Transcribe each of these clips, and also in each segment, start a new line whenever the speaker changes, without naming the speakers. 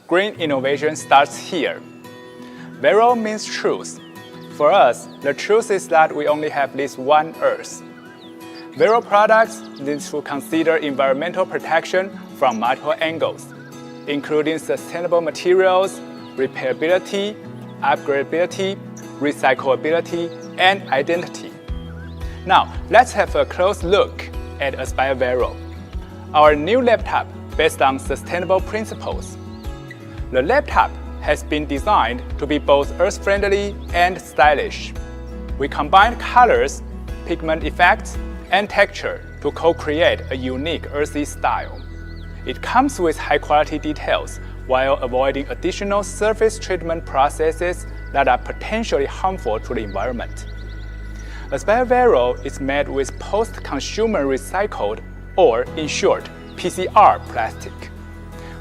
green innovation starts here. Vero means truth. For us, the truth is that we only have this one Earth. Vero products need to consider environmental protection from multiple angles, including sustainable materials, repairability, upgradability, recyclability, and identity. Now, let's have a close look at Aspire Vero, our new laptop based on sustainable principles. The laptop has been designed to be both earth-friendly and stylish. We combine colors, pigment effects, and texture to co-create a unique earthy style. It comes with high-quality details while avoiding additional surface treatment processes that are potentially harmful to the environment. Aspire Vero is made with post-consumer recycled, or in short, PCR plastic.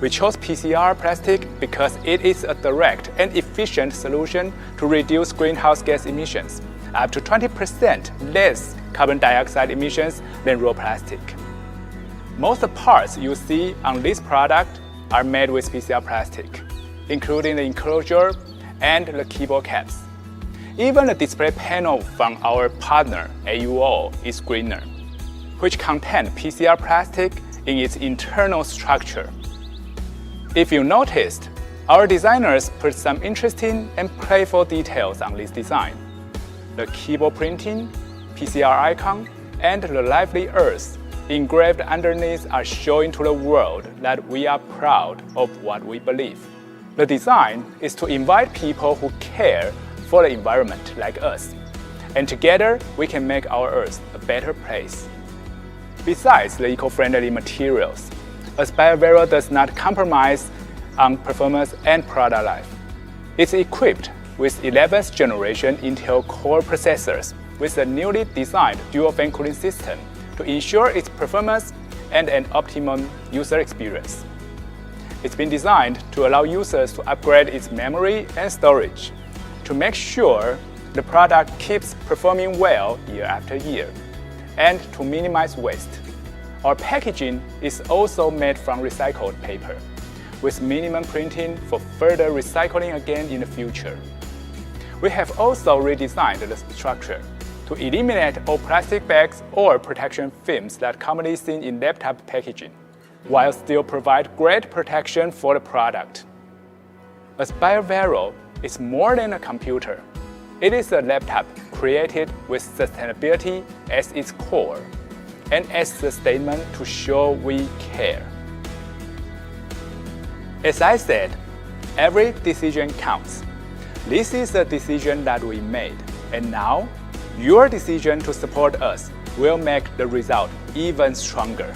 We chose PCR plastic because it is a direct and efficient solution to reduce greenhouse gas emissions, up to 20% less carbon dioxide emissions than raw plastic. Most parts you see on this product are made with PCR plastic, including the enclosure and the keyboard caps. Even the display panel from our partner, AUO, is greener, which contains PCR plastic in its internal structure. If you noticed, our designers put some interesting and playful details on this design. The keyboard printing, PCR icon, and the lively earth engraved underneath are showing to the world that we are proud of what we believe. The design is to invite people who care for the environment like us, and together we can make our Earth a better place. Besides the eco-friendly materials, Aspire Vero does not compromise on performance and product life. It's equipped with 11th generation Intel Core processors with a newly designed dual-fan cooling system to ensure its performance and an optimum user experience. It's been designed to allow users to upgrade its memory and storage to make sure the product keeps performing well year after year, and to minimize waste. Our packaging is also made from recycled paper, with minimum printing for further recycling again in the future. We have also redesigned the structure to eliminate all plastic bags or protection films that commonly seen in laptop packaging, while still provide great protection for the product. Aspire Vero is more than a computer. It is a laptop created with sustainability as its core, and as a statement to show we care. As I said, every decision counts. This is a decision that we made, and now, your decision to support us will make the result even stronger.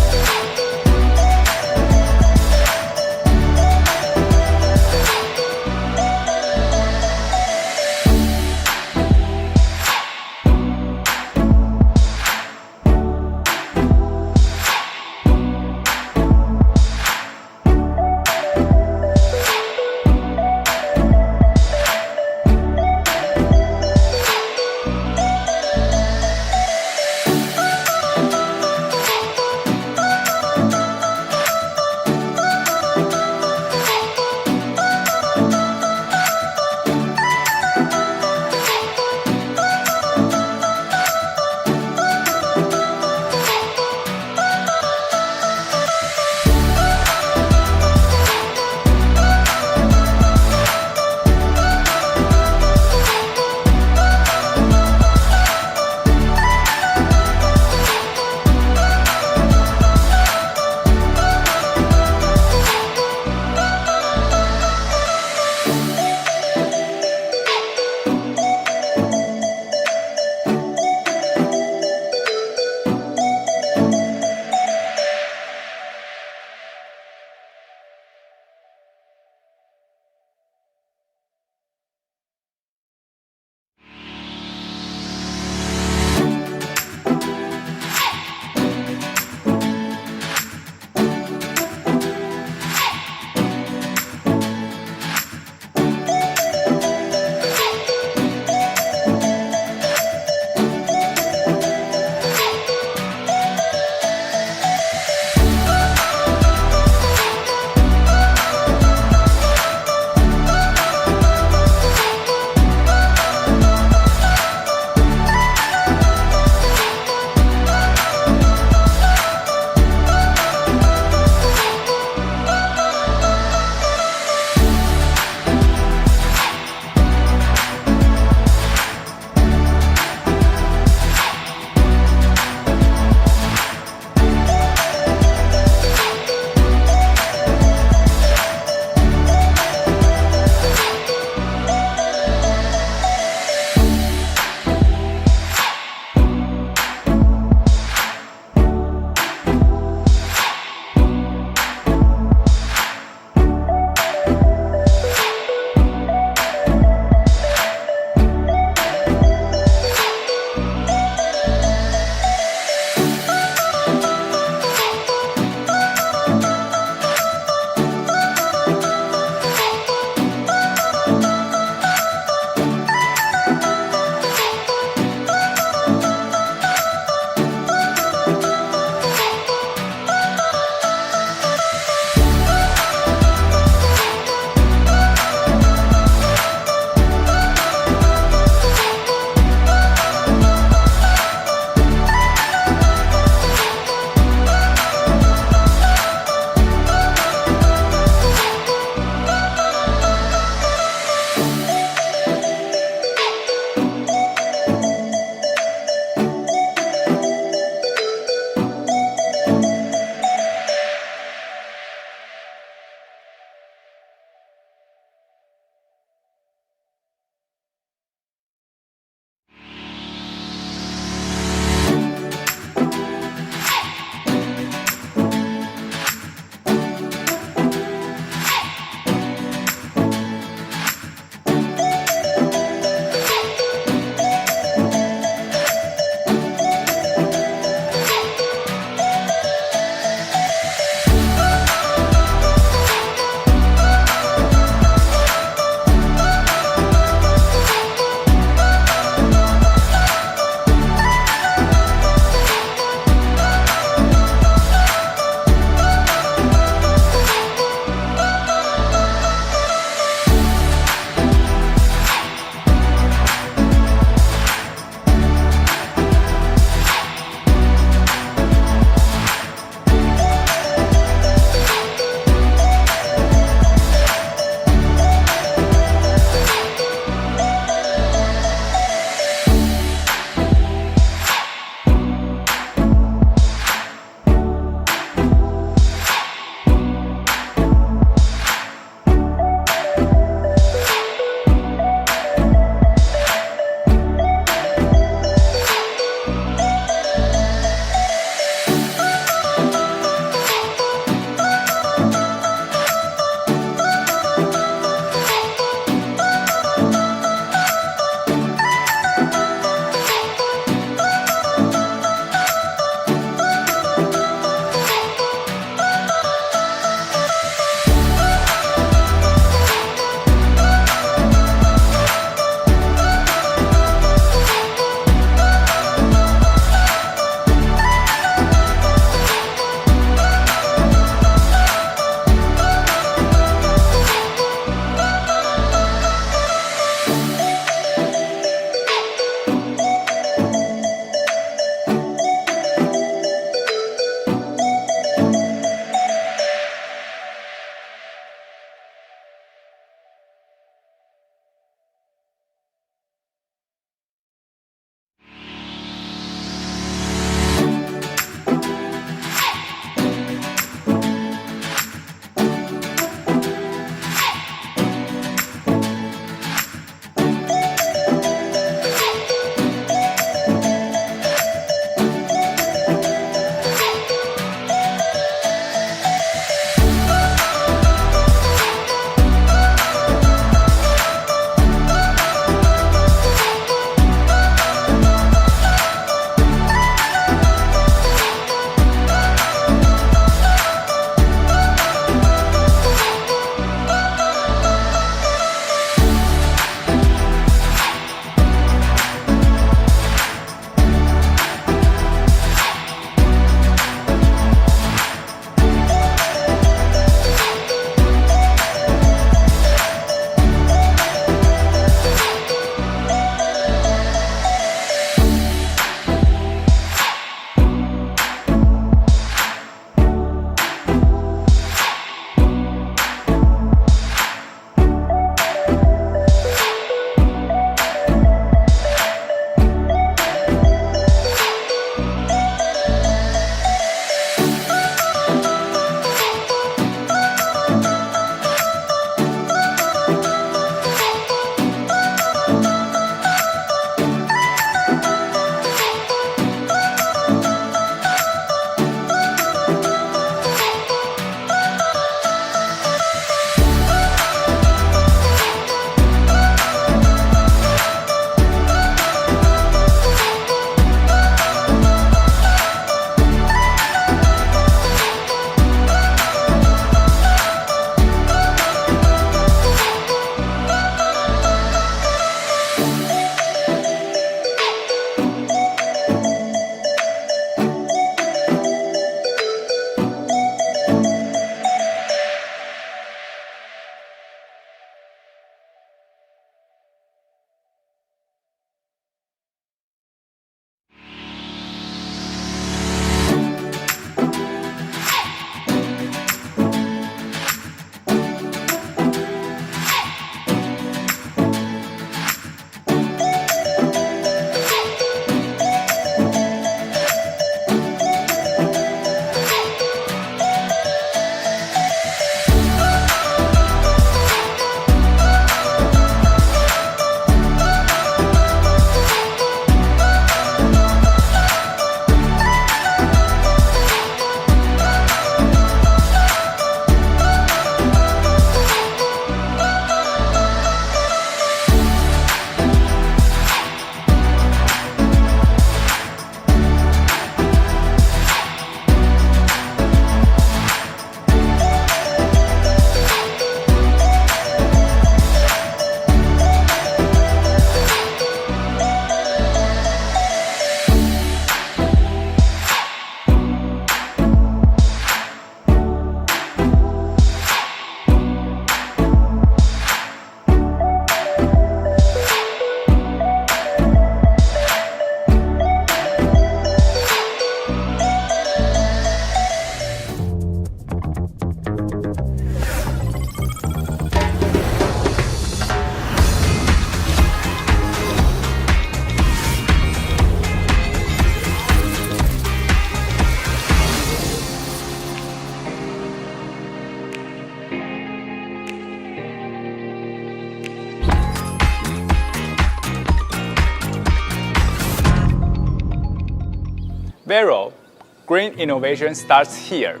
green innovation starts here.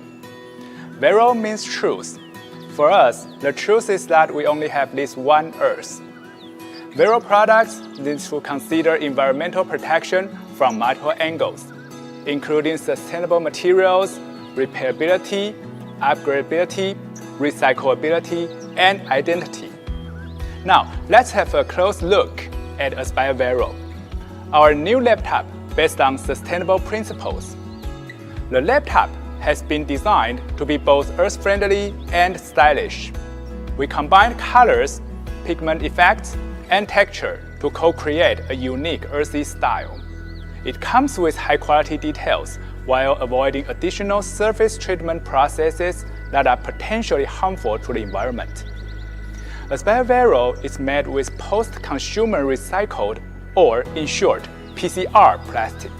Vero means truth. For us, the truth is that we only have this one Earth. Vero products need to consider environmental protection from multiple angles, including sustainable materials, repairability, upgradability, recyclability, and identity. Now, let's have a close look at Aspire Vero, our new laptop based on sustainable principles. The laptop has been designed to be both earth-friendly and stylish. We combine colors, pigment effects, and texture to co-create a unique earthy style. It comes with high-quality details while avoiding additional surface treatment processes that are potentially harmful to the environment. Aspire Vero is made with post-consumer recycled, or in short, PCR plastic.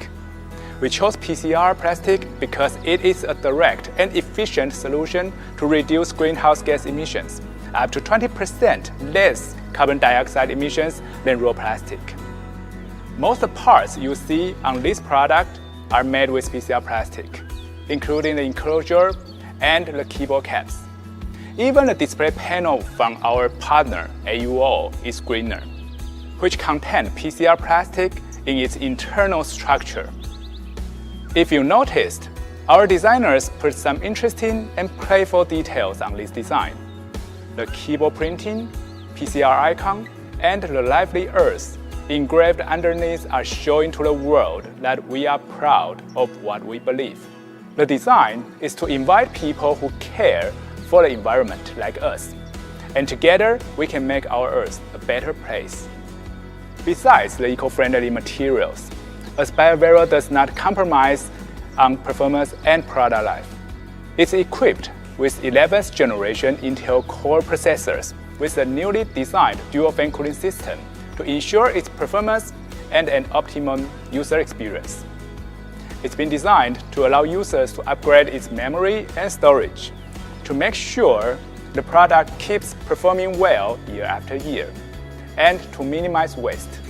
We chose PCR plastic because it is a direct and efficient solution to reduce greenhouse gas emissions, up to 20% less carbon dioxide emissions than raw plastic. Most parts you see on this product are made with PCR plastic, including the enclosure and the keyboard caps. Even the display panel from our partner AUO is greener, which contains PCR plastic in its internal structure. If you noticed, our designers put some interesting and playful details on this design. The keyboard printing, PCR icon, and the lively earth engraved underneath are showing to the world that we are proud of what we believe. The design is to invite people who care for the environment like us, and together we can make our Earth a better place. Besides the eco-friendly materials, Aspire Vero does not compromise on performance and product life. It's equipped with 11th generation Intel Core processors with a newly designed dual-fan cooling system to ensure its performance and an optimum user experience. It's been designed to allow users to upgrade its memory and storage to make sure the product keeps performing well year after year, and to minimize waste.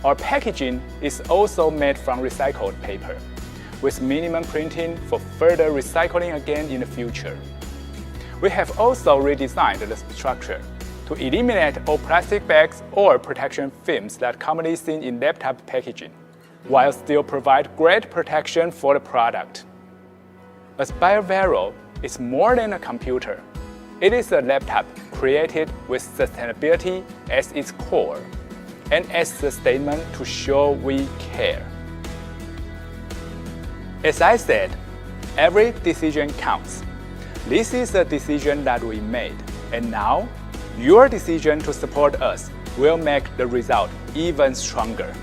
Our packaging is also made from recycled paper, with minimum printing for further recycling again in the future. We have also redesigned the structure to eliminate all plastic bags or protection films that are commonly seen in laptop packaging, while still provide great protection for the product. Aspire Vero is more than a computer. It is a laptop created with sustainability as its core, and as a statement to show we care. As I said, every decision counts. This is a decision that we made, and now your decision to support us will make the result even stronger.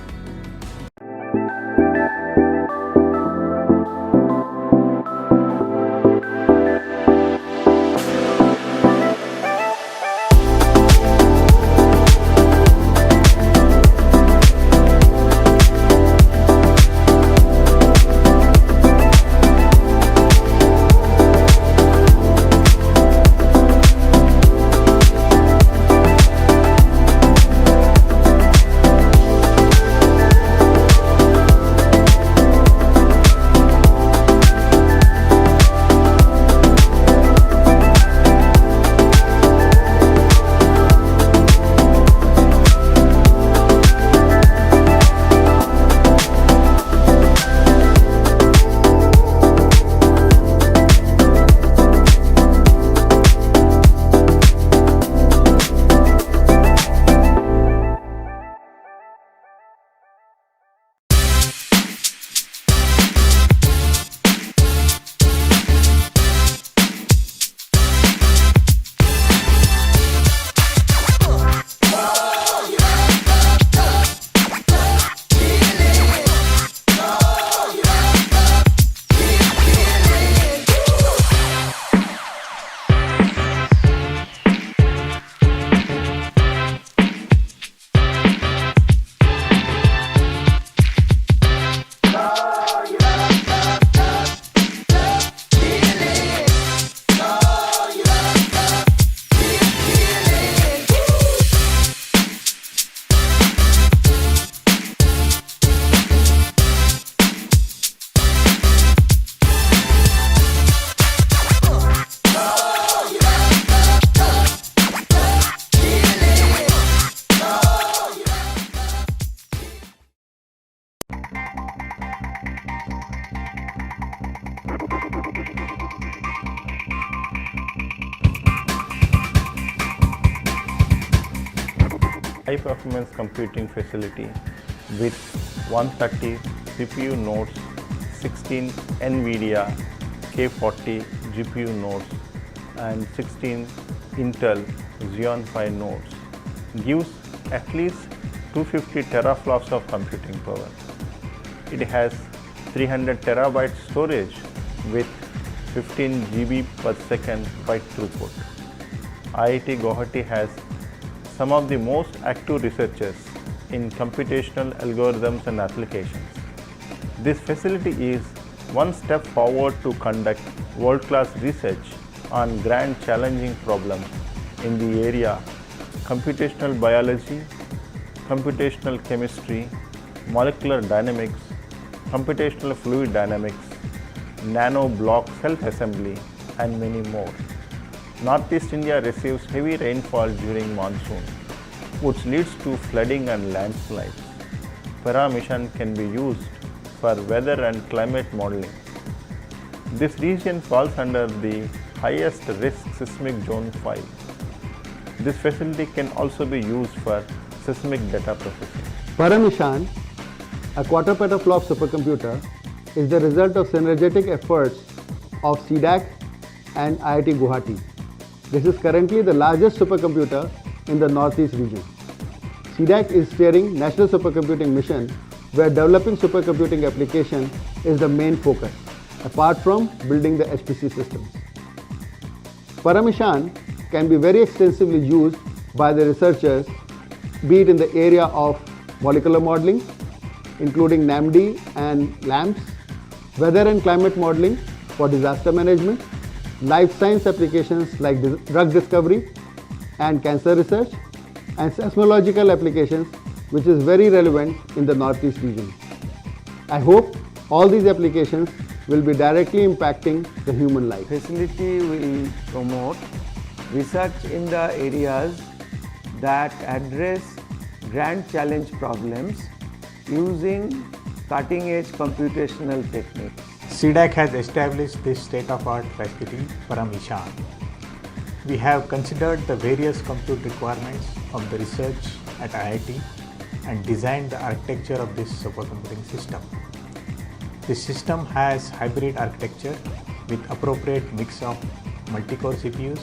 high-performance computing facility with 130 CPU nodes, 16 NVIDIA K40 GPU nodes and 16 Intel Xeon Phi nodes gives at least 250 teraflops of computing power. It has 300 terabyte storage with 15 GB per second byte throughput. IIT Guwahati has some of the most active researchers in computational algorithms and applications. This facility is one step forward to conduct world-class research on grand challenging problems in the area computational biology, computational chemistry, molecular dynamics, computational fluid dynamics, nano block self-assembly and many more. Northeast India receives heavy rainfall during monsoon, which leads to flooding and landslides. Para mission can be used for weather and climate modeling. This region falls under the highest risk seismic zone 5. This facility can also be used for seismic data processing.
Paramishan, a quarter petaflop supercomputer, is the result of synergetic efforts of CDAC and IIT Guwahati. This is currently the largest supercomputer in the Northeast region. CDAC is steering National Supercomputing Mission, where developing supercomputing application is the main focus, apart from building the HPC systems. Paramishan can be very extensively used by the researchers, be it in the area of molecular modeling, including NAMD and LAMPS, weather and climate modeling for disaster management, life science applications like drug discovery and cancer research, and seismological applications, which is very relevant in the Northeast region. I hope all these applications will be directly impacting the human life.
Facility will promote research in the areas that address grand challenge problems using cutting-edge computational techniques.
CDAC has established this state-of-art facility, Paramishan. We have considered the various compute requirements of the research at IIT and designed the architecture of this supercomputing system. This system has hybrid architecture with appropriate mix of multi-core CPUs,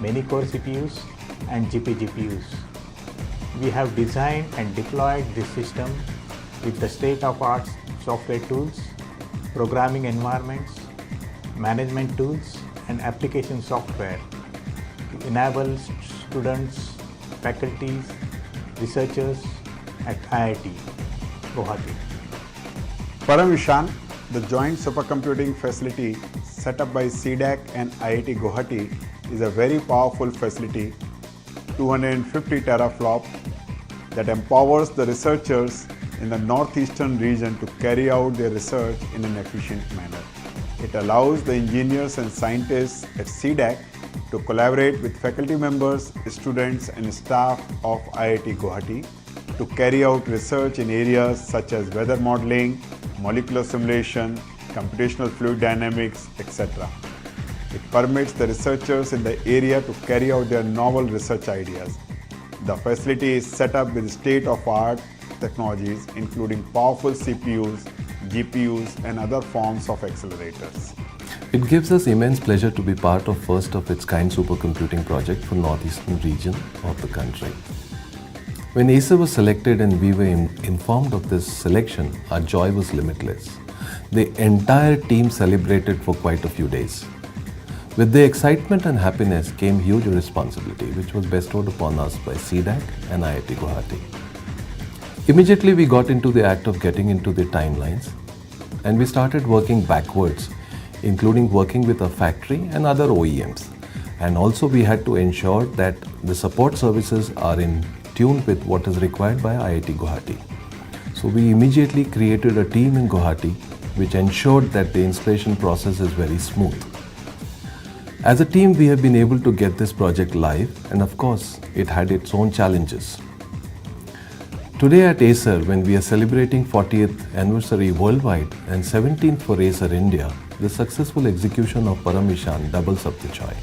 many-core CPUs and GPGPUs. We have designed and deployed this system with the state-of-art software tools, programming environments, management tools and application software to enable students, faculties, researchers at IIT Guwahati.
Paramishan, the joint supercomputing facility set up by CDAC and IIT Guwahati, is a very powerful facility, 250 teraflop, that empowers the researchers in the northeastern region to carry out their research in an efficient manner. It allows the engineers and scientists at CDAC to collaborate with faculty members, students and staff of IIT Guwahati to carry out research in areas such as weather modeling, molecular simulation, computational fluid dynamics, etc. It permits the researchers in the area to carry out their novel research ideas. The facility is set up with state-of-art technologies including powerful CPUs, GPUs and other forms of accelerators.
It gives us immense pleasure to be part of first of its kind supercomputing project for northeastern region of the country. When Acer was selected and we were informed of this selection, our joy was limitless. The entire team celebrated for quite a few days. With the excitement and happiness came huge responsibility, which was bestowed upon us by CDAC and IIT Guwahati. Immediately we got into the act of getting into the timelines and we started working backwards, including working with a factory and other OEMs. And also we had to ensure that the support services are in tune with what is required by IIT Guwahati. So we immediately created a team in Guwahati which ensured that the installation process is very smooth. As a team, we have been able to get this project live, and of course, it had its own challenges. Today at Acer, when we are celebrating 40th anniversary worldwide and 17th for Acer India, the successful execution of Paramishan doubles up the joy.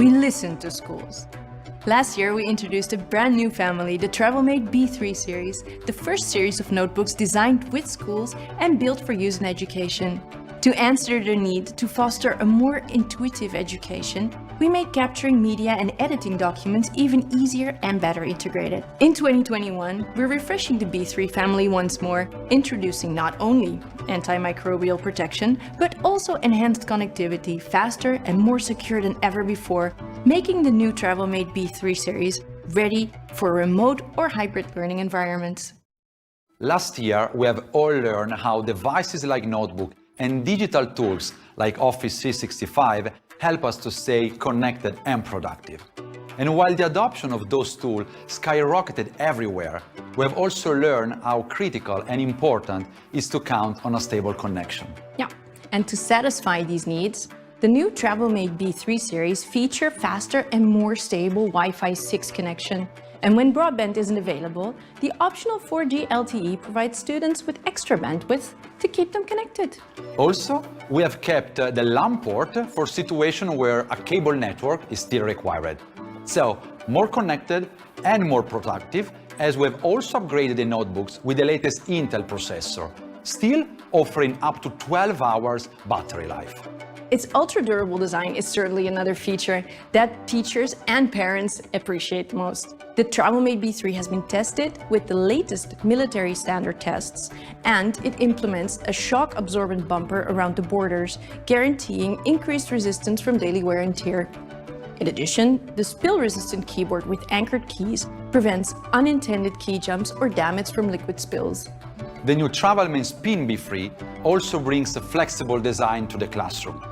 We listen to schools. Last year, we introduced a brand new family, the TravelMate B3 series, the first series of notebooks designed with schools and built for use in education. To answer the need to foster a more intuitive education, we made capturing media and editing documents even easier and better integrated. In 2021, we're refreshing the B3 family once more, introducing not only antimicrobial protection, but also enhanced connectivity, faster and more secure than ever before, making the new TravelMate B3 series ready for remote or hybrid learning environments.
Last year, we have all learned how devices like notebook and digital tools like Office 365 help us to stay connected and productive. And while the adoption of those tools skyrocketed everywhere, we have also learned how critical and important is to count on a stable connection.
Yeah, and to satisfy these needs, the new TravelMate B3 series feature faster and more stable Wi-Fi 6 connection. And when broadband isn't available, the optional 4G LTE provides students with extra bandwidth to keep them connected.
Also, we have kept the LAN port for situations where a cable network is still required. So, more connected and more productive, as we have also upgraded the notebooks with the latest Intel processor, still offering up to 12 hours battery life.
Its ultra-durable design is certainly another feature that teachers and parents appreciate most. The TravelMate B3 has been tested with the latest military standard tests, and it implements a shock-absorbent bumper around the borders, guaranteeing increased resistance from daily wear and tear. In addition, the spill-resistant keyboard with anchored keys prevents unintended key jumps or damage from liquid spills.
The new TravelMate Spin B3 also brings a flexible design to the classroom.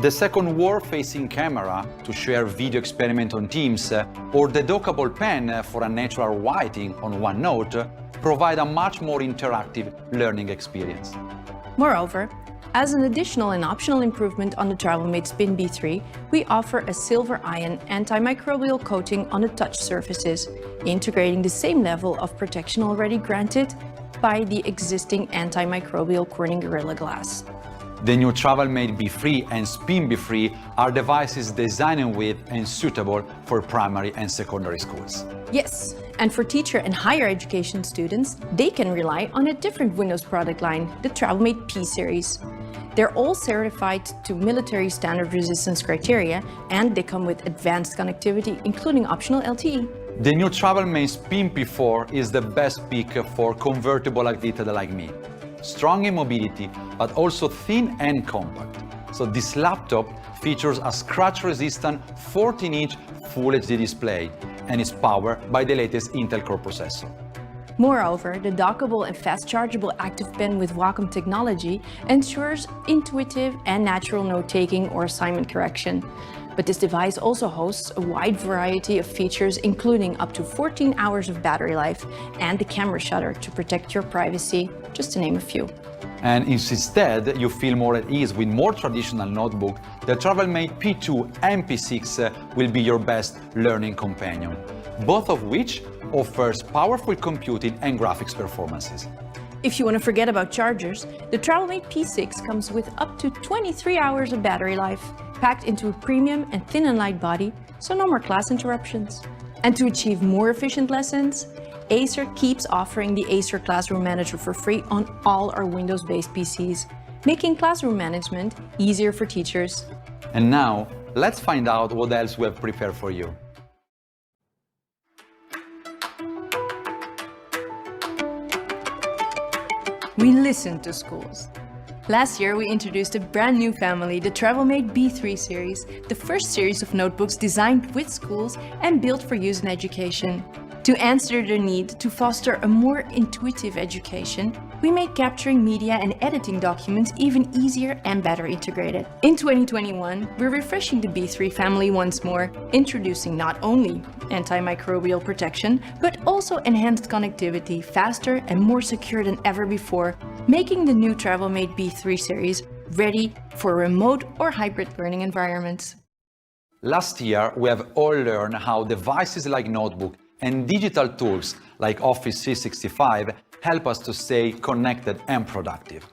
The second wall-facing camera to share video experiment on Teams or the dockable pen for a natural writing on OneNote provide a much more interactive learning experience.
Moreover, as an additional and optional improvement on the TravelMate Spin B3, we offer a silver ion antimicrobial coating on the touch surfaces, integrating the same level of protection already granted by the existing antimicrobial Corning Gorilla Glass.
The new TravelMate B3 and Spin B3 are devices designed with and suitable for primary and secondary schools.
Yes, and for teacher and higher education students, they can rely on a different Windows product line, the TravelMate P series. They're all certified to military standard resistance criteria, and they come with advanced connectivity, including optional LTE.
The new TravelMate Spin P4 is the best pick for convertible athlete like me. Strong in mobility, but also thin and compact. So this laptop features a scratch-resistant 14-inch Full HD display and is powered by the latest Intel Core processor.
Moreover, the dockable and fast-chargeable active pen with Wacom technology ensures intuitive and natural note-taking or assignment correction. But this device also hosts a wide variety of features, including up to 14 hours of battery life and the camera shutter to protect your privacy, just to name a few.
And if instead you feel more at ease with more traditional notebook, the TravelMate P2 and P6 will be your best learning companion, both of which offers powerful computing and graphics performances.
If you want to forget about chargers, the TravelMate P6 comes with up to 23 hours of battery life, packed into a premium and thin and light body, so no more class interruptions. And to achieve more efficient lessons, Acer keeps offering the Acer Classroom Manager for free on all our Windows-based PCs, making classroom management easier for teachers.
And now, let's find out what else we have prepared for you.
We listen to schools. Last year, we introduced a brand new family, the TravelMate B3 series, the first series of notebooks designed with schools and built for use in education. To answer the need to foster a more intuitive education, we made capturing media and editing documents even easier and better integrated. In 2021, we're refreshing the B3 family once more, introducing not only antimicrobial protection, but also enhanced connectivity, faster and more secure than ever before, making the new TravelMate B3 series ready for remote or hybrid learning environments.
Last year, we have all learned how devices like notebook and digital tools like Office 365 help us to stay connected and productive.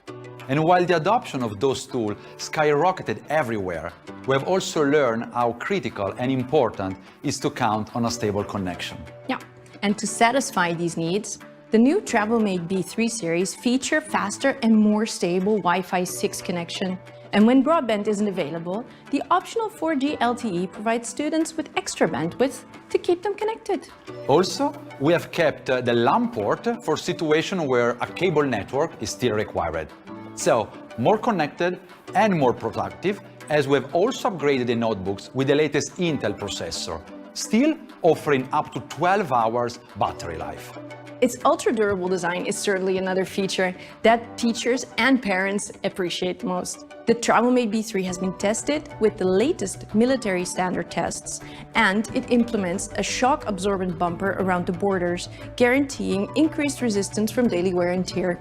And while the adoption of those tools skyrocketed everywhere, we have also learned how critical and important is to count on a stable connection.
Yeah, and to satisfy these needs, the new TravelMate B3 series feature faster and more stable Wi-Fi 6 connection. And when broadband isn't available, the optional 4G LTE provides students with extra bandwidth to keep them connected.
Also, we have kept the LAN port for situations where a cable network is still required. So, more connected and more productive, as we have also upgraded the notebooks with the latest Intel processor, still offering up to 12 hours battery life.
Its ultra-durable design is certainly another feature that teachers and parents appreciate most. The TravelMate B3 has been tested with the latest military standard tests, and it implements a shock-absorbent bumper around the borders, guaranteeing increased resistance from daily wear and tear.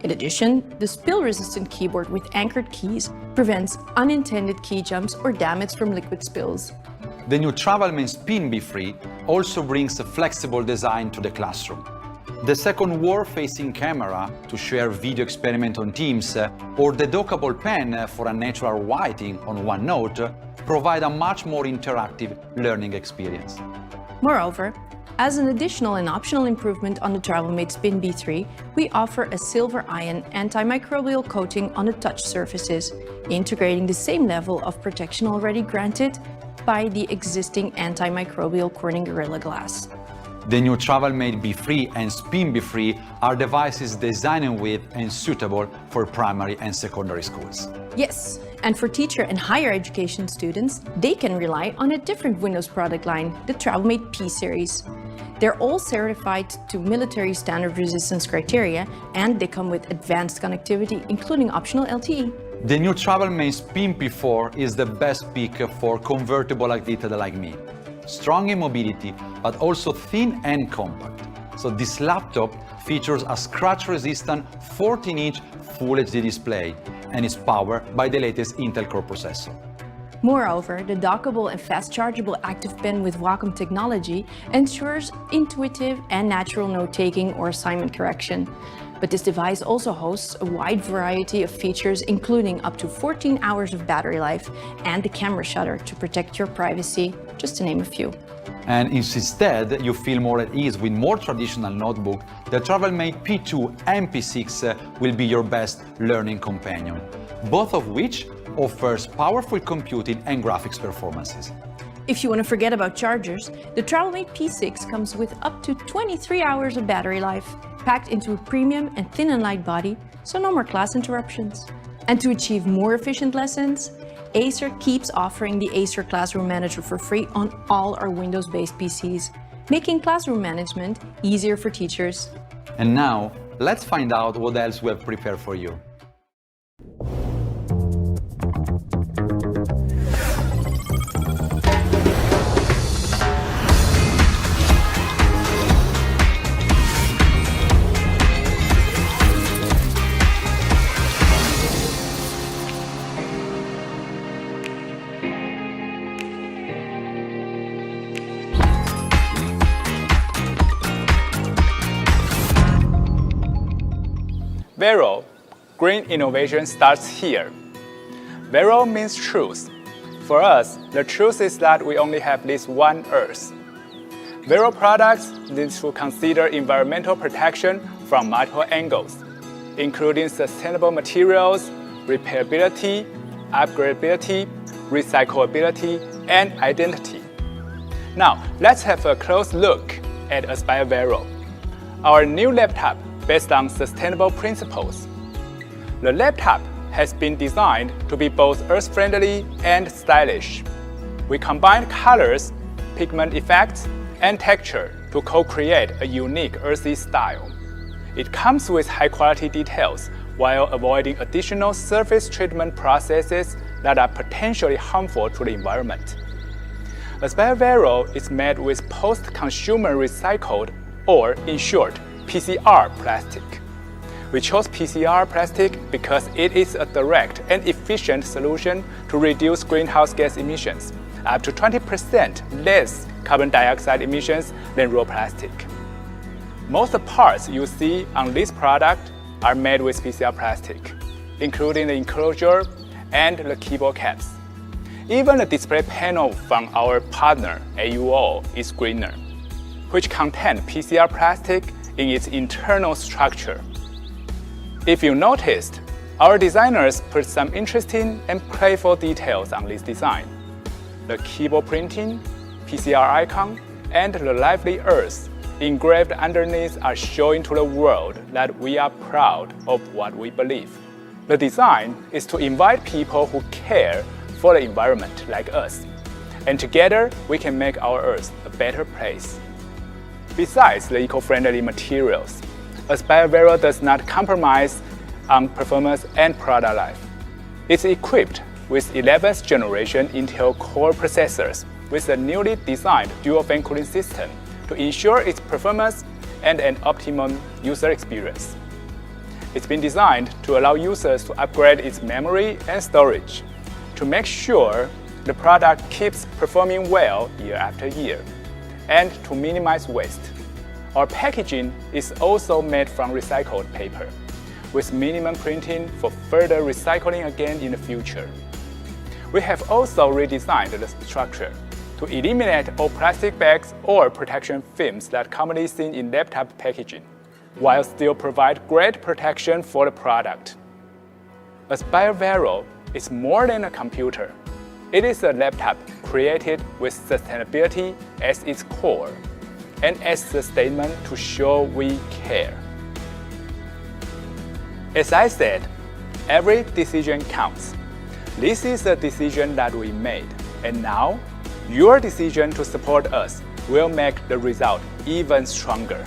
In addition, the spill-resistant keyboard with anchored keys prevents unintended key jumps or damage from liquid spills.
The new TravelMate Spin B3 also brings a flexible design to the classroom. The second wall-facing camera to share video experiment on Teams or the dockable pen for a natural writing on OneNote provide a much more interactive learning experience.
Moreover, as an additional and optional improvement on the TravelMate Spin B3, we offer a silver ion antimicrobial coating on the touch surfaces, integrating the same level of protection already granted by the existing antimicrobial Corning Gorilla Glass.
The new TravelMate B3 and Spin B3 are devices designed with and suitable for primary and secondary schools.
Yes, and for teacher and higher education students, they can rely on a different Windows product line, the TravelMate P series. They're all certified to military standard resistance criteria, and they come with advanced connectivity, including optional LTE.
The new TravelMate Spin P4 is the best pick for convertible addicted like me. Strong in mobility, but also thin and compact. So this laptop features a scratch-resistant 14-inch Full HD display and is powered by the latest Intel Core processor.
Moreover, the dockable and fast-chargeable active pen with Wacom technology ensures intuitive and natural note-taking or assignment correction. But this device also hosts a wide variety of features, including up to 14 hours of battery life and the camera shutter to protect your privacy, just to name a few.
And if instead you feel more at ease with more traditional notebook, the TravelMate P2 and P6 will be your best learning companion, both of which offers powerful computing and graphics performances.
If you want to forget about chargers, the TravelMate P6 comes with up to 23 hours of battery life, packed into a premium and thin and light body, so no more class interruptions. And to achieve more efficient lessons, Acer keeps offering the Acer Classroom Manager for free on all our Windows-based PCs, making classroom management easier for teachers.
And now, let's find out what else we have prepared for you.
Vero, green innovation starts here. Vero means truth. For us, the truth is that we only have this one Earth. Vero products need to consider environmental protection from multiple angles, including sustainable materials, repairability, upgradability, recyclability, and identity. Now, let's have a close look at Aspire Vero, our new laptop based on sustainable principles. The laptop has been designed to be both earth-friendly and stylish. We combine colors, pigment effects, and texture to co-create a unique earthy style. It comes with high-quality details while avoiding additional surface treatment processes that are potentially harmful to the environment. Aspire Vero is made with post-consumer recycled, or in short, PCR plastic. We chose PCR plastic because it is a direct and efficient solution to reduce greenhouse gas emissions, up to 20% less carbon dioxide emissions than raw plastic. Most parts you see on this product are made with PCR plastic. including the enclosure and the keyboard caps. Even the display panel from our partner AUO is greener, which contains PCR plastic in its internal structure. If you noticed, our designers put some interesting and playful details on this design. The keyboard printing, PCR icon, and the lively earth engraved underneath are showing to the world that we are proud of what we believe. The design is to invite people who care for the environment like us, and together we can make our Earth a better place. Besides the eco-friendly materials, Aspire Vero does not compromise on performance and product life. It's equipped with 11th generation Intel Core processors with a newly designed dual-fan cooling system to ensure its performance and an optimum user experience. It's been designed to allow users to upgrade its memory and storage to make sure the product keeps performing well year after year, and to minimize waste. Our packaging is also made from recycled paper, with minimum printing for further recycling again in the future. We have also redesigned the structure to eliminate all plastic bags or protection films that commonly seen in laptop packaging, while still provide great protection for the product. Aspire Vero is more than a computer. It is a laptop created with sustainability as its core and as a statement to show we care. As I said, every decision counts. This is a decision that we made, and now your decision to support us will make the result even stronger.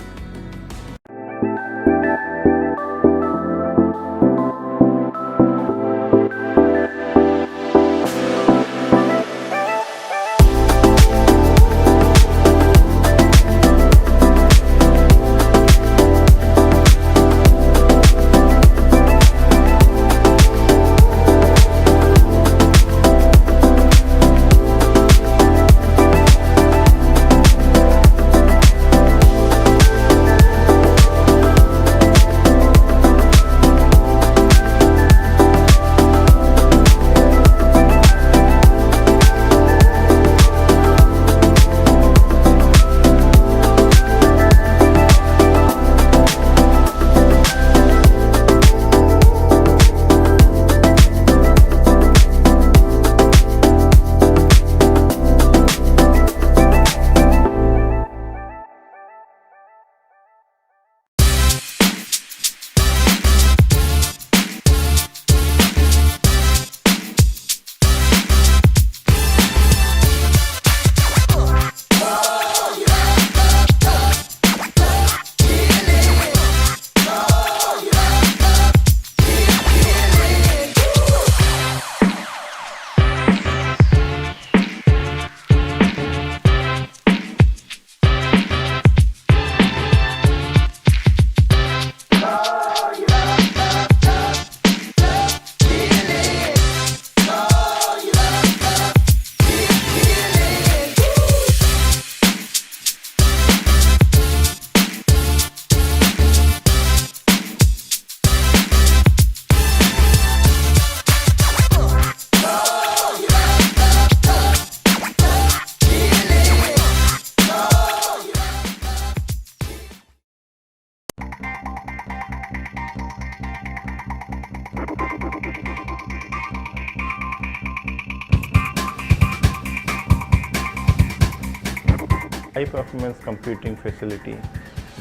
High performance computing facility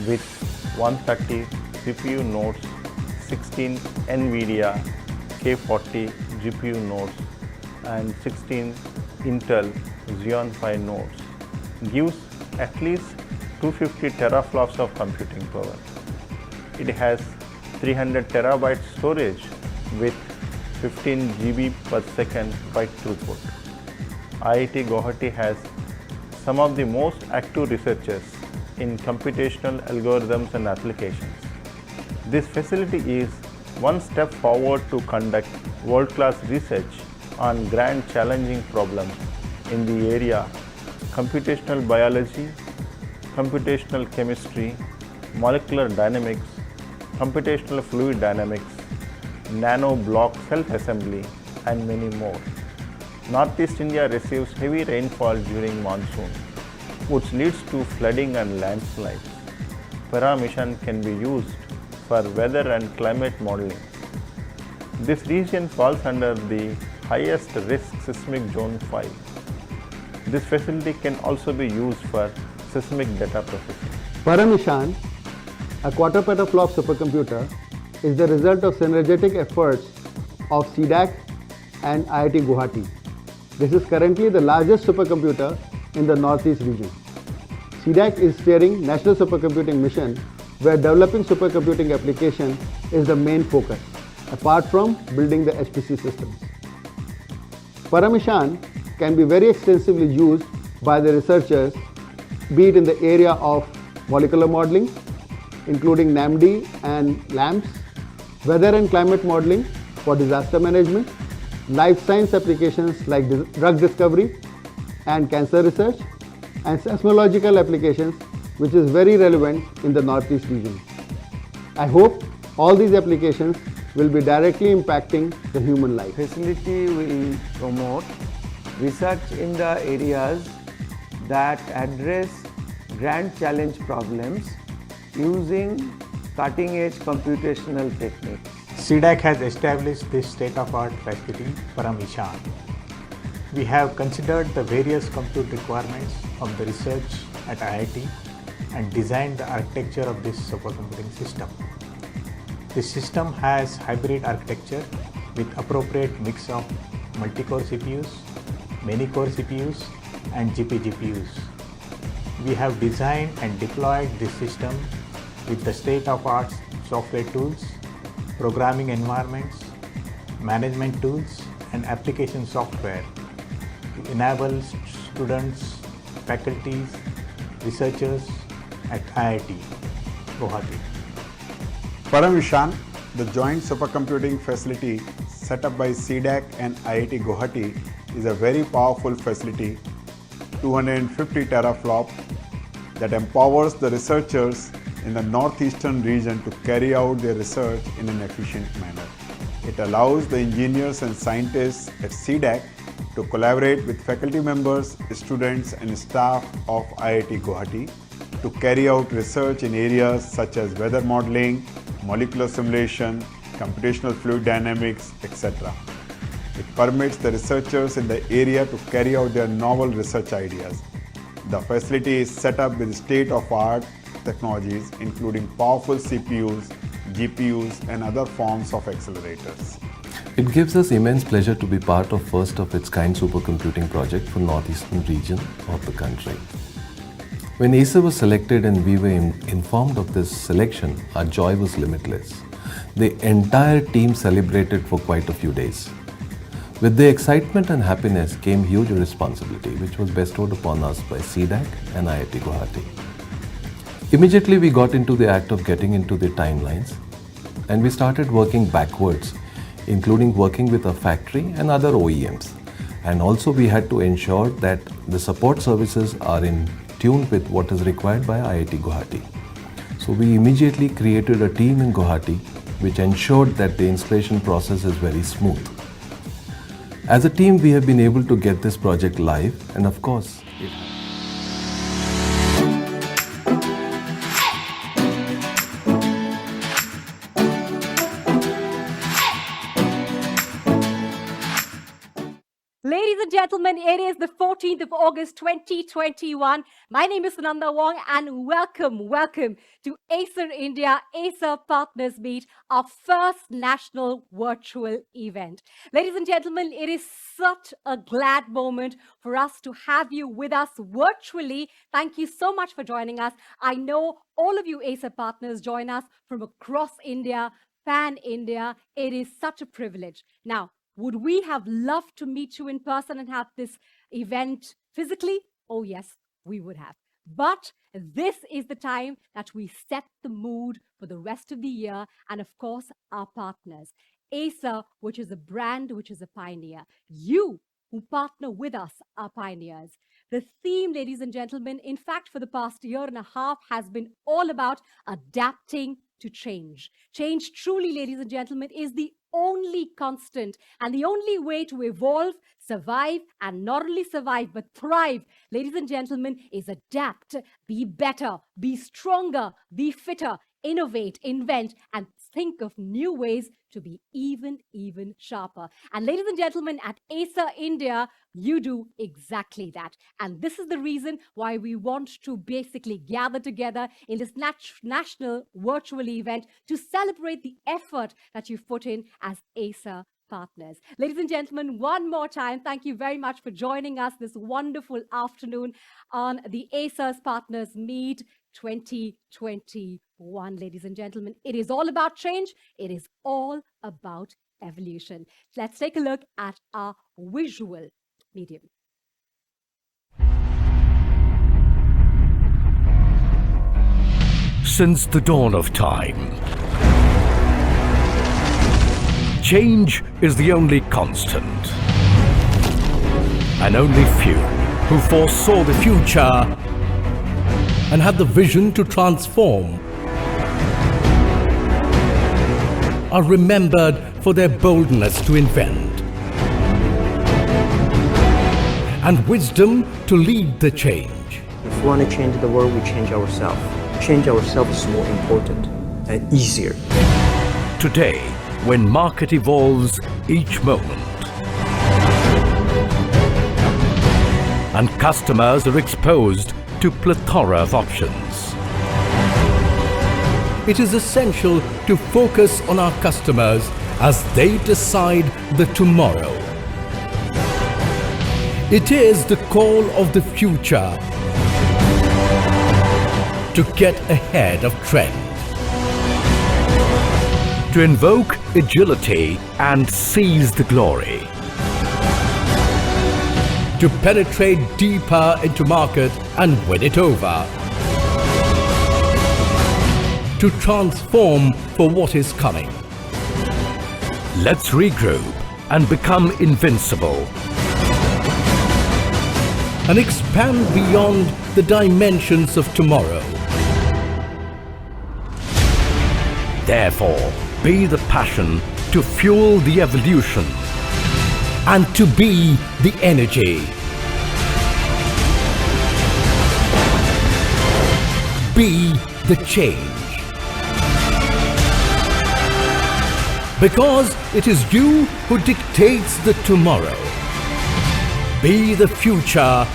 with 130 CPU nodes, 16 NVIDIA K40 GPU nodes and 16 Intel Xeon Phi nodes gives at least 250 teraflops of computing power. It has 300 terabyte storage with 15 GB per second byte throughput. IIT Guwahati has some of the most active researchers in computational algorithms and applications. This facility is one step forward to conduct world-class research on grand challenging problems in the area computational biology, computational chemistry, molecular dynamics, computational fluid dynamics, nano block self-assembly, and many more. Northeast India receives heavy rainfall during monsoon, which leads to flooding and landslides. Para mission can be used for weather and climate modeling. This region falls under the highest risk seismic zone 5. This facility can also be used for seismic data processing.
Paramishan, a quarter petaflop supercomputer, is the result of synergetic efforts of CDAC and IIT Guwahati. This is currently the largest supercomputer in the Northeast region. CDAC is steering National Supercomputing Mission, where developing supercomputing application is the main focus, apart from building the HPC systems. Paramishan can be very extensively used by the researchers, be it in the area of molecular modeling, including NAMD and LAMPS, weather and climate modeling for disaster management, life science applications like drug discovery and cancer research, and seismological applications, which is very relevant in the Northeast region. I hope all these applications will be directly impacting the human life.
Facility will promote research in the areas that address grand challenge problems using cutting-edge computational techniques.
CDAC has established this state-of-art facility, Paramishan. We have considered the various compute requirements of the research at IIT and designed the architecture of this supercomputing system. This system has hybrid architecture with appropriate mix of multi-core CPUs, many-core CPUs, and GPGPUs. We have designed and deployed this system with the state-of-art software tools, programming environments, management tools, and application software to enable students, faculties, researchers at IIT Guwahati.
Paramishan, the joint supercomputing facility set up by CDAC and IIT Guwahati, is a very powerful facility, 250 teraflop, that empowers the researchers in the northeastern region to carry out their research in an efficient manner. It allows the engineers and scientists at CDAC to collaborate with faculty members, students and staff of IIT Guwahati to carry out research in areas such as weather modeling, molecular simulation, computational fluid dynamics, etc. It permits the researchers in the area to carry out their novel research ideas. The facility is set up with state-of-art technologies, including powerful CPUs, GPUs, and other forms of accelerators.
It gives us immense pleasure to be part of first of its kind supercomputing project for northeastern region of the country. When Acer was selected and we were informed of this selection, our joy was limitless. The entire team celebrated for quite a few days. With the excitement and happiness came huge responsibility, which was bestowed upon us by CDAC and IIT Guwahati. Immediately we got into the act of getting into the timelines, and we started working backwards, including working with a factory and other OEMs. And also we had to ensure that the support services are in tune with what is required by IIT Guwahati. So we immediately created a team in Guwahati which ensured that the installation process is very smooth. As a team, we have been able to get this project live, and of course,
Ladies and gentlemen, it is the 14th of August 2021. My name is Sunanda Wong and welcome to Acer India Acer Partners Meet, our first national virtual event. Ladies and gentlemen, it is such a glad moment for us to have you with us virtually. Thank you so much for joining us. I know all of you Acer partners join us from across India, Pan India. It is such a privilege. Now, would we have loved to meet you in person and have this event physically? Oh, yes, we would have. But this is the time that we set the mood for the rest of the year and, of course, our partners. Acer, which is a brand, which is a pioneer. You who partner with us are pioneers. The theme, ladies and gentlemen, in fact, for the past year and a half has been all about adapting to change. Change truly, ladies and gentlemen, is the only constant and the only way to evolve, survive, and not only survive but thrive, ladies and gentlemen, is adapt, be better, be stronger, be fitter, innovate, invent, and think of new ways to be even sharper. And ladies and gentlemen, at Acer India, you do exactly that. And this is the reason why we want to basically gather together in this national virtual event to celebrate the effort that you've put in as Acer partners. Ladies and gentlemen, one more time, thank you very much for joining us this wonderful afternoon on the Acer's Partners Meet 2021. Ladies and gentlemen, it is all about change. It is all about evolution. Let's take a look at our visual medium.
Since the dawn of time, change is the only constant, and only few who foresaw the future and had the vision to transform are remembered for their boldness to invent and wisdom to lead the change.
If we want to change the world, we change ourselves. Change ourselves is more important and easier.
Today, when market evolves each moment and customers are exposed to plethora of options, it is essential to focus on our customers as they decide the tomorrow. It is the call of the future to get ahead of trend, to invoke agility and seize the glory, to penetrate deeper into market and win it over, to transform for what is coming. Let's regroup and become invincible and expand beyond the dimensions of tomorrow. Therefore, be the passion to fuel the evolution and to be the energy. Be the change. Because it is you who dictates the tomorrow. Be the future.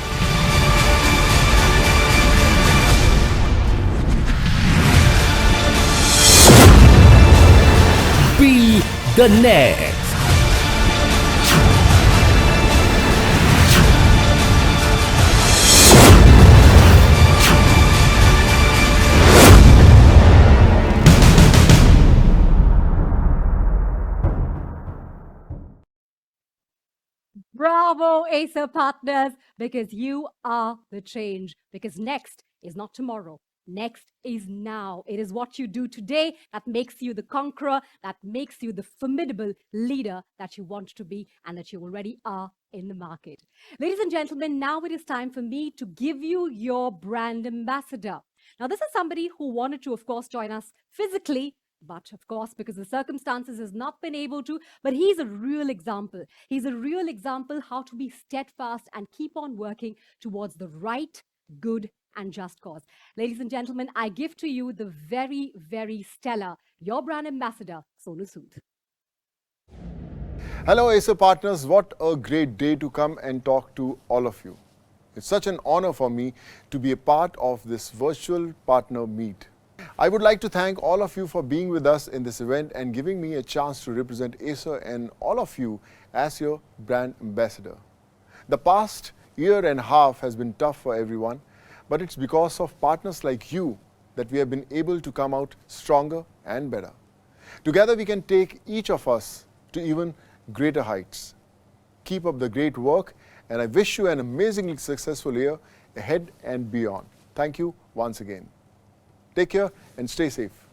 Be the next.
Bravo, Acer partners, because you are the change. Because next is not tomorrow. Next is now. It is what you do today that makes you the conqueror, that makes you the formidable leader that you want to be and that you already are in the market. Ladies and gentlemen, now it is time for me to give you your brand ambassador. Now, this is somebody who wanted to, of course, join us physically, but of course, because the circumstances has not been able to, but he's a real example. He's a real example how to be steadfast and keep on working towards the right, good, and just cause. Ladies and gentlemen, I give to you the very, very stellar, your brand ambassador, Sonu Sood.
Hello Acer partners, what a great day to come and talk to all of you. It's such an honor for me to be a part of this virtual partner meet. I would like to thank all of you for being with us in this event and giving me a chance to represent Acer and all of you as your brand ambassador. The past year and a half has been tough for everyone, but it's because of partners like you that we have been able to come out stronger and better. Together we can take each of us to even greater heights. Keep up the great work, and I wish you an amazingly successful year ahead and beyond. Thank you once again. Take care and stay safe.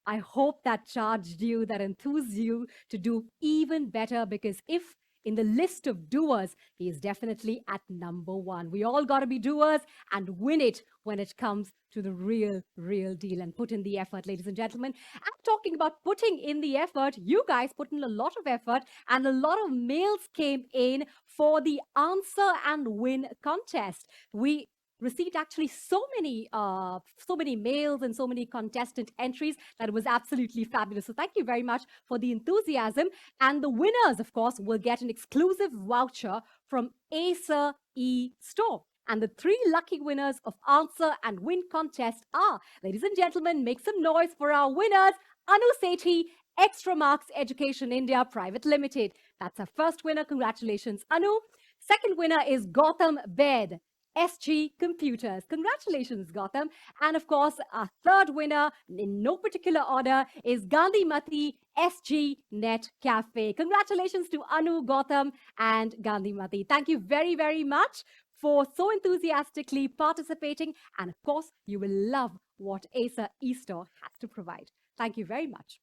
I hope that charged you, that enthused you to do even better, because if in the list of doers, he is definitely at number one. We all got to be doers and win it when it comes to the real deal and put in the effort, ladies and gentlemen. And talking about putting in the effort, you guys put in a lot of effort and a lot of mails came in for the answer and win contest. We received actually so many mails and so many contestant entries that it was absolutely fabulous. So thank you very much for the enthusiasm. And the winners, of course, will get an exclusive voucher from Acer e-store. And the 3 lucky winners of Answer and Win contest are, ladies and gentlemen, make some noise for our winners, Anu Sethi, Extra Marks Education India Private Limited. That's our first winner. Congratulations, Anu. Second winner is Gautam Bed, SG Computers. Congratulations, Gautam. And of course, our third winner, in no particular order, is Gandhi Mati, SG Net Cafe. Congratulations to Anu, Gautam, and Gandhi Mati. Thank you very, very much for so enthusiastically participating. And of course, you will love what Acer eStore has to provide. Thank you very much.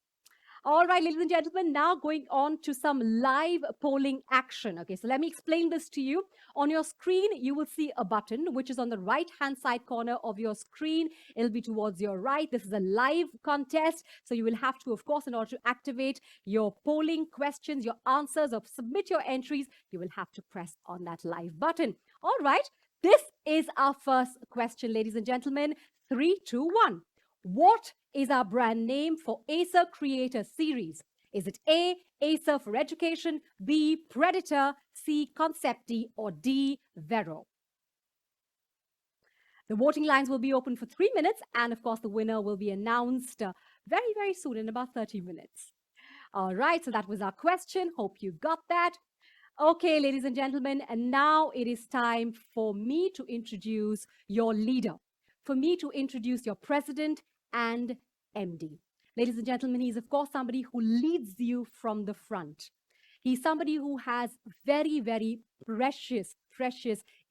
All right, ladies and gentlemen, now going on to some live polling action. Okay, so let me explain this to you. On your screen, you will see a button, which is on the right-hand side corner of your screen. It'll be towards your right. This is a live contest. So you will have to, of course, in order to activate your polling questions, your answers, or submit your entries, you will have to press on that live button. All right, this is our first question, ladies and gentlemen. 3, 2, 1. What is our brand name for Acer Creator Series? Is it A, Acer for Education, B, Predator, C, Concepti, or D, Vero? The voting lines will be open for 3 minutes, and of course, the winner will be announced very, very soon, in about 30 minutes. All right, so that was our question. Hope you got that. Okay, ladies and gentlemen, and now it is time for me to introduce your leader, for me to introduce your president and MD. Ladies and gentlemen, he's of course somebody who leads you from the front. He's somebody who has very, very precious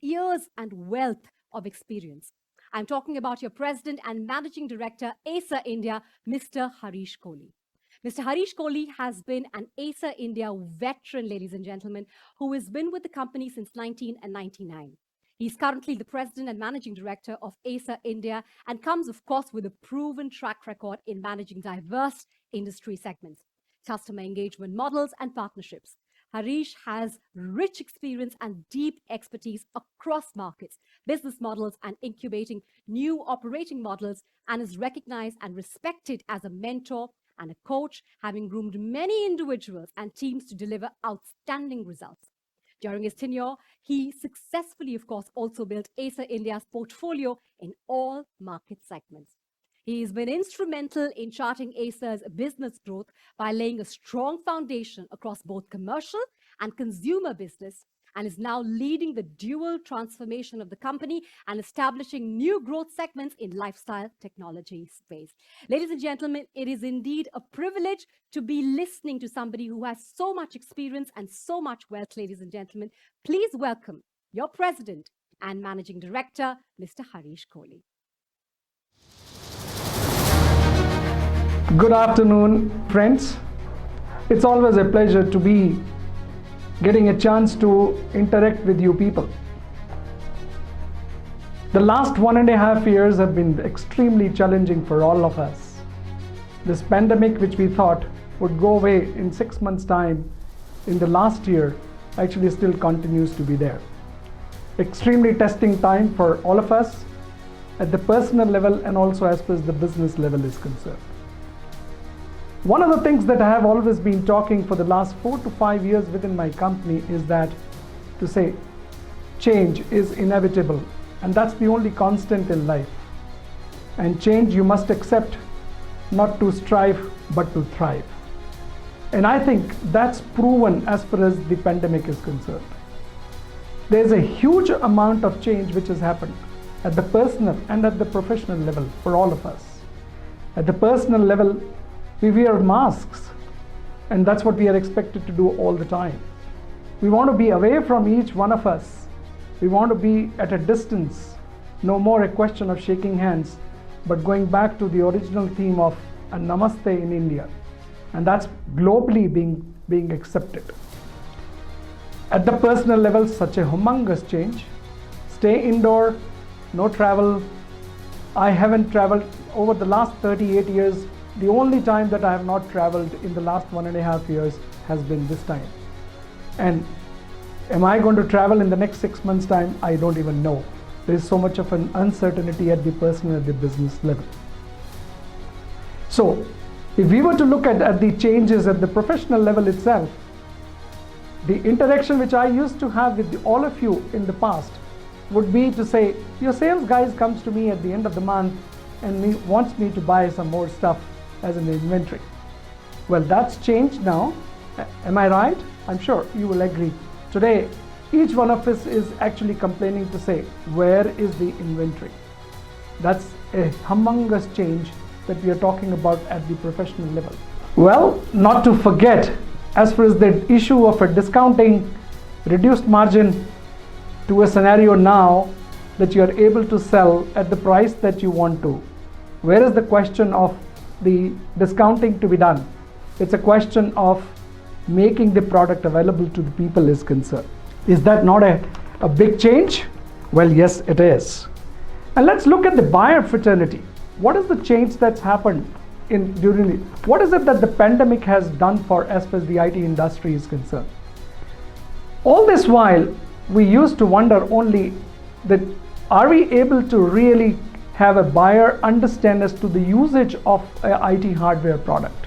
years and wealth of experience. I'm talking about your president and managing director, Acer India, Mr. Harish Kohli. Mr. Harish Kohli has been an Acer India veteran, ladies and gentlemen, who has been with the company since 1999. He's currently the president and managing director of Acer India and comes, of course, with a proven track record in managing diverse industry segments, customer engagement models, and partnerships. Harish has rich experience and deep expertise across markets, business models, and incubating new operating models, and is recognized and respected as a mentor and a coach, having groomed many individuals and teams to deliver outstanding results. During his tenure, he successfully, of course, also built Acer India's portfolio in all market segments. He has been instrumental in charting Acer's business growth by laying a strong foundation across both commercial and consumer business, and is now leading the dual transformation of the company and establishing new growth segments in lifestyle technology space. Ladies and gentlemen, it is indeed a privilege to be listening to somebody who has so much experience and so much wealth, ladies and gentlemen. Please welcome your president and managing director, Mr. Harish Kohli.
Good afternoon, friends. It's always a pleasure to be getting a chance to interact with you people. The last 1.5 years have been extremely challenging for all of us. This pandemic, which we thought would go away in 6 months' time in the last year, actually still continues to be there. Extremely testing time for all of us at the personal level and also as far as the business level is concerned. One of the things that I have always been talking for the last 4 to 5 years within my company is that to say change is inevitable, and that's the only constant in life. And change you must accept, not to strive but to thrive. And I think that's proven as far as the pandemic is concerned. There's a huge amount of change which has happened at the personal and at the professional level for all of us. At the personal level, we wear masks, and that's what we are expected to do all the time. We want to be away from each one of us. We want to be at a distance, no more a question of shaking hands, but going back to the original theme of a namaste in India. And that's globally being accepted. At the personal level, such a humongous change. Stay indoor, no travel. I haven't traveled over the last 38 years. The only time that I have not traveled in the last 1.5 years has been this time. And am I going to travel in the next 6 months' time? I don't even know. There is so much of an uncertainty at the personal and the business level. So, if we were to look at the changes at the professional level itself, the interaction which I used to have with all of you in the past would be to say, your sales guys comes to me at the end of the month and wants me to buy some more stuff as an inventory. Well, that's changed now. Am I right? I'm sure you will agree. Today, each one of us is actually complaining to say, where is the inventory? That's a humongous change that we are talking about at the professional level. Well, not to forget, as far as the issue of a discounting, reduced margin, to a scenario now that you are able to sell at the price that you want to. Where is the question of the discounting to be done? It's a question of making the product available to the people is concerned. Is that not a big change? Well, yes, it is. And let's look at the buyer fraternity. What is the change that's happened what is it that the pandemic has done for as far as the IT industry is concerned? All this while, we used to wonder only that are we able to really have a buyer understand as to the usage of an IT hardware product?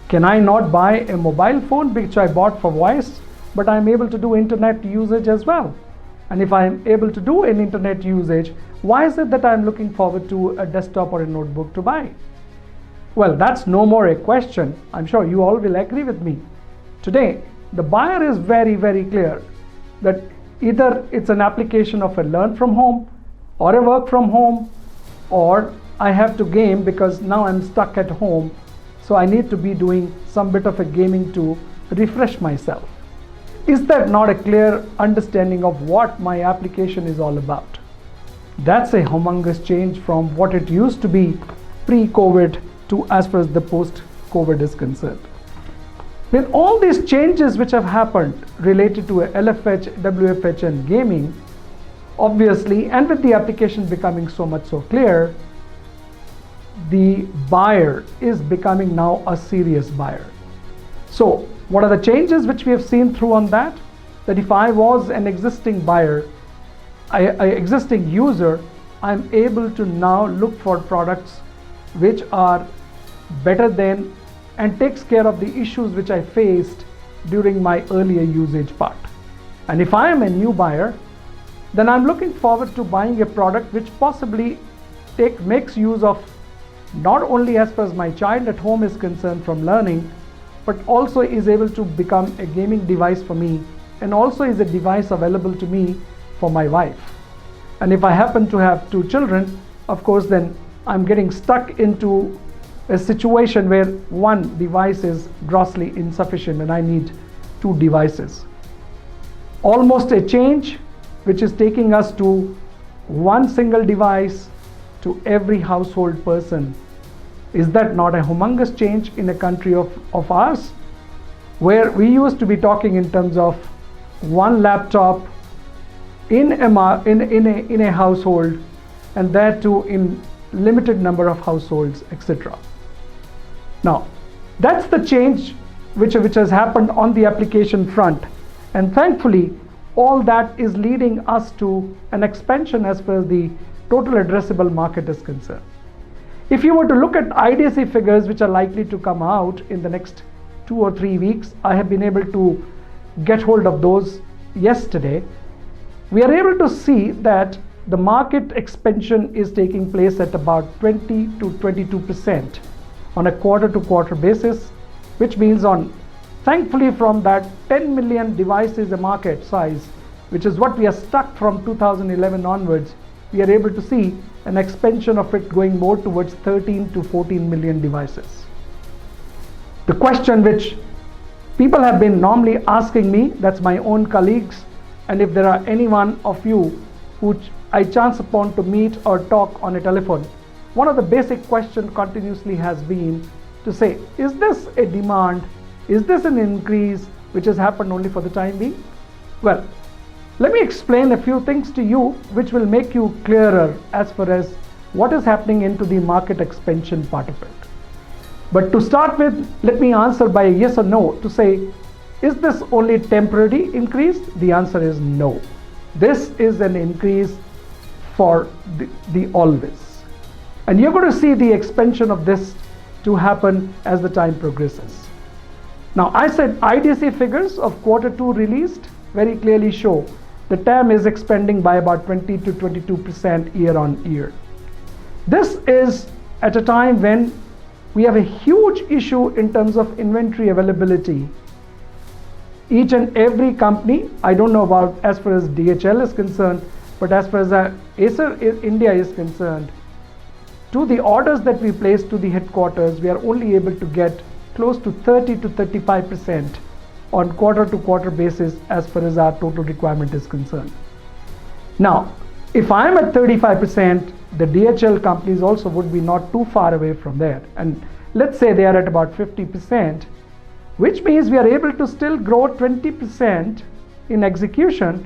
Can I not buy a mobile phone which I bought for voice, but I'm able to do internet usage as well? And if I'm able to do an internet usage, why is it that I'm looking forward to a desktop or a notebook to buy? Well, that's no more a question. I'm sure you all will agree with me. Today, the buyer is very, very clear that either it's an application of a learn from home or a work from home, or I have to game because now I'm stuck at home, so I need to be doing some bit of a gaming to refresh myself. Is that not a clear understanding of what my application is all about? That's a humongous change from what it used to be pre-COVID to as far as the post-COVID is concerned. With all these changes which have happened related to LFH, WFH and gaming, obviously, and with the application becoming so much so clear, the buyer is becoming now a serious buyer. So what are the changes which we have seen through on that? That if I was an existing buyer, an existing user, I'm able to now look for products which are better than and takes care of the issues which I faced during my earlier usage part. And if I am a new buyer, then I'm looking forward to buying a product which possibly makes use of not only as far as my child at home is concerned from learning, but also is able to become a gaming device for me, and also is a device available to me for my wife. And if I happen to have 2 children, of course, then I'm getting stuck into a situation where one device is grossly insufficient and I need 2 devices. Almost a change which is taking us to one single device to every household person. Is that not a humongous change in a country of ours, where we used to be talking in terms of one laptop in a household, and that too in limited number of households, etc. Now, that's the change which has happened on the application front, and thankfully all that is leading us to an expansion as far as the total addressable market is concerned. If you were to look at IDC figures which are likely to come out in the next 2 or 3 weeks, I have been able to get hold of those yesterday. We are able to see that the market expansion is taking place at about 20 to 22% on a quarter-to-quarter basis, which means thankfully from that 10 million devices a market size, which is what we are stuck from 2011 onwards, we are able to see an expansion of it going more towards 13 to 14 million devices. The question which people have been normally asking me, that's my own colleagues, and if there are any one of you who I chance upon to meet or talk on a telephone, one of the basic questions continuously has been to say, is this a demand? Is this an increase? which has happened only for the time being? Well, let me explain a few things to you which will make you clearer as far as what is happening into the market expansion part of it. But to start with, let me answer by a yes or no to say, is this only temporary increase? The answer is no. This is an increase for the always. And you're going to see the expansion of this to happen as the time progresses. Now, I said IDC figures of Q2 released very clearly show the TAM is expanding by about 20 to 22% year on year. This is at a time when we have a huge issue in terms of inventory availability. Each and every company, I don't know about as far as DHL is concerned, but as far as Acer India is concerned, to the orders that we place to the headquarters, we are only able to get close to 30 to 35% on quarter-to-quarter basis as far as our total requirement is concerned. Now, if I'm at 35%, the DHL companies also would be not too far away from there. And let's say they are at about 50%, which means we are able to still grow 20% in execution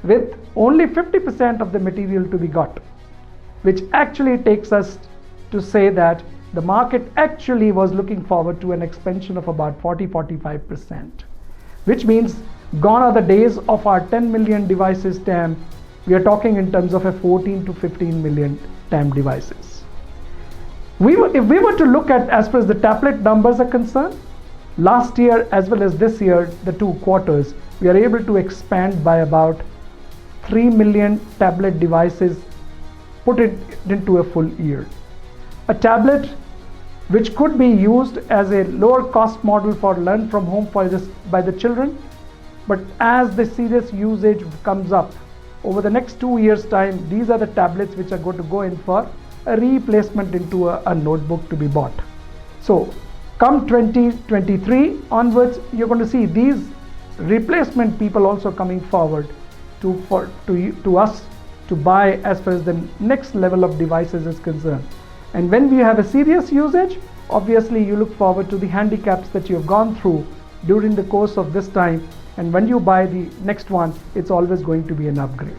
with only 50% of the material to be got, which actually takes us to say that the market actually was looking forward to an expansion of about 40-45%, which means gone are the days of our 10 million devices TAM. We are talking in terms of a 14 to 15 million TAM devices. If we were to look at as far as the tablet numbers are concerned, last year as well as this year, the 2 quarters, we are able to expand by about 3 million tablet devices, put it into a full year. A tablet which could be used as a lower cost model for learn from home by the children, but as the serious usage comes up over the next 2 years time, these are the tablets which are going to go in for a replacement into a notebook to be bought. So come 2023 onwards, you're going to see these replacement people also coming forward to us to buy as far as the next level of devices is concerned. And when we have a serious usage, obviously you look forward to the handicaps that you have gone through during the course of this time, and when you buy the next one, it's always going to be an upgrade.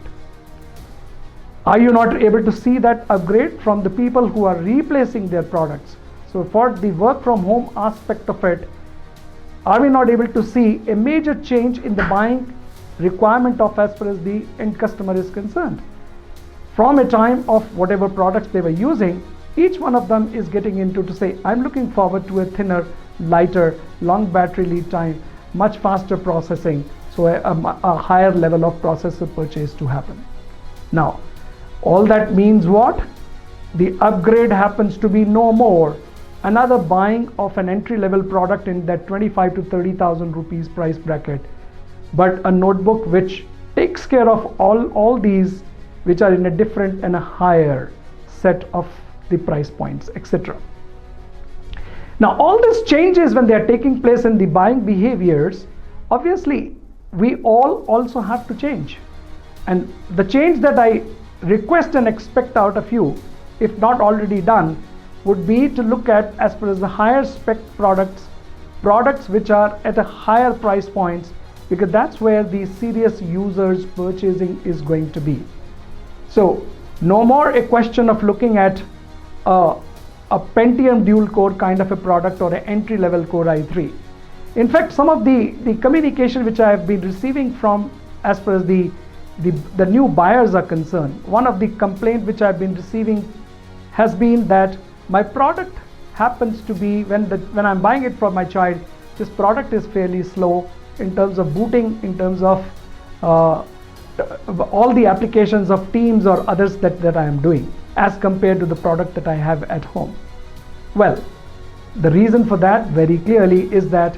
Are you not able to see that upgrade from the people who are replacing their products? So for the work from home aspect of it, are we not able to see a major change in the buying requirement of as far as the end customer is concerned? From a time of whatever products they were using, each one of them is getting into to say, I'm looking forward to a thinner, lighter, long battery lead time, much faster processing, so a higher level of processor purchase to happen. Now, all that means what? The upgrade happens to be no more another buying of an entry-level product in that 25 to 30,000 rupees price bracket, but a notebook which takes care of all these which are in a different and a higher set of the price points, etc. Now, all these changes when they are taking place in the buying behaviors, obviously we all also have to change. And the change that I request and expect out of you, if not already done, would be to look at as far as the higher spec products which are at a higher price points, because that's where the serious users purchasing is going to be. So no more a question of looking at a Pentium dual core kind of a product or an entry level Core i3. In fact, some of the communication which I have been receiving from as far as the new buyers are concerned, one of the complaints which I've been receiving has been that my product happens to be, when I'm buying it for my child, this product is fairly slow in terms of booting, in terms of all the applications of Teams or others that I am doing as compared to the product that I have at home. Well, the reason for that very clearly is that,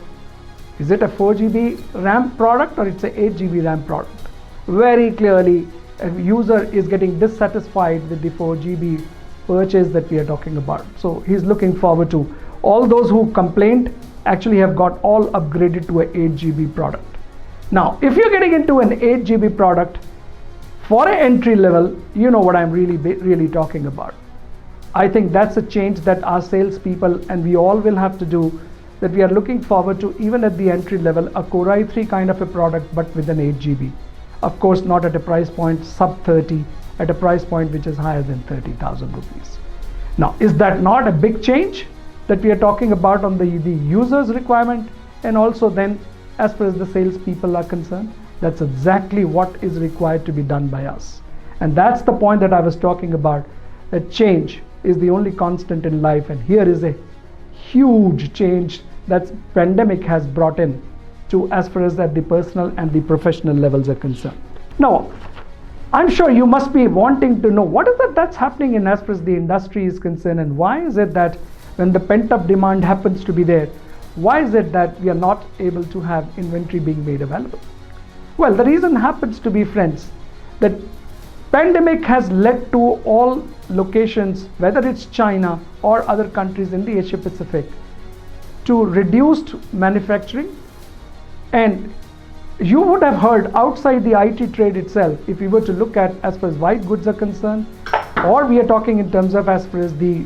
is it a 4 GB RAM product or it's a 8 GB RAM product? Very clearly, a user is getting dissatisfied with the 4 GB purchase that we are talking about. So he's looking forward to, all those who complained actually have got all upgraded to an 8 GB product. Now, if you're getting into an 8 GB product for an entry level, you know what I'm really talking about. I think that's a change that our salespeople and we all will have to do that we are looking forward to, even at the entry level, a Core i3 kind of a product, but with an 8 GB. Of course, not at a price point sub 30, at a price point which is higher than 30,000 rupees. Now, is that not a big change that we are talking about on the user's requirement? And also then, as far as the salespeople are concerned, that's exactly what is required to be done by us. And that's the point that I was talking about, that change is the only constant in life. And here is a huge change that pandemic has brought in to, as far as that the personal and the professional levels are concerned. Now, I'm sure you must be wanting to know what is it that's happening in as far as the industry is concerned, and why is it that when the pent-up demand happens to be there, why is it that we are not able to have inventory being made available? Well, the reason happens to be, friends, that pandemic has led to all locations, whether it's China or other countries in the Asia Pacific, to reduced manufacturing. And you would have heard outside the IT trade itself, if we were to look at as far as white goods are concerned, or we are talking in terms of as far as the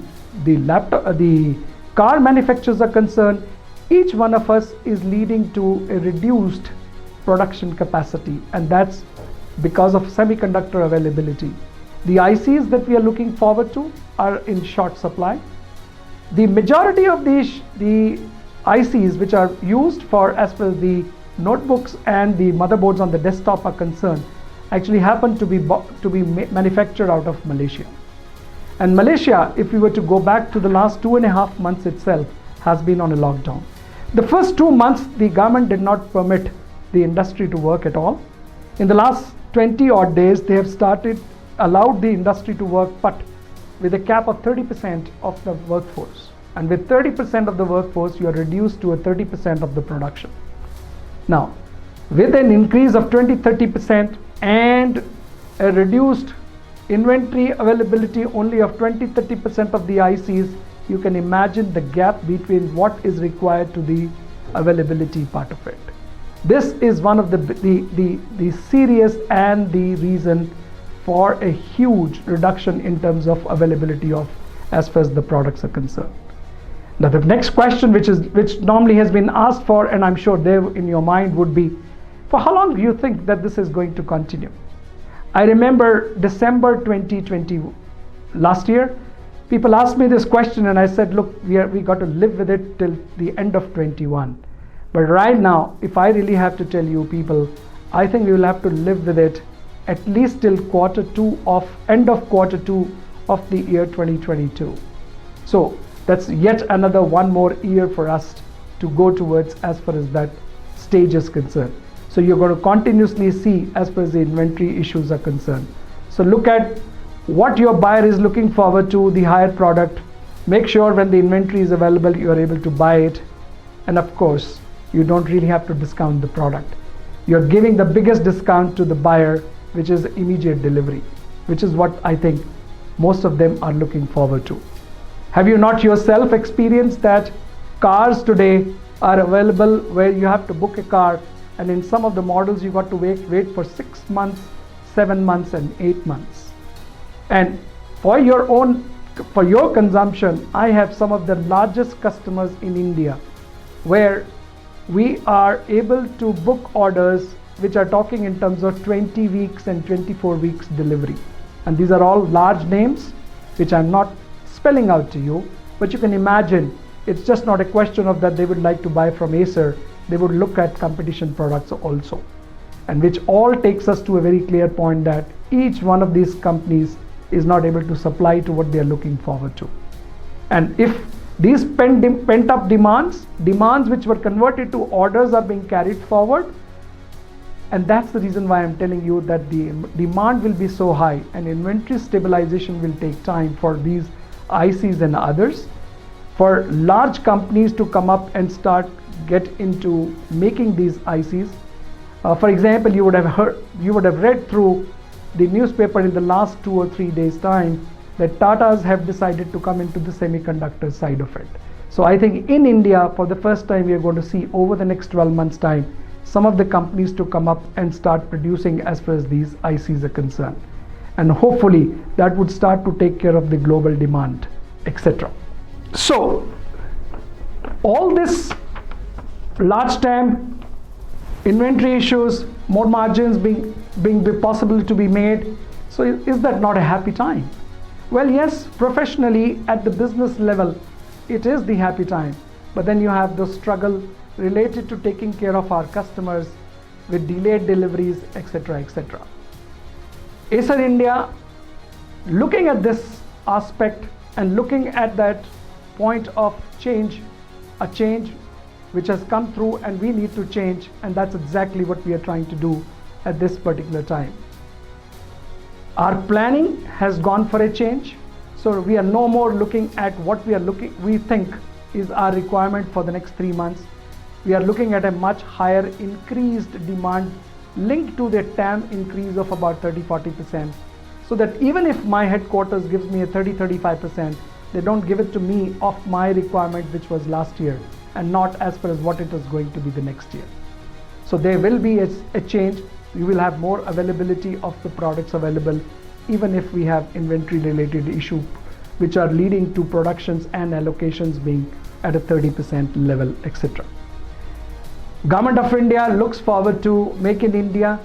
car manufacturers are concerned, each one of us is leading to a reduced production capacity, and that's because of semiconductor availability. The ICs that we are looking forward to are in short supply. The majority of the ICs which are used for as far as the notebooks and the motherboards on the desktop are concerned actually happen to be manufactured out of Malaysia. And Malaysia, if we were to go back to the last 2.5 months itself, has been on a lockdown. The first 2 months, the government did not permit the industry to work at all. In the last 20 odd days, they have allowed the industry to work, but with a cap of 30% of the workforce. And with 30% of the workforce, you are reduced to a 30% of the production. Now, with an increase of 20-30% and a reduced inventory availability only of 20-30% of the ICs, you can imagine the gap between what is required to the availability part of it. This is one of the serious and the reason for a huge reduction in terms of availability of as far as the products are concerned. Now, the next question which normally has been asked for, and I'm sure there in your mind would be, for how long do you think that this is going to continue? I remember December 2020, last year, people asked me this question and I said, look, we got to live with it till the end of 21. But right now, if I really have to tell you people, I think we will have to live with it at least till end of quarter two of the year 2022. So that's yet another one more year for us to go towards as far as that stage is concerned. So you're going to continuously see as far as the inventory issues are concerned. So look at what your buyer is looking forward to, the higher product. Make sure when the inventory is available, you are able to buy it. And of course, you don't really have to discount the product. You're giving the biggest discount to the buyer, which is immediate delivery, which is what I think most of them are looking forward to. Have you not yourself experienced that cars today are available where you have to book a car, and in some of the models you got to wait for 6 months, 7 months and 8 months. And for your consumption, I have some of the largest customers in India where we are able to book orders which are talking in terms of 20 weeks and 24 weeks delivery. And these are all large names which I'm not spelling out to you, but you can imagine it's just not a question of that they would like to buy from Acer, they would look at competition products also. And which all takes us to a very clear point that each one of these companies is not able to supply to what they are looking forward to. And if these pent-up demands which were converted to orders are being carried forward, and that's the reason why I'm telling you that the demand will be so high and inventory stabilization will take time for these ICs and others, for large companies to come up and get into making these ICs. For example, you would have read through the newspaper in the last 2 or 3 days time that Tatas have decided to come into the semiconductor side of it. So I think in India, for the first time, we are going to see over the next 12 months time, some of the companies to come up and start producing as far as these ICs are concerned. And hopefully that would start to take care of the global demand, etc. So all this large TAM, inventory issues, more margins being possible to be made. So is that not a happy time? Well, yes, professionally at the business level, it is the happy time. But then you have the struggle related to taking care of our customers with delayed deliveries, etc., etc. Acer India, looking at this aspect and looking at that point of change, a change which has come through and we need to change, and that's exactly what we are trying to do at this particular time. Our planning has gone for a change, so we are no more looking at what we think is our requirement for the next 3 months. We are looking at a much higher increased demand linked to the TAM increase of about 30-40%, so that even if my headquarters gives me a 30-35%, they don't give it to me of my requirement which was last year and not as far as what it is going to be the next year. So there will be a change. We will have more availability of the products available, even if we have inventory related issue which are leading to productions and allocations being at a 30% level, etc. Government of India looks forward to Make in India,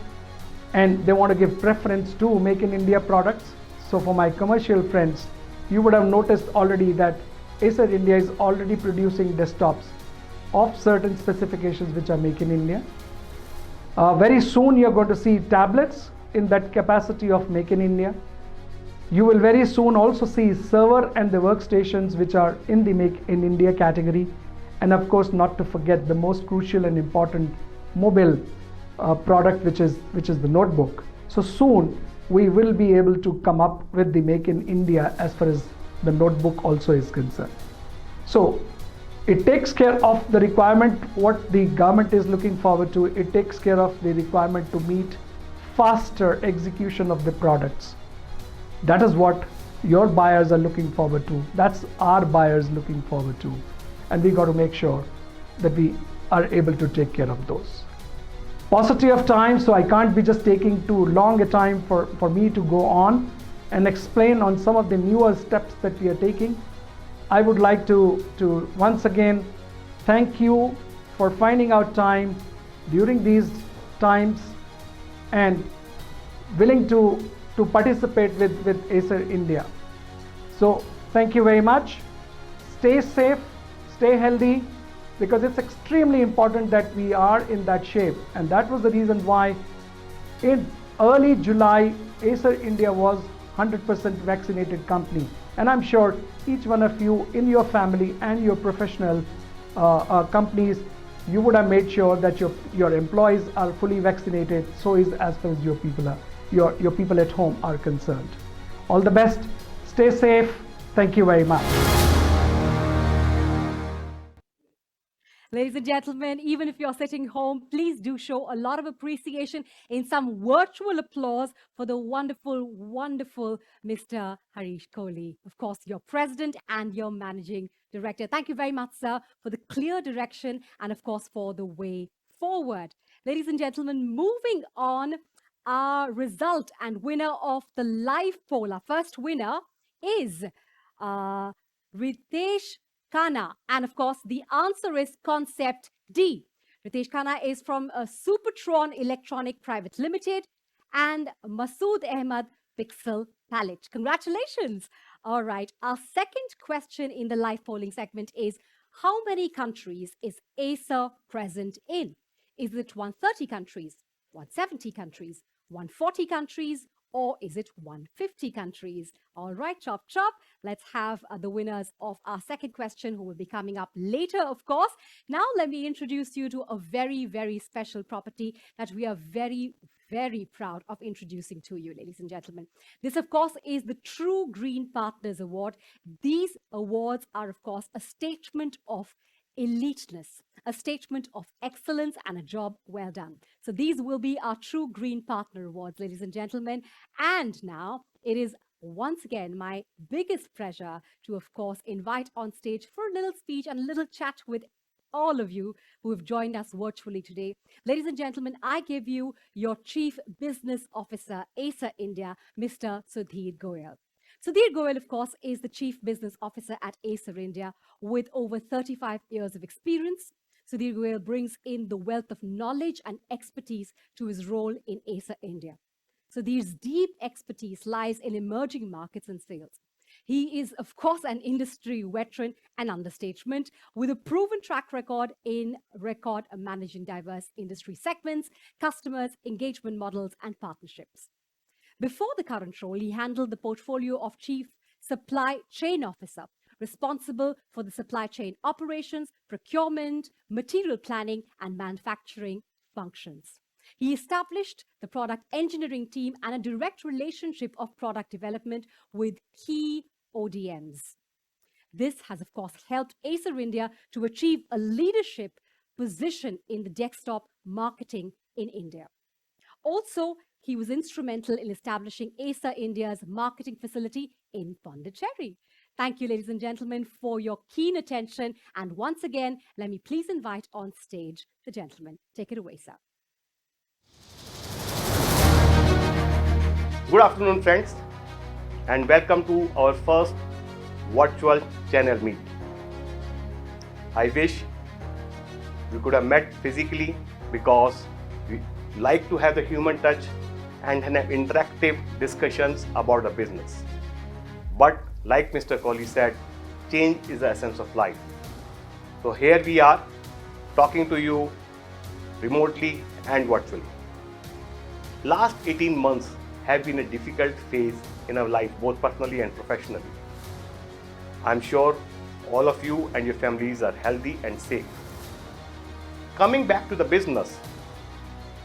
and they want to give preference to Make in India products. So for my commercial friends, you would have noticed already that Acer India is already producing desktops of certain specifications which are Make in India. Very soon you're going to see tablets in that capacity of Make in India. You will very soon also see server and the workstations which are in the Make in India category. And of course, not to forget the most crucial and important mobile product, which is the notebook. So soon we will be able to come up with the Make in India as far as the notebook also is concerned. So it takes care of the requirement, what the government is looking forward to. It takes care of the requirement to meet faster execution of the products. That is what your buyers are looking forward to. That's our buyers looking forward to. And we got to make sure that we are able to take care of those. Paucity of time, so I can't be just taking too long a time for me to go on and explain on some of the newer steps that we are taking. I would like to once again thank you for finding out time during these times and willing to participate with Acer India. So thank you very much. Stay safe, stay healthy, because it's extremely important that we are in that shape. And that was the reason why in early July, Acer India was 100% vaccinated company. And I'm sure each one of you in your family and your professional companies, you would have made sure that your employees are fully vaccinated. So is as far as your people are, your people at home are concerned. All the best. Stay safe. Thank you very much.
Ladies and gentlemen, even if you're sitting home, please do show a lot of appreciation in some virtual applause for the wonderful, wonderful Mr. Harish Kohli, of course, your president and your managing director. Thank you very much, sir, for the clear direction and, of course, for the way forward. Ladies and gentlemen, moving on, our result and winner of the live poll, our first winner is Ritesh Khanna. And of course, the answer is concept D. Ritesh Khanna is from Supertron Electronic Private Limited and Masood Ahmad Pixel Palette. Congratulations. All right. Our second question in the live polling segment is, how many countries is Acer present in? Is it 130 countries, 170 countries, 140 countries, or is it 150 countries? All right, chop, chop. Let's have the winners of our second question, who will be coming up later, of course. Now, let me introduce you to a very, very special property that we are very, very proud of introducing to you, ladies and gentlemen. This, of course, is the True Green Partners Award. These awards are, of course, a statement of eliteness, a statement of excellence, and a job well done. So these will be our True Green Partner Awards, ladies and gentlemen. And now it is once again my biggest pleasure to, of course, invite on stage for a little speech and a little chat with all of you who have joined us virtually today. Ladies and gentlemen, I give you your Chief Business Officer, Acer India, Mr. Sudhir Goyal. Sudhir Goyal, of course, is the Chief Business Officer at Acer India with over 35 years of experience. Sudhir Goyal brings in the wealth of knowledge and expertise to his role in Acer India. Sudhir's deep expertise lies in emerging markets and sales. He is, of course, an industry veteran and understatement with a proven track record in managing diverse industry segments, customers, engagement models, and partnerships. Before the current role, he handled the portfolio of Chief Supply Chain Officer, responsible for the supply chain operations, procurement, material planning, and manufacturing functions. He established the product engineering team and a direct relationship of product development with key ODMs. This has, of course, helped Acer India to achieve a leadership position in the desktop marketing in India. Also, he was instrumental in establishing Acer India's marketing facility in Pondicherry. Thank you, ladies and gentlemen, for your keen attention. And once again, let me please invite on stage the gentleman. Take it away, sir.
Good afternoon, friends, and welcome to our first virtual channel meet. I wish we could have met physically because we like to have the human touch and have interactive discussions about the business. But like Mr. Kohli said, change is the essence of life. So here we are talking to you remotely and virtually. Last 18 months have been a difficult phase in our life, both personally and professionally. I'm sure all of you and your families are healthy and safe. Coming back to the business,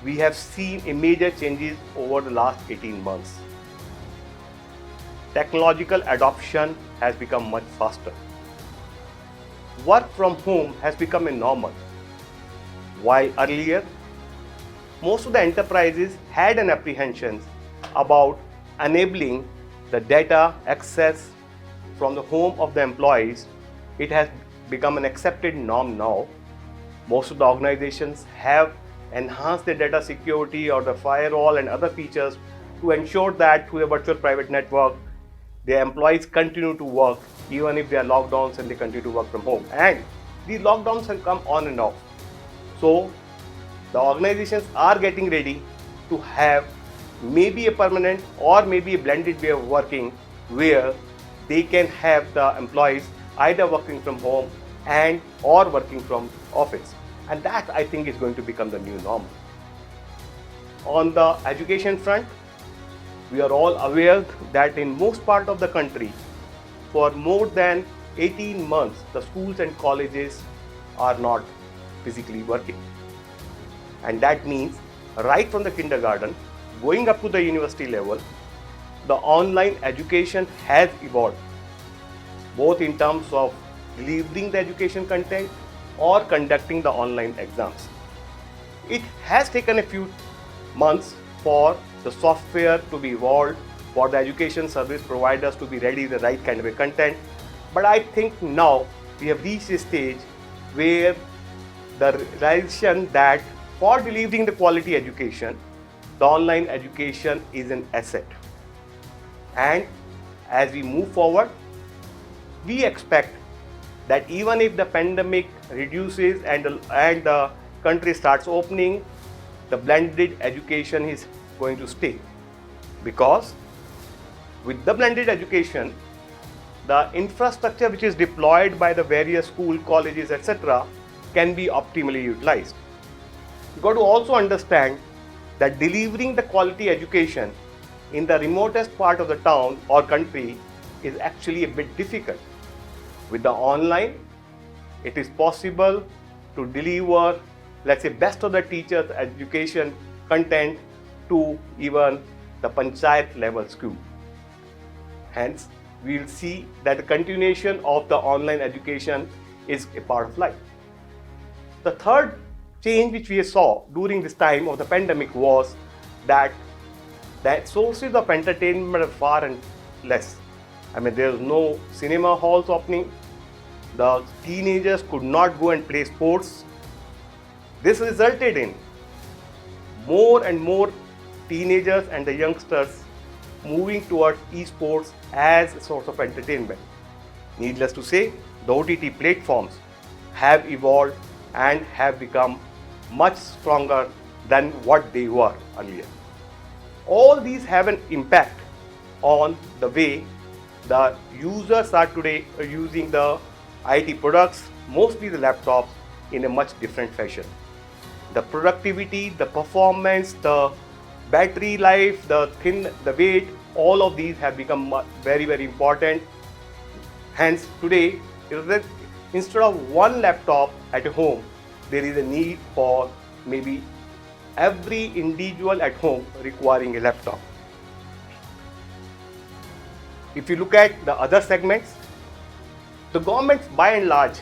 we have seen a major changes over the last 18 months. Technological adoption has become much faster. Work from home has become a normal. While earlier, most of the enterprises had an apprehension about enabling the data access from the home of the employees, it has become an accepted norm now. Most of the organizations have enhanced their data security or the firewall and other features to ensure that through a virtual private network, their employees continue to work even if there are lockdowns and they continue to work from home. And these lockdowns have come on and off. So the organizations are getting ready to have maybe a permanent or maybe a blended way of working where they can have the employees either working from home and or working from office. And that, I think, is going to become the new norm. On the education front, we are all aware that in most part of the country, for more than 18 months, the schools and colleges are not physically working. And that means right from the kindergarten, going up to the university level, the online education has evolved, both in terms of delivering the education content or conducting the online exams. It has taken a few months for the software to be evolved, for the education service providers to be ready with the right kind of a content. But I think now we have reached a stage where the realization that for delivering the quality education, the online education is an asset. And as we move forward, we expect that even if the pandemic reduces and the country starts opening, the blended education is going to stay. Because with the blended education, the infrastructure which is deployed by the various school, colleges, etc. can be optimally utilized. You've got to also understand that delivering the quality education in the remotest part of the town or country is actually a bit difficult. With the online, it is possible to deliver, let's say, best of the teachers' education content to even the panchayat level school. Hence, we will see that the continuation of the online education is a part of life. The third change which we saw during this time of the pandemic was that the sources of entertainment are far and less. I mean, there was no cinema halls opening. The teenagers could not go and play sports. This resulted in more and more teenagers and the youngsters moving towards esports as a source of entertainment. Needless to say, the OTT platforms have evolved and have become much stronger than what they were earlier. All these have an impact on the way the users are today using the IT products, mostly the laptops, in a much different fashion. The productivity, the performance, the battery life, the weight, all of these have become very, very important. Hence, today, instead of one laptop at home, there is a need for maybe every individual at home requiring a laptop. If you look at the other segments, the government by and large,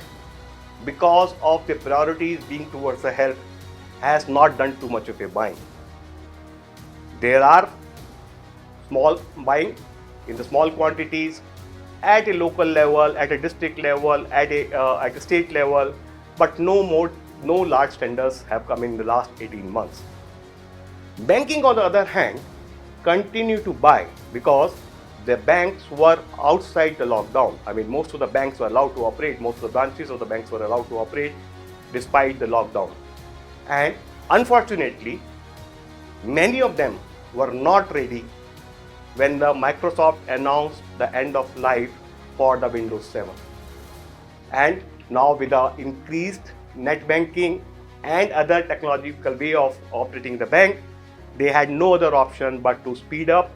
because of the priorities being towards the health, has not done too much of a buying. There are small buying in the small quantities at a local level, at a district level, at a state level, but no large tenders have come in the last 18 months. Banking, on the other hand, continue to buy because the banks were outside the lockdown. I mean, most of the banks were allowed to operate, most of the branches of the banks were allowed to operate despite the lockdown. And unfortunately, many of them were not ready when the Microsoft announced the end of life for the Windows 7. And now with the increased net banking and other technological way of operating the bank, they had no other option but to speed up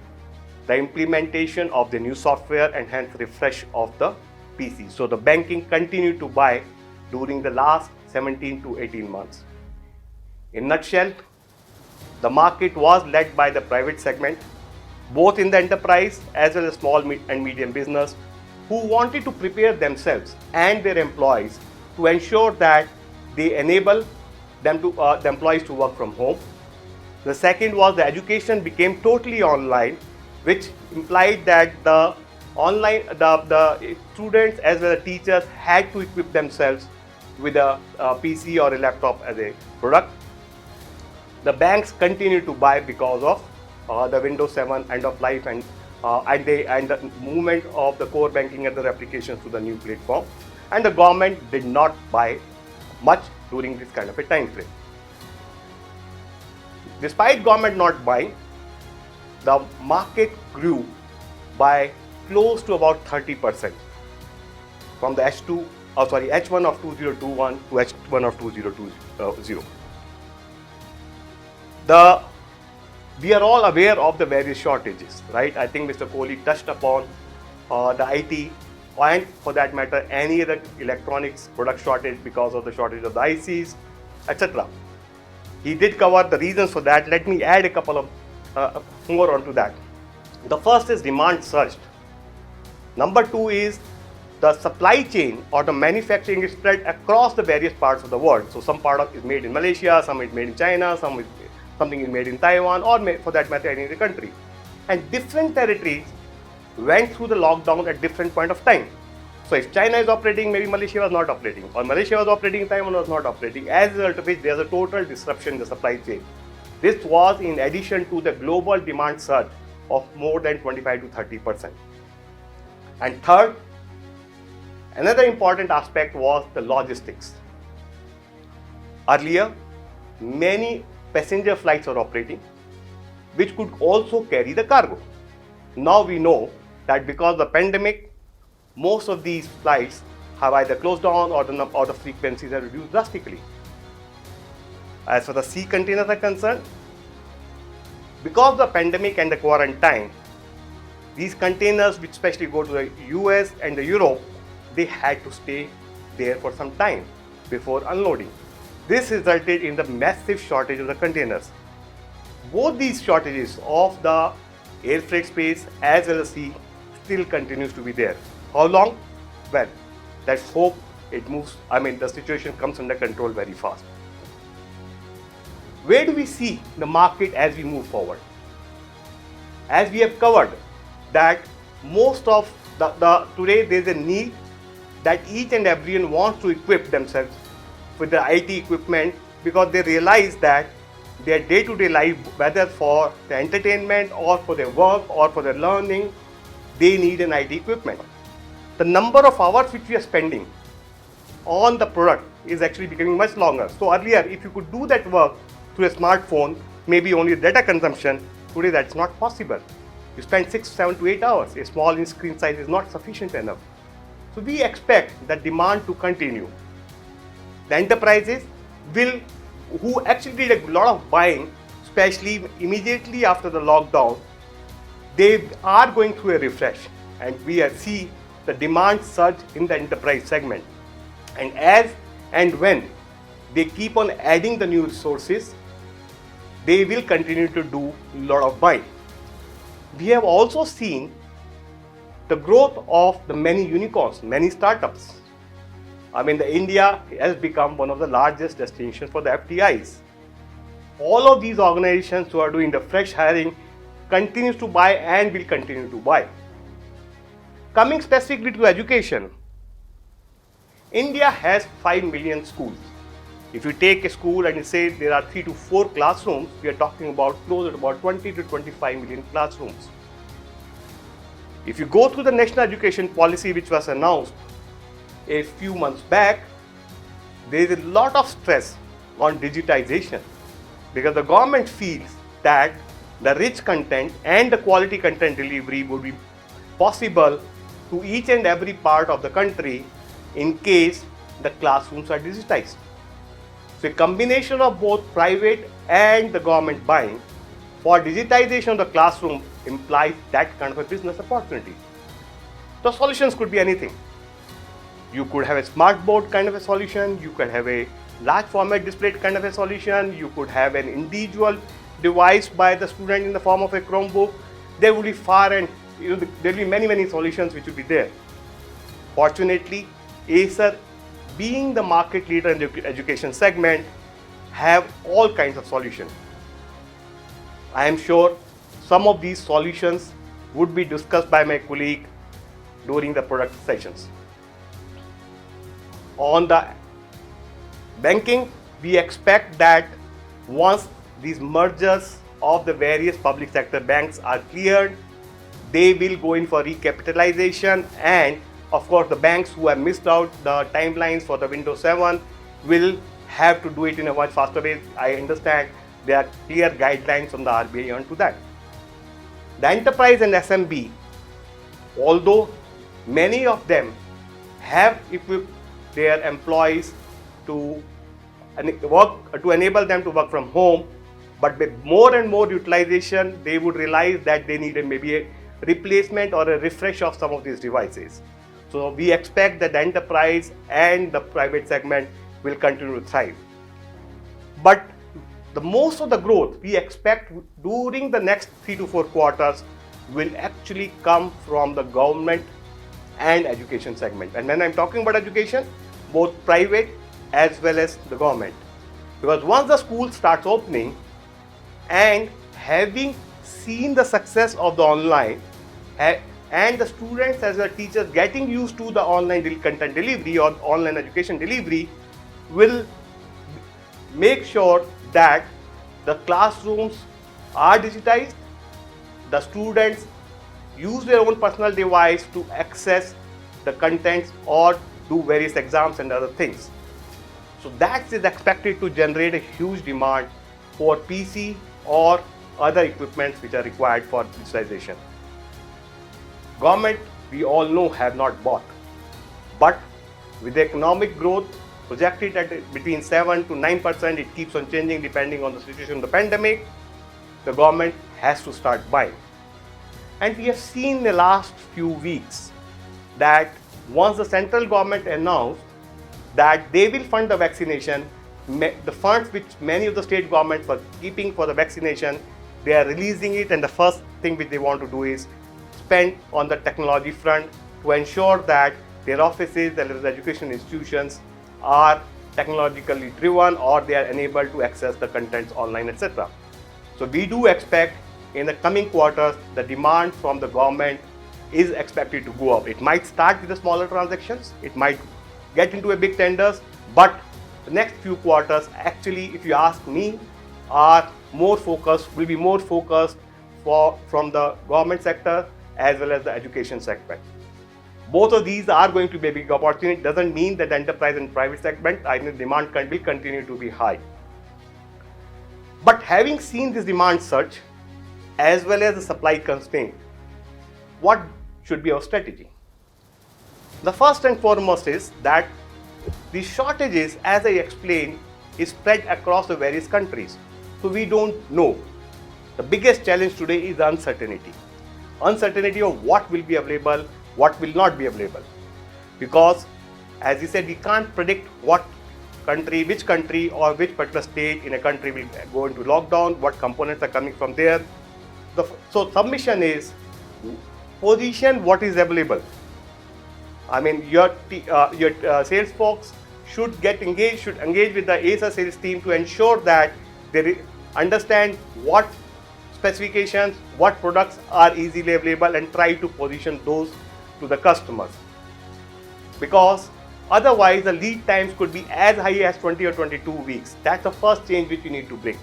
the implementation of the new software and hence refresh of the PC. So the banking continued to buy during the last 17 to 18 months. In a nutshell, the market was led by the private segment, both in the enterprise as well as small and medium business, who wanted to prepare themselves and their employees to ensure that they enable them to the employees to work from home. The second was the education became totally online, which implied that the students as well as teachers had to equip themselves with a PC or a laptop as a product. The banks continue to buy because of the Windows 7 end of life and the movement of the core banking and other applications to the new platform. And the government did not buy much during this kind of a time frame. Despite government not buying, the market grew by close to about 30% from the H1 of 2021 to H1 of 2020. We are all aware of the various shortages, right? I think Mr. Kohli touched upon the IT and, for that matter, any other electronics product shortage because of the shortage of the ICs, etc. He did cover the reasons for that. Let me add a couple of more onto that. The first is demand surged. Number two is the supply chain or the manufacturing is spread across the various parts of the world. So some part of is made in Malaysia, some is made in China, something is made in Taiwan, or for that matter any other country. And different territories went through the lockdown at different point of time. So if China is operating, maybe Malaysia was not operating, or Malaysia was operating, Taiwan was not operating, as a result of which there is a total disruption in the supply chain. This was in addition to the global demand surge of more than 25 to 30%. And third, another important aspect was the logistics. Earlier, many passenger flights were operating, which could also carry the cargo. Now we know that because of the pandemic, most of these flights have either closed down or the frequencies are reduced drastically. As for the sea containers are concerned, because of the pandemic and the quarantine, these containers, which especially go to the US and the Europe, they had to stay there for some time before unloading. This resulted in the massive shortage of the containers. Both these shortages of the air freight space as well as sea still continues to be there. How long? Well, let's hope it moves, the situation comes under control very fast. Where do we see the market as we move forward? As we have covered that most of today there is a need that each and everyone wants to equip themselves with the IT equipment because they realize that their day-to-day life, whether for the entertainment or for their work or for their learning, they need an IT equipment. The number of hours which we are spending on the product is actually becoming much longer. So earlier, if you could do that work through a smartphone, maybe only data consumption, today that's not possible. You spend 6, 7 to 8 hours. A small screen size is not sufficient enough. So we expect the demand to continue. The enterprises who actually did a lot of buying, especially immediately after the lockdown, they are going through a refresh, and we see the demand surge in the enterprise segment. And as and when they keep on adding the new resources, they will continue to do a lot of buying. We have also seen the growth of the many unicorns, many startups. India has become one of the largest destinations for the FDIs. All of these organizations who are doing the fresh hiring continues to buy and will continue to buy. Coming specifically to education, India has 5 million schools. If you take a school and you say there are 3 to 4 classrooms, we are talking about close to about 20 to 25 million classrooms. If you go through the national education policy which was announced a few months back, there is a lot of stress on digitization because the government feels that the rich content and the quality content delivery would be possible to each and every part of the country in case the classrooms are digitized. So a combination of both private and the government buying for digitization of the classroom implies that kind of a business opportunity. The solutions could be anything. You could have a smart board kind of a solution, you could have a large format display kind of a solution, you could have an individual device by the student in the form of a Chromebook. There will be there will be many solutions which will be there. Fortunately, Acer, being the market leader in the education segment, have all kinds of solutions. I am sure some of these solutions would be discussed by my colleague during the product sessions. On the banking, we expect that once these mergers of the various public sector banks are cleared, they will go in for recapitalization, and of course the banks who have missed out the timelines for the Windows 7 will have to do it in a much faster way. I understand there are clear guidelines from the RBI onto that. The enterprise and SMB, although many of them have equipped their employees to enable them to work from home, but with more and more utilization, they would realize that they need maybe a replacement or a refresh of some of these devices. So we expect that the enterprise and the private segment will continue to thrive. But the most of the growth we expect during the next 3 to 4 quarters will actually come from the government and education segment. And when I'm talking about education, both private as well as the government. Because once the school starts opening and having seen the success of the online and the students as well as teachers getting used to the online content delivery or online education delivery, will make sure that the classrooms are digitized, the students use their own personal device to access the contents or do various exams and other things. So that is expected to generate a huge demand for PC or other equipments which are required for digitization. Government, we all know, have not bought, but with the economic growth projected at between 7 to 9%, it keeps on changing depending on the situation of the pandemic, the government has to start buying. And we have seen in the last few weeks that once the central government announced that they will fund the vaccination, the funds which many of the state governments were keeping for the vaccination, they are releasing it, and the first thing which they want to do is spend on the technology front to ensure that their offices and education institutions are technologically driven or they are enabled to access the contents online, etc. So we do expect in the coming quarters the demand from the government is expected to go up. It might start with the smaller transactions, it might get into a big tenders, but the next few quarters, actually, if you ask me, will be more focused from the government sector as well as the education segment. Both of these are going to be a big opportunity. It doesn't mean that the enterprise and private segment, I think demand will continue to be high. But having seen this demand surge, as well as the supply constraint, what should be our strategy? The first and foremost is that the shortages, as I explained, is spread across the various countries. So we don't know. The biggest challenge today is uncertainty. Uncertainty of what will be available, what will not be available. Because, as you said, we can't predict which country or which particular state in a country will go into lockdown, what components are coming from there. So submission is position what is available. I mean, your sales folks should engage with the Acer sales team to ensure that they understand what specifications, what products are easily available, and try to position those to the customers. Because otherwise, the lead times could be as high as 20 or 22 weeks. That's the first change which you need to bring.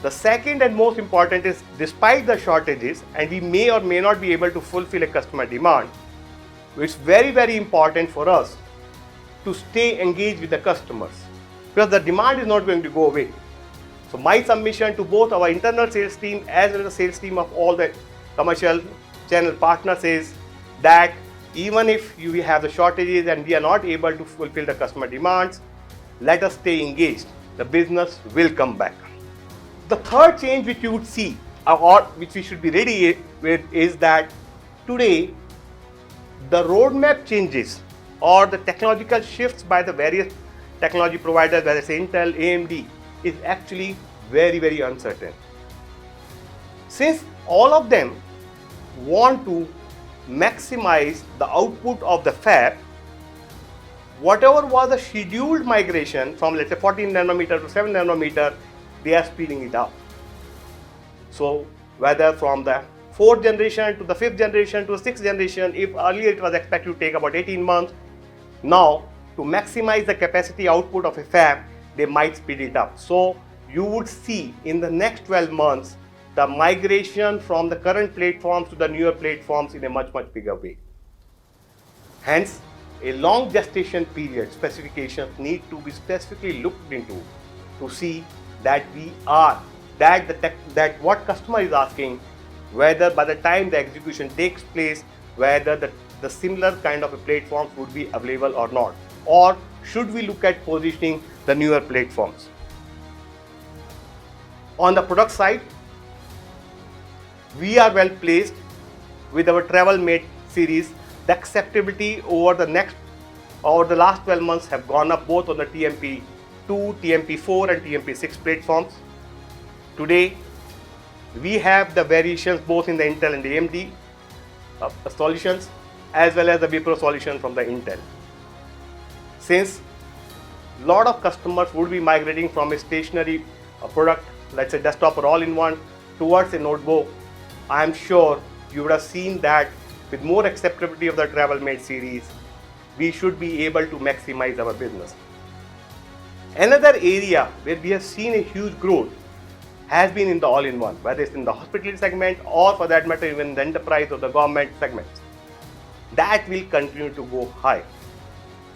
The second and most important is, despite the shortages, and we may or may not be able to fulfill a customer demand, it's very, very important for us to stay engaged with the customers, because the demand is not going to go away. So my submission to both our internal sales team as well as the sales team of all the commercial channel partners is that even if we have the shortages and we are not able to fulfill the customer demands, let us stay engaged. The business will come back. The third change which you would see, or which we should be ready with, is that today the roadmap changes or the technological shifts by the various technology providers, whether it's Intel, AMD, is actually very, very uncertain. Since all of them want to maximize the output of the fab, whatever was the scheduled migration from, let's say, 14 nanometer to 7 nanometer, they are speeding it up. So whether from the 4th generation to the 5th generation to the 6th generation, if earlier it was expected to take about 18 months, now to maximize the capacity output of a fab, they might speed it up. So you would see in the next 12 months the migration from the current platforms to the newer platforms in a much, much bigger way. Hence, a long gestation period specifications need to be specifically looked into to see that that what customer is asking, whether by the time the execution takes place, whether the similar kind of a platforms would be available or not, or should we look at positioning the newer platforms. On the product side, we are well placed with our Travel Mate series. The acceptability over the last 12 months have gone up both on the TMP2, TMP4 and TMP6 platforms. Today, we have the variations both in the Intel and the AMD solutions, as well as the Wipro solution from the Intel. Since a lot of customers would be migrating from a stationary product, let's say desktop or all-in-one, towards a notebook, I am sure you would have seen that with more acceptability of the Travel Mate series, we should be able to maximize our business. Another area where we have seen a huge growth has been in the all-in-one, whether it's in the hospitality segment or, for that matter, even the enterprise or the government segments. That will continue to go high.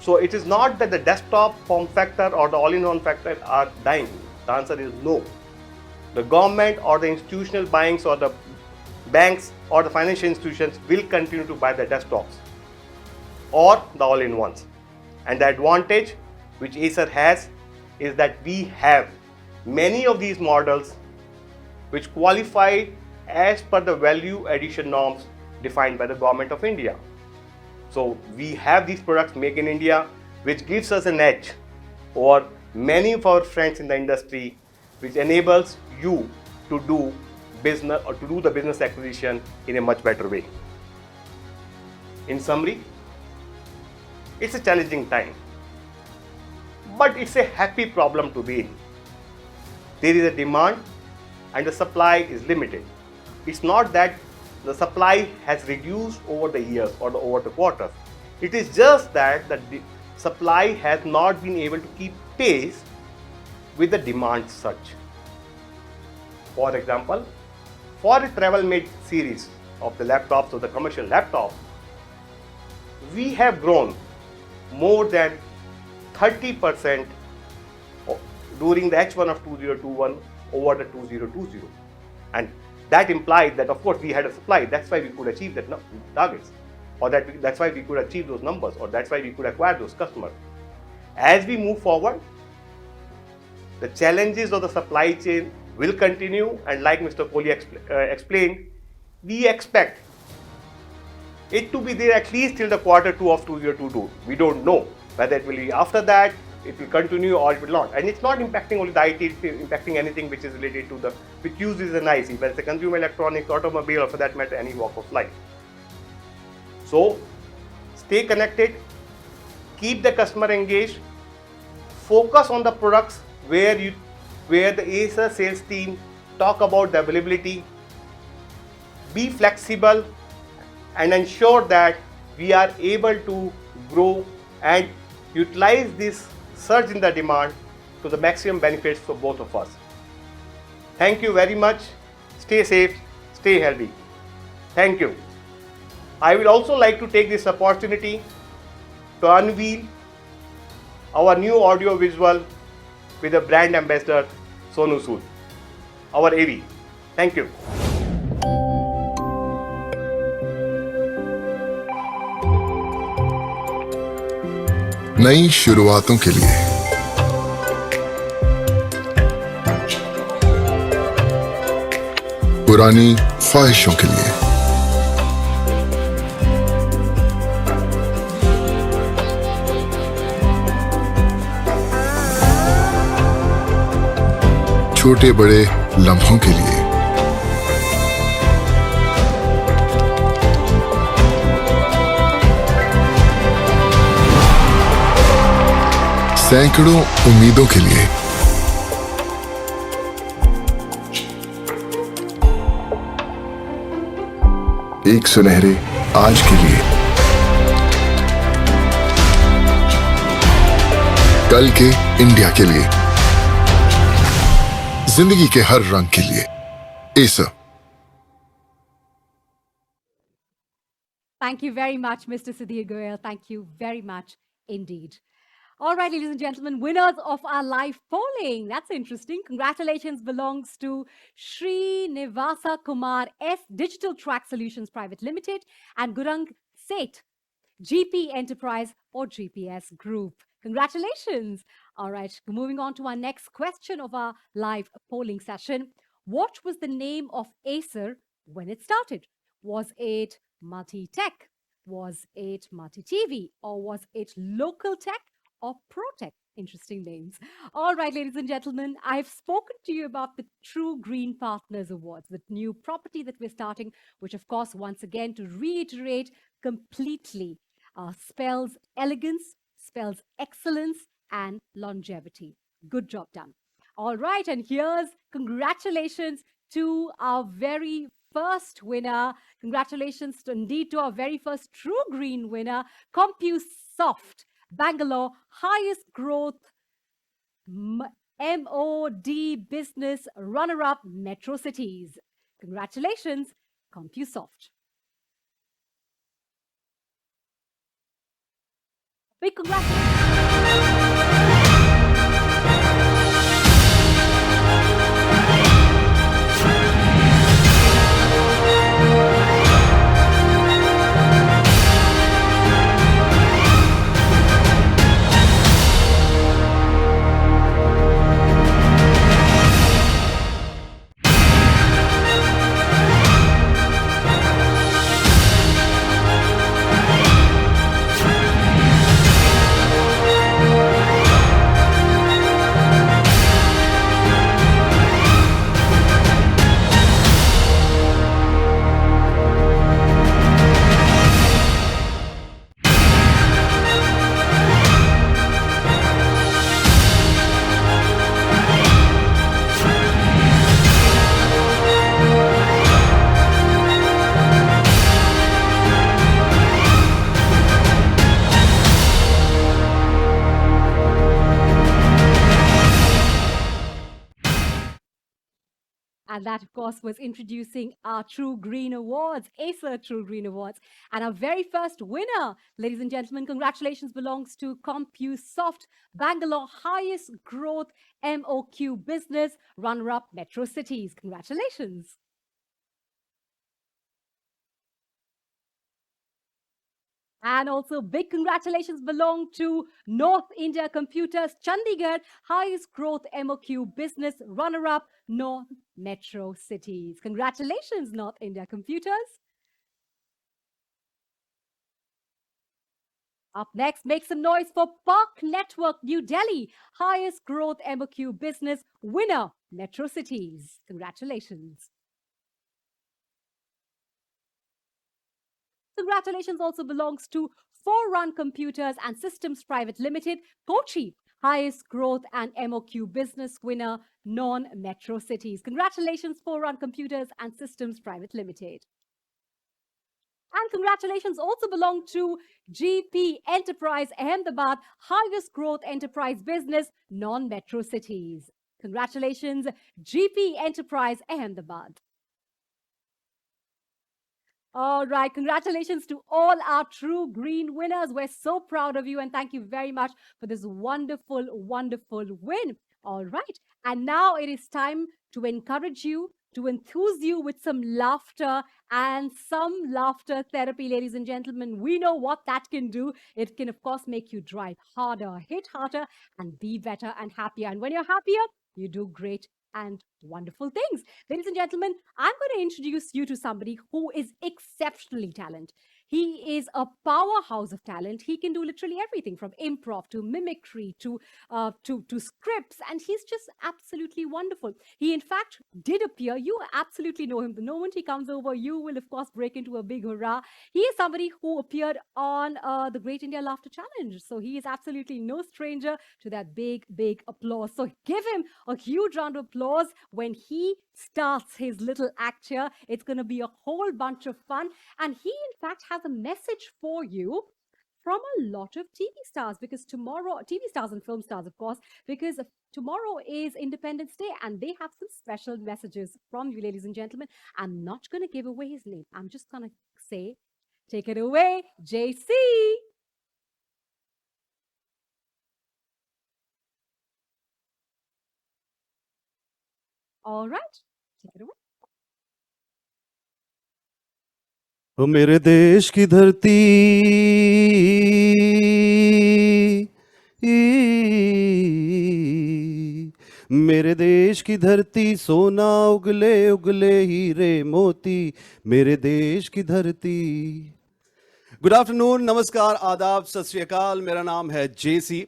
So it is not that the desktop form factor or the all-in-one factor are dying. The answer is no. The government or the institutional buyings or the banks or the financial institutions will continue to buy the desktops or the all-in-ones. And the advantage which Acer has is that we have many of these models which qualify as per the value addition norms defined by the Government of India. So we have these products made in India, which gives us an edge over many of our friends in the industry, which enables you to do business or to do the business acquisition in a much better way. In summary, it's a challenging time, but it's a happy problem to be in. There is a demand and the supply is limited. It's not that the supply has reduced over the years or over the quarters. It is just that the supply has not been able to keep pace with the demand surge. For example, for a Travel Mate series of the laptops or the commercial laptop, we have grown more than 30% during the H1 of 2021 over the 2020. And that implies that, of course, we had a supply. That's why we could achieve that targets, or that's why we could achieve those numbers, or that's why we could acquire those customers. As we move forward, the challenges of the supply chain will continue, and like Mr. Kohli explained, we expect it to be there at least till the Q2 of 2022. We don't know whether it will be after that, it will continue or it will not. And it's not impacting only the IT, it's impacting anything which is related to which uses an IC, whether it's a consumer electronics, automobile, or for that matter, any walk of life. So, stay connected, keep the customer engaged, focus on the products where the Acer sales team talk about the availability, be flexible, and ensure that we are able to grow and utilize this surge in the demand to the maximum benefits for both of us. Thank you very much. Stay safe, stay healthy. Thank you. I will also like to take this opportunity to unveil our new audio visual with a brand ambassador, Sonu Sood, our AV. Thank you.
नई शुरुआतों के लिए पुरानी ख्वाहिशों के लिए छोटे बड़े लम्हों के लिए सैकड़ों उम्मीदों के लिए एक सुनहरे आज के लिए कल के इंडिया के लिए जिंदगी के हर रंग के लिए Acer.
Thank you very much, Mr. Sudhir Goyal. Thank you very much indeed. All right, ladies and gentlemen, winners of our live polling. That's interesting. Congratulations belongs to Sri Nivasa Kumar S Digital Track Solutions Private Limited and Gurang Seth, GP Enterprise or GPS Group. Congratulations. All right, moving on to our next question of our live polling session. What was the name of Acer when it started? Was it multi-tech? Was it multi-TV? Or was it local tech or pro-tech? Interesting names. All right, ladies and gentlemen, I've spoken to you about the True Green Partners Awards, the new property that we're starting, which of course, once again, to reiterate completely, spells elegance, spells excellence and longevity. Good job done. All right, and here's congratulations to our very first winner. Congratulations indeed to our very first True Green winner, CompuSoft, Bangalore, highest growth MOD business runner-up Metro Cities. Congratulations, CompuSoft. Big congratulations. And that, of course, was introducing our True Green Awards, Acer True Green Awards. And our very first winner, ladies and gentlemen, congratulations, belongs to CompuSoft, Bangalore highest growth MOQ business, runner-up Metro Cities. Congratulations. And also big congratulations belong to North India Computers, Chandigarh, highest growth MOQ business, runner-up North Metro Cities. Congratulations, North India Computers. Up next, make some noise for Park Network New Delhi, highest growth MOQ business, winner Metro Cities. Congratulations. Congratulations also belongs to Forerun Computers and Systems Private Limited, Kochi, highest growth and MOQ business winner, non-metro cities. Congratulations, Forerun Computers and Systems Private Limited. And congratulations also belong to GP Enterprise Ahmedabad, highest growth enterprise business, non-metro cities. Congratulations, GP Enterprise Ahmedabad. All right, congratulations to all our True Green winners. We're so proud of you and thank you very much for this wonderful, wonderful win. All right, and now it is time to encourage you, to enthuse you with some laughter and some laughter therapy, ladies and gentlemen. We know what that can do. It can, of course, make you drive harder, hit harder, and be better and happier. And when you're happier, you do great and wonderful things. Ladies and gentlemen, I'm going to introduce you to somebody who is exceptionally talented. He is a powerhouse of talent. He can do literally everything from improv to mimicry to scripts, and he's just absolutely wonderful. He, in fact, did appear. You absolutely know him. The moment he comes over, you will, of course, break into a big hurrah. He is somebody who appeared on the Great India Laughter Challenge. So he is absolutely no stranger to that big, big applause. So give him a huge round of applause when he starts his little act here. It's going to be a whole bunch of fun. And he, in fact, has a message for you from a lot of TV stars, because tomorrow, TV stars and film stars, of course, because tomorrow is Independence Day and they have some special messages from you, ladies and gentlemen. I'm not going to give away his name. I'm just going to say, take it away, JC. All right, take it away.
ओ मेरे देश की धरती मेरे देश की धरती सोना उगले उगले हीरे मोती मेरे देश की धरती। गुड आफ्टरनून, नमस्कार, आदाब, सत श्री अकाल। मेरा नाम है जेसी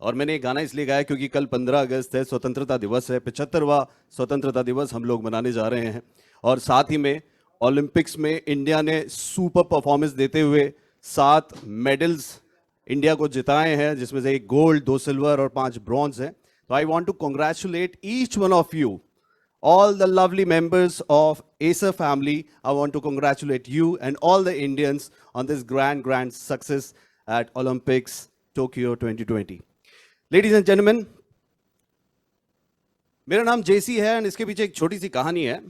और मैंने ये गाना इसलिए गाया क्योंकि कल 15 अगस्त है, स्वतंत्रता दिवस है, 75वां स्वतंत्रता दिवस हम लोग मनाने जा रहे हैं। और साथ ही में ओलंपिक्स में इंडिया ने सुपर परफॉर्मेंस देते हुए 7 मेडल्स इंडिया को जिताए हैं, जिसमें से 1 गोल्ड, 2 सिल्वर और 5 ब्रॉन्ज हैं। तो I want to congratulate each one of you, all the lovely members of Acer family. I want to congratulate you and all the Indians on this grand success at Olympics Tokyo 2020. Ladies and gentlemen, मेरा नाम जेसी है और इसके पीछे एक छोटी सी कहानी है।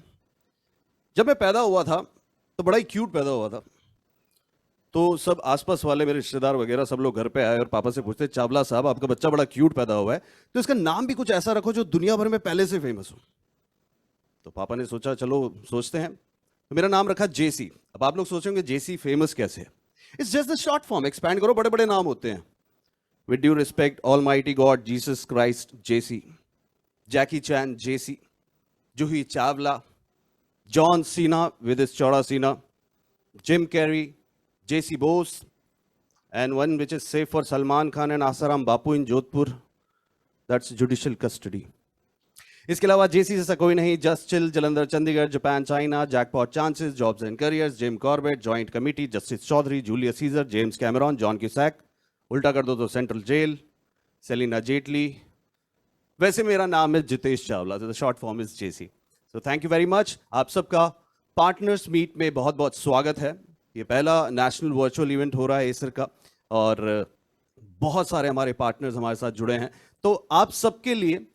जब मैं पैदा हुआ था तो बड़ा ही क्यूट पैदा हुआ था। तो सब आसपास वाले मेरे रिश्तेदार वगैरह सब लोग घर पे आए और पापा से पूछते, चावला साहब आपका बच्चा बड़ा क्यूट पैदा हुआ है, तो इसका नाम भी कुछ ऐसा रखो जो दुनिया भर में पहले से फेमस हो। तो पापा ने सोचा चलो सोचते हैं, तो मेरा नाम रखा जेसी। अब आप लोग सोचेंगे जेसी फेमस कैसे है? It's just the short form, expand करो, बड़े बड़े नाम होते हैं। With due respect, almighty God Jesus Christ JC, Jackie Chan JC, Juhi Chawla, John Cena with his चौड़ा सीना, Jim Carrey, JC Bose, and one which is safe for Salman Khan and Asaram Bapu in Jodhpur, that's judicial custody. इसके अलावा जेसी जैसा कोई नहीं, just chill, Jalandhar, Chandigarh, Japan, China, jackpot chances, jobs and careers, Jim Corbett, joint committee, justice Chaudhary, Julius Caesar, James Cameron, John Cusack, उल्टा कर दो तो central jail, Selina Jaitley. वैसे मेरा नाम है जितेश चावला, तो the short form is JC. So thank you very much. आप सबका पार्टनर्स मीट में बहुत बहुत स्वागत है। ये पहला नेशनल वर्चुअल इवेंट हो रहा है एसर का और बहुत सारे हमारे पार्टनर्स हमारे साथ जुड़े हैं। तो आप सबके लिए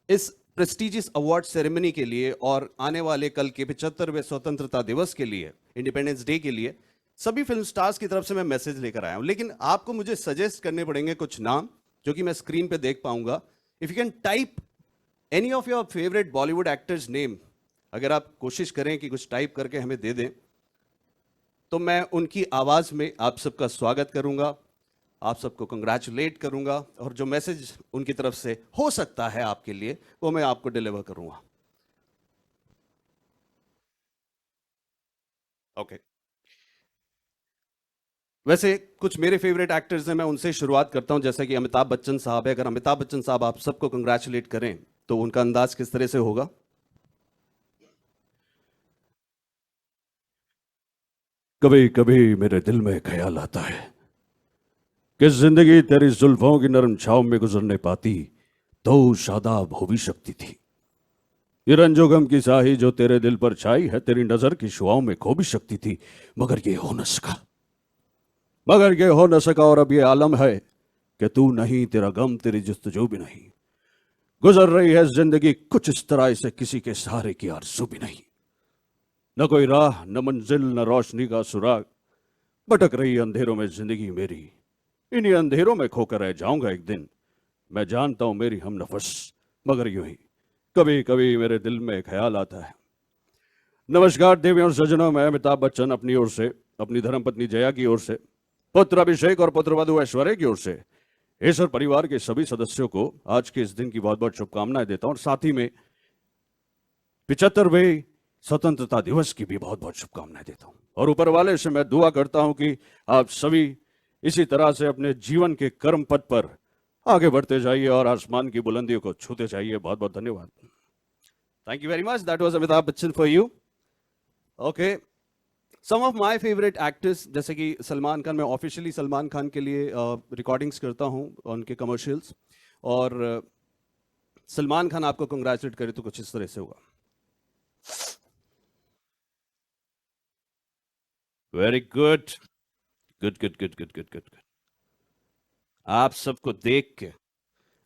इस प्रेस्टिजियस अवार्ड सेरेमनी के लिए और आने वाले कल के 75वें स्वतंत्रता दिवस के लिए, इंडिपेंडेंस डे के लिए सभी फिल्म स्टार्स की तरफ से मैं मैसेज लेकर आया हूं। लेकिन आपको मुझे सजेस्ट करने पड़ेंगे कुछ नाम जो कि मैं स्क्रीन पे देख पाऊंगा। If you can type any of your favourite Bollywood actors name, अगर आप कोशिश करें कि कुछ टाइप करके हमें दे दें तो मैं उनकी आवाज में आप सबका स्वागत करूंगा, आप सबको कंग्रेचुलेट करूंगा और जो मैसेज उनकी तरफ से हो सकता है आपके लिए वो मैं आपको डिलीवर करूंगा। ओके वैसे कुछ मेरे फेवरेट एक्टर्स हैं, मैं उनसे शुरुआत करता हूं। जैसे कि अमिताभ बच्चन साहब है, अगर अमिताभ बच्चन साहब आप सबको कंग्रेचुलेट करें तो उनका अंदाज किस तरह से होगा? कभी कभी मेरे दिल में ख्याल आता है कि जिंदगी तेरी जुल्फों की नरम छाव में गुजरने पाती तो शादाब हो भी सकती थी। ये रंजो गम की स्याही जो तेरे दिल पर छाई है तेरी नजर की शुआओं में खो भी सकती थी, मगर ये हो न सका, मगर ये हो न सका। और अब ये आलम है कि तू नहीं, तेरा गम, तेरी जुस्तजू भी नहीं। गुजर रही है जिंदगी कुछ इस तरह से, किसी के सहारे की आरज़ू भी नहीं। न कोई राह, न मंजिल, न रोशनी का सुराग, भटक रही अंधेरों में जिंदगी मेरी। इन्हीं अंधेरों में खोकर रह जाऊंगा एक दिन, मैं जानता हूं मेरी हम नफस, मगर यूं ही कभी कभी मेरे दिल में ख्याल आता है। नमस्कार देवियों और सज्जनों, मैं अमिताभ बच्चन अपनी ओर से, अपनी धर्मपत्नी जया की ओर से, पुत्र अभिषेक और पुत्रवधु ऐश्वर्य की ओर से एसर परिवार के सभी सदस्यों को आज के इस दिन की बहुत बहुत शुभकामनाएं देता हूं और साथ ही में 75वें स्वतंत्रता दिवस की भी बहुत बहुत शुभकामनाएं देता हूं। और ऊपर वाले से मैं दुआ करता हूं कि आप सभी इसी तरह से अपने जीवन के कर्म पथ पर आगे बढ़ते जाइए और आसमान की बुलंदियों को छूते जाइए। बहुत बहुत धन्यवाद। Thank you very much. That was Amitabh Bachchan for you. Okay, some of my favourite actors, जैसे कि सलमान खान, मैं ऑफिशियली सलमान खान के लिए रिकॉर्डिंग्स करता हूं उनके कमर्शियल्स, और सलमान खान आपको कंग्रेचुलेट करे तो कुछ इस तरह से होगा। Very good, good good good good good good. आप सबको देख के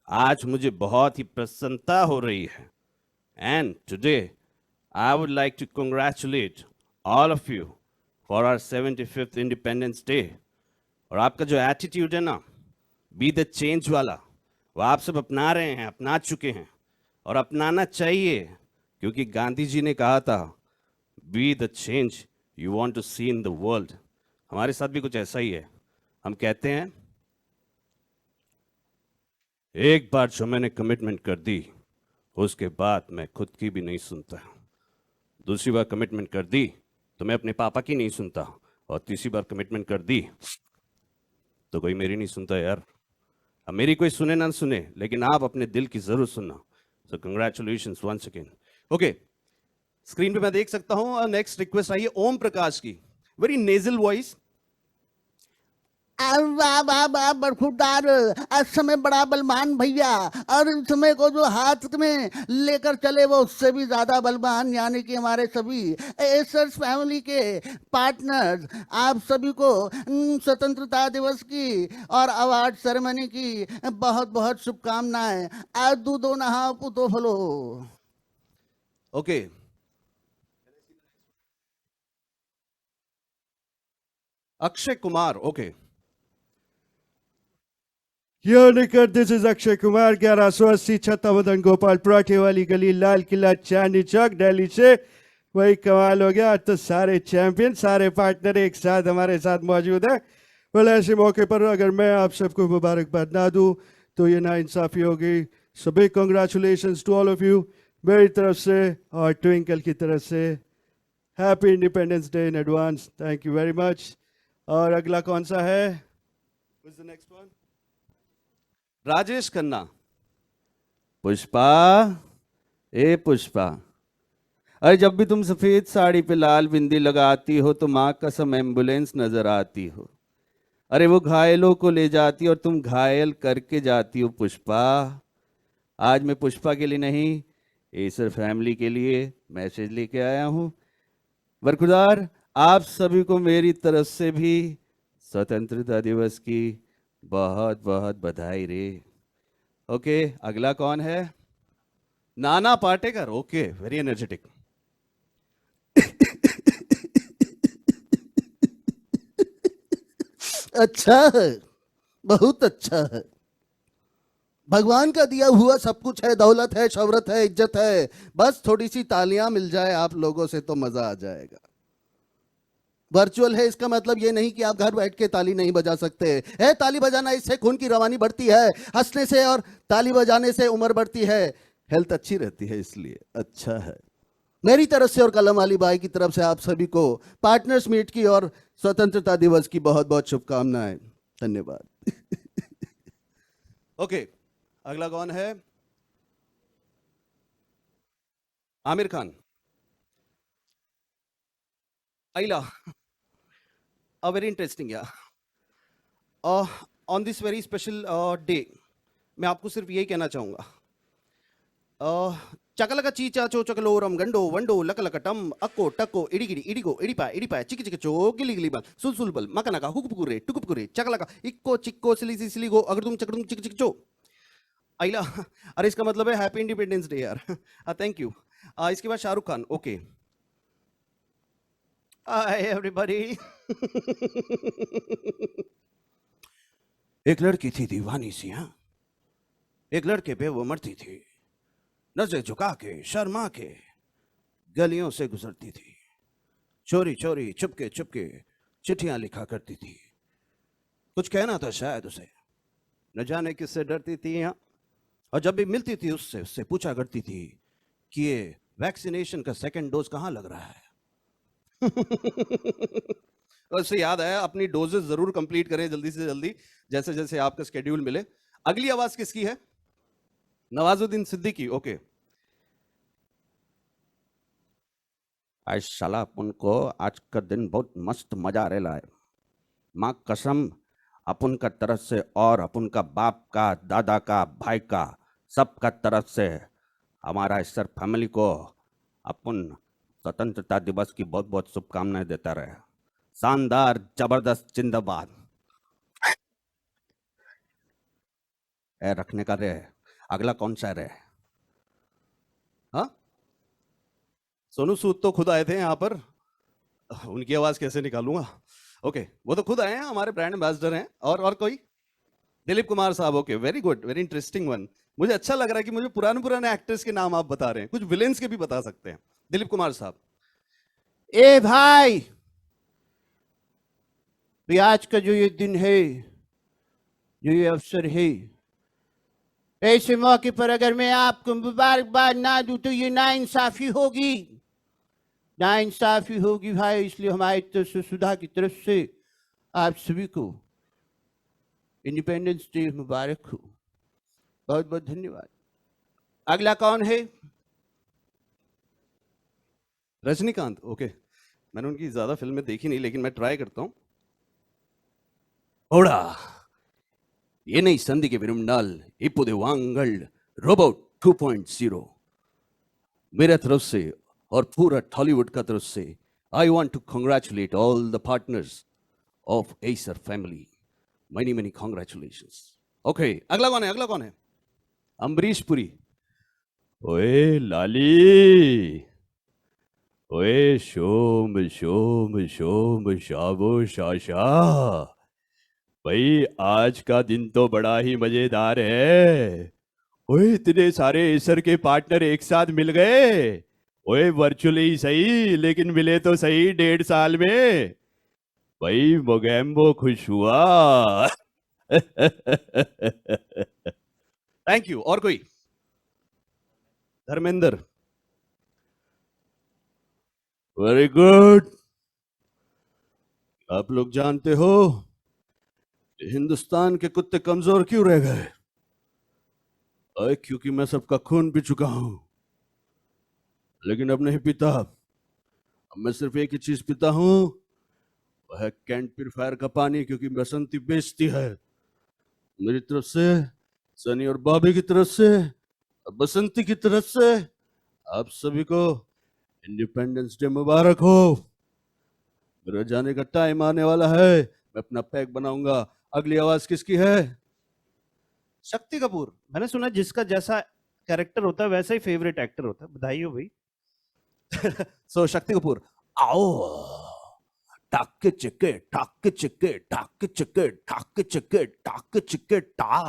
आज मुझे बहुत ही प्रसन्नता हो रही है। And today I would like to congratulate all of you for our 75th independence day. और आपका जो एटीट्यूड है ना, बी द चेंज वाला, वो आप सब अपना रहे हैं, अपना चुके हैं और अपनाना चाहिए, क्योंकि गांधी जी ने कहा था be the change you want to see in the world. हमारे साथ भी कुछ ऐसा ही है। हम कहते हैं एक बार जो मैंने कमिटमेंट कर दी उसके बाद मैं खुद की भी नहीं सुनता, दूसरी बार कमिटमेंट कर दी तो मैं अपने पापा की नहीं सुनता, और तीसरी बार कमिटमेंट कर दी तो कोई मेरी नहीं सुनता यार। अब मेरी कोई सुने ना सुने, लेकिन आप अपने दिल की जरूर सुनना। So congratulations once again. Okay, screen पे मैं देख सकता हूं और नेक्स्ट रिक्वेस्ट आई है ओम प्रकाश की, वेरी नेजल वॉइस।
बरखुरदार, आज समय बड़ा बलवान भैया, और इस समय को जो हाथ में लेकर चले वो उससे भी ज्यादा बलवान, यानी कि हमारे सभी एसर्स फैमिली के पार्टनर्स, आप सभी को स्वतंत्रता दिवस की और अवार्ड सेरेमनी की बहुत बहुत शुभकामनाएं। आज दूधो नहा पुतो फलो।
Okay, Akshay Kumar. Okay,
this is Akshay Kumar, 1180 छत्ता मदन गोपाल पराठे वाली गली, लाल किला, चांदनी चौक, दिल्ली से। वही कमाल हो गया, आज तो सारे चैंपियन, सारे पार्टनर एक साथ हमारे साथ मौजूद है। well, ऐसे मौके पर अगर मैं आप सबको मुबारकबाद ना दूं तो ये ना इंसाफी होगी। So big congratulations to all of you मेरी तरफ से और ट्विंकल की तरफ से। Happy independence day in advance. Thank you very much. और अगला कौन सा है?
Who's the next one? Rajesh Khanna. Pushpa, ए पुष्पा, अरे जब भी तुम सफेद साड़ी पे लाल बिंदी लगाती हो तो माँ कसम एम्बुलेंस नजर आती हो। अरे वो घायलों को ले जाती और तुम घायल करके जाती हो पुष्पा। आज मैं पुष्पा के लिए नहीं, एसर फैमिली के लिए मैसेज लेके आया हूं। बरखुरदार, आप सभी को मेरी तरफ से भी स्वतंत्रता दिवस की बहुत बहुत बधाई रे। ओके, अगला कौन है? Nana Patekar, okay, very energetic.
अच्छा है, बहुत अच्छा है। भगवान का दिया हुआ सब कुछ है, दौलत है, शोहरत है, इज्जत है, बस थोड़ी सी तालियां मिल जाए आप लोगों से तो मजा आ जाएगा। वर्चुअल है इसका मतलब ये नहीं कि आप घर बैठ के ताली नहीं बजा सकते है। ताली बजाना, इससे खून की रवानी बढ़ती है, हंसने से और ताली बजाने से उम्र बढ़ती है, हेल्थ अच्छी रहती है, इसलिए अच्छा है। मेरी तरफ से और कलम वाली बाई की तरफ से आप सभी को पार्टनर्स मीट की और स्वतंत्रता दिवस की बहुत बहुत शुभकामनाएं। धन्यवाद।
ओके, अगला कौन है? आमिर खान। आइला, वेरी इंटरेस्टिंग या on this very special day मैं आपको सिर्फ यही कहना चाहूंगा, चकलका चीचा चो चकलोरम गंडो वंडो लकलकटम अक्को टक्को इडिगिडी इडिगो इडिपा चिक चिक चो गिली गिली बल सुल सुल बल मकनका हुकुपुकुरे टुकुपुकुरे चकलका इक्को चिक्को सिली सिलीगो अगरदुम चकदुम चिक चिक चो। आइला, अरे इसका मतलब है हैप्पी इंडिपेंडेंस डे यार। Thank you. इसके बाद Shahrukh Khan. Okay, hi everybody. एक लड़की थी दीवानी सी, हाँ, एक लड़के पे वो मरती थी, नजर झुका के शर्मा के गलियों से गुजरती थी, चोरी चोरी चुपके चुपके चिट्ठियां लिखा करती थी, कुछ कहना था शायद उसे, न जाने किससे डरती थी यहाँ, और जब भी मिलती थी उससे पूछा करती थी कि ये वैक्सीनेशन का सेकंड डोज कहाँ लग रहा है। उससे याद आया, अपनी डोजेस जरूर कंप्लीट करें जल्दी से जल्दी, जैसे जैसे आपका स्केड्यूल मिले। अगली आवाज किसकी है? नवाजुद्दीन सिद्दीकी। ओके, आज साला अपन को आज का दिन बहुत मस्त मजा आ रहा है, माँ कसम, अपन का तरफ से और अपन का बाप का, दादा का, भाई का, सबका तरफ से हमारा एसर फैमिली को अपन स्वतंत्रता दिवस की बहुत बहुत शुभकामनाएं देता रहे। शानदार, जबरदस्त, जिंदाबाद। रखने का रे। अगला कौन सा रे? हाँ, सोनू सूद तो खुद आए थे यहाँ पर, उनकी आवाज कैसे निकालूंगा? ओके, वो तो खुद आए हैं, हमारे ब्रांड एम्बेसडर हैं। और कोई? दिलीप कुमार साहब। Okay, very good, very interesting one. मुझे अच्छा लग रहा है कि मुझे पुराने पुराने एक्टर्स के नाम आप बता रहे हैं, कुछ विलेंस के भी बता सकते हैं। दिलीप कुमार साहब। ए भाई, आज का जो ये दिन है, जो ये अवसर है, ऐसे मौके पर अगर मैं आपको मुबारकबाद ना दूं तो ये नाइंसाफी होगी, नाइंसाफी होगी भाई। इसलिए हमारी तरफ से, सुधा की तरफ से आप सभी को इंडिपेंडेंस डे मुबारक हो। बहुत बहुत धन्यवाद। अगला कौन है? रजनीकांत। ओके, मैंने उनकी ज्यादा फिल्में देखी नहीं, लेकिन मैं ट्राई करता हूं। ओड़ा ये नई संधि विरुमनाल इपुदे वांगल रोबोट 2.0 मेरे तरफ से और पूरा टॉलीवुड का तरफ से I want to congratulate all the partners of Acer family. Many many congratulations. Okay, अगला कौन है? अगला कौन है? अम्बरीश पुरी। ओए लाली, ओए शोम शोम शोम शाबो शाशा, भाई आज का दिन तो बड़ा ही मजेदार है। ओए इतने सारे एसर के पार्टनर एक साथ मिल गए। ओए वर्चुअली ही सही, लेकिन मिले तो सही 1.5 साल में। भाई मोगैम्बो खुश हुआ। Thank you. और कोई? धर्मेंद्र। Very good. आप लोग जानते हो हिंदुस्तान के कुत्ते कमजोर क्यों रह गए? क्योंकि मैं सबका खून पी चुका हूं, लेकिन अब नहीं पीता। अब मैं सिर्फ एक ही चीज पीता हूं, वह है कैंट प्यूरिफायर का पानी, क्योंकि बसंती बेचती है। मेरी तरफ से, सनी और बॉबी की तरफ से, बसंती की तरफ से आप सभी को इंडिपेंडेंस डे मुबारक हो। मेरे जाने का टाइम आने वाला है, मैं अपना पैक बनाऊंगा। अगली आवाज किसकी है? शक्ति कपूर। मैंने सुना जिसका जैसा
कैरेक्टर होता है वैसा ही फेवरेट एक्टर होता है। बधाई हो भाई। सो शक्ति कपूर, आओ टाक चिके टाक चिके टाक चिके टाक चिके टाक चिके टा।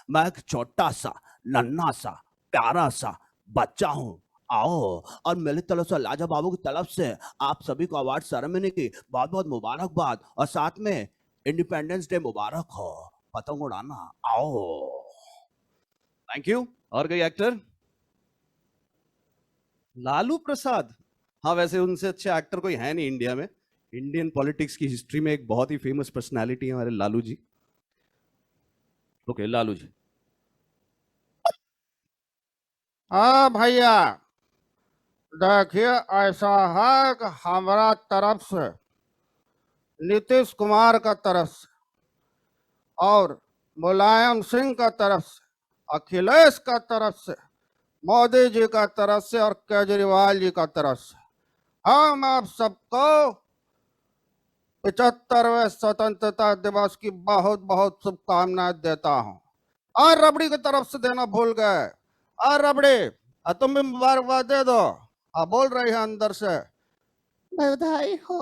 मैं एक छोटा सा नन्हा सा प्यारा सा बच्चा हूँ, आओ और मेरी तरफ से लाजा बाबू की तरफ से आप सभी को अवार्ड सेरेमनी की बहुत बहुत मुबारकबाद, और साथ में इंडिपेंडेंस डे मुबारक हो, पतंग उड़ाना, आओ। Thank you. और कोई एक्टर? लालू प्रसाद, हाँ वैसे उनसे अच्छे एक्टर कोई है नहीं इंडिया में। इंडियन पॉलिटिक्स की हिस्ट्री में एक बहुत ही फेमस पर्सनालिटी है हमारे लालू जी। ओके लालू जी।
हाँ भैया, देखिए ऐसा है कि हमारा तरफ से, नीतीश कुमार का तरफ से और मुलायम सिंह का तरफ से, अखिलेश का तरफ से, मोदी जी का तरफ से और केजरीवाल जी का तरफ से हम आप सबको 75वें स्वतंत्रता दिवस की बहुत बहुत शुभकामनाएं देता हूं। और रबड़ी की तरफ से देना भूल गए, और रबड़ी तुम भी मुबारकबाद दे दो। बोल रही है अंदर से, बधाई हो।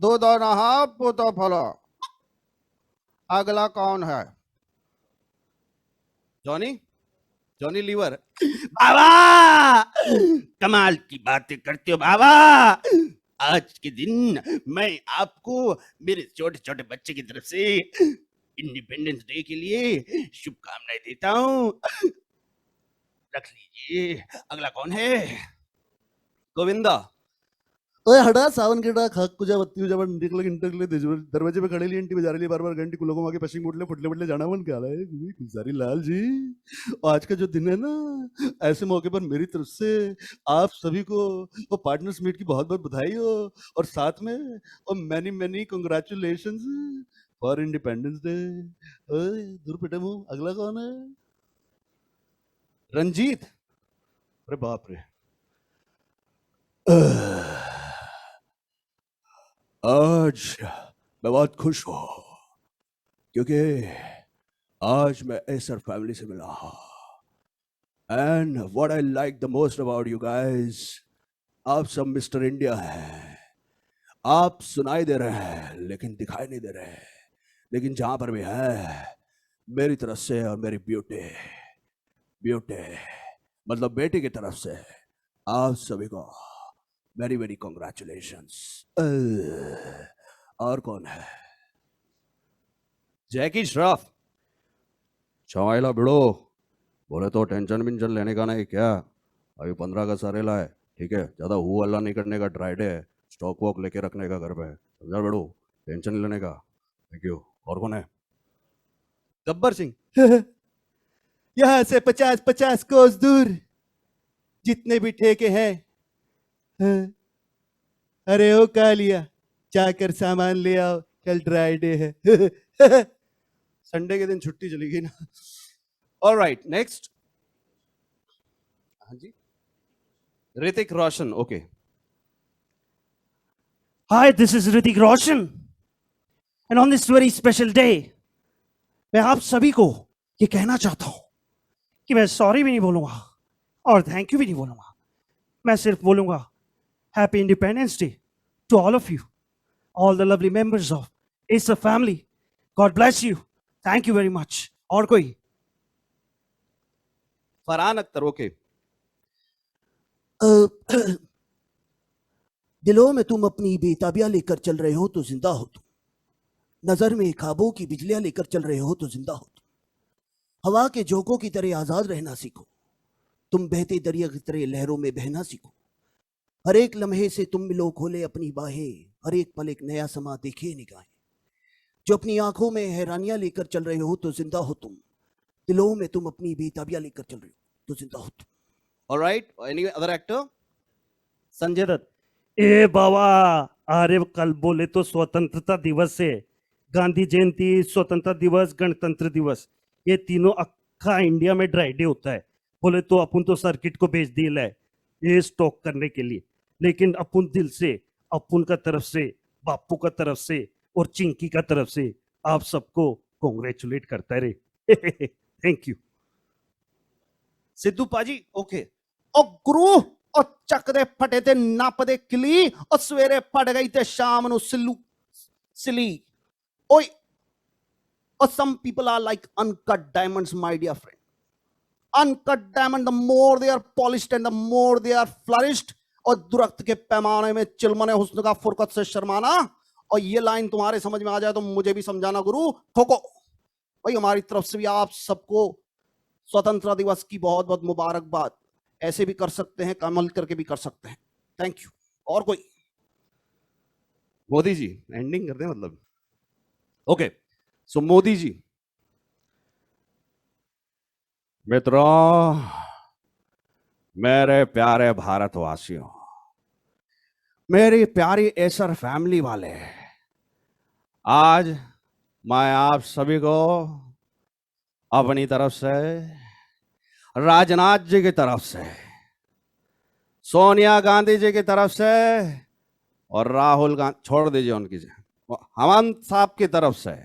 दूध और नहा पूतो फलो। अगला कौन है?
Johnny, Johnny liver. बाबा कमाल की बातें करते हो बाबा। आज के दिन मैं आपको मेरे छोटे छोटे बच्चे की तरफ से इंडिपेंडेंस डे के लिए शुभकामनाएं देता हूं, रख लीजिए। अगला कौन है? गोविंदा।
ओए हटा सावन के डाक हक कुजा बत्ती हो जब निकल इंटरले दरवाजे पे खड़े लिए घंटी बजा रही बार-बार घंटी कुलों को आगे पश्चिम मुड़ले फुटले जाना मन क्या है गुजारी लाल जी। आज का जो दिन है ना, ऐसे मौके पर मेरी तरफ से आप सभी को वो पार्टनर्स मीट की बहुत-बहुत बधाई हो, और साथ में और many many congratulations for independence day. ओए दूर पेटे मुंह, अगला कौन है? रंजीत। अरे बाप रे। आज मैं बहुत खुश हूँ क्योंकि आज मैं एसर फैमिली से मिला हूँ। And what I like the most about you guys, आप सब मिस्टर इंडिया हैं। आप सुनाई दे रहे हैं लेकिन दिखाई नहीं दे रहे हैं, लेकिन जहां पर भी है मेरी तरफ से और मेरी ब्यूटी ब्यूटी मतलब बेटी की तरफ से आप सभी को वेरी वेरी कॉन्ग्रेचुलेशंस। और कौन है? जैकी श्रॉफ। चौला बिड़ो बोले तो टेंशन मिंशन लेने का नहीं क्या, अभी 15 का सरेला है, ठीक है, ज्यादा हु अल्लाह नहीं करने का, ड्राइडे है, स्टॉक वॉक लेके रखने का घर पे, समझा बिड़ो, टेंशन नहीं लेने का। Thank you. और कौन है? गब्बर सिंह। यहां से 50-50 कोस दूर जितने भी ठेके हैं, अरे ओ कालिया जाकर सामान ले आओ, कल ड्राई डे है। संडे के दिन छुट्टी चली गई ना। Alright next. हाँ जी, Hrithik Roshan. Okay,
Hi, this is Hrithik Roshan. And on this very special day, मैं आप सभी को ये कहना चाहता हूं कि मैं सॉरी भी नहीं बोलूंगा और थैंक यू भी नहीं बोलूंगा। मैं सिर्फ बोलूंगा happy independence day to all of you, all the lovely members of Acer family. God bless you, thank you very much. और कोई?
फरहान अख्तर। ओके।
दिलों में तुम अपनी बेताबियां लेकर चल रहे हो तो जिंदा हो तुम, नजर में ख्वाबों की बिजलियां लेकर चल रहे हो तो जिंदा हो तुम, हवा के झोंकों की तरह आजाद रहना सीखो, तुम बहते दरिया की तरह लहरों में बहना सीखो, हर एक लम्हे से तुम मिलो खोले अपनी बाहें, हर एक पल एक नया समा देखे निगाहें, जो अपनी आंखों में हैरानियां लेकर चल रहे हो तो जिंदा हो तुम, दिलों में तुम अपनी बेताबियां लेकर चल रहे हो तो जिंदा हो तुम।
Alright, any other actor?
Sanjay Dutt. ए बाबा, अरे कल बोले तो स्वतंत्रता दिवस है, गांधी जयंती, स्वतंत्रता दिवस, गणतंत्र दिवस, ये तीनों अक्खा इंडिया में ड्राई डे होता है। बोले तो अपन तो सर्किट को भेज दिया है ये स्टॉक करने के लिए, लेकिन अपन दिल से, अपन का तरफ से, बापू का तरफ से और चिंकी का तरफ से आप सबको कॉन्ग्रेचुलेट करता है रे। Thank you.
Sidhu paaji okay ओ गुरु ओ ਚੱਕ ਦੇ ਫਟੇ ਤੇ ਨੱਪ ਦੇ ਕਿਲੀ ਉਹ ਸਵੇਰੇ ਫਟ ਗਈ ਤੇ ਸ਼ਾਮ ਨੂੰ ਸਿਲੀ ਓਏ or some people are like uncut diamonds, my dear friend. Uncut diamond, the more they are polished and the more they are flourished. और दुरख्त के पैमाने में चिलमने हुस्न का फुरकत से शर्माना. और ये लाइन तुम्हारे समझ में आ जाए तो मुझे भी समझाना गुरु. ठोको भाई, हमारी तरफ से भी आप सबको स्वतंत्रता दिवस की बहुत बहुत मुबारकबाद. ऐसे भी कर सकते हैं, कमल करके भी कर सकते हैं. Thank you. और कोई?
मोदी जी एंडिंग कर दें मतलब. ओके सो मोदी जी, मित्रों, मेरे प्यारे भारतवासियों, मेरी प्यारी एसर फैमिली वाले, आज मैं आप सभी को अपनी तरफ से, राजनाथ जी की तरफ से, सोनिया गांधी जी की तरफ से और राहुल गांधी, छोड़ दीजिए उनकी, हेमंत साहब की तरफ से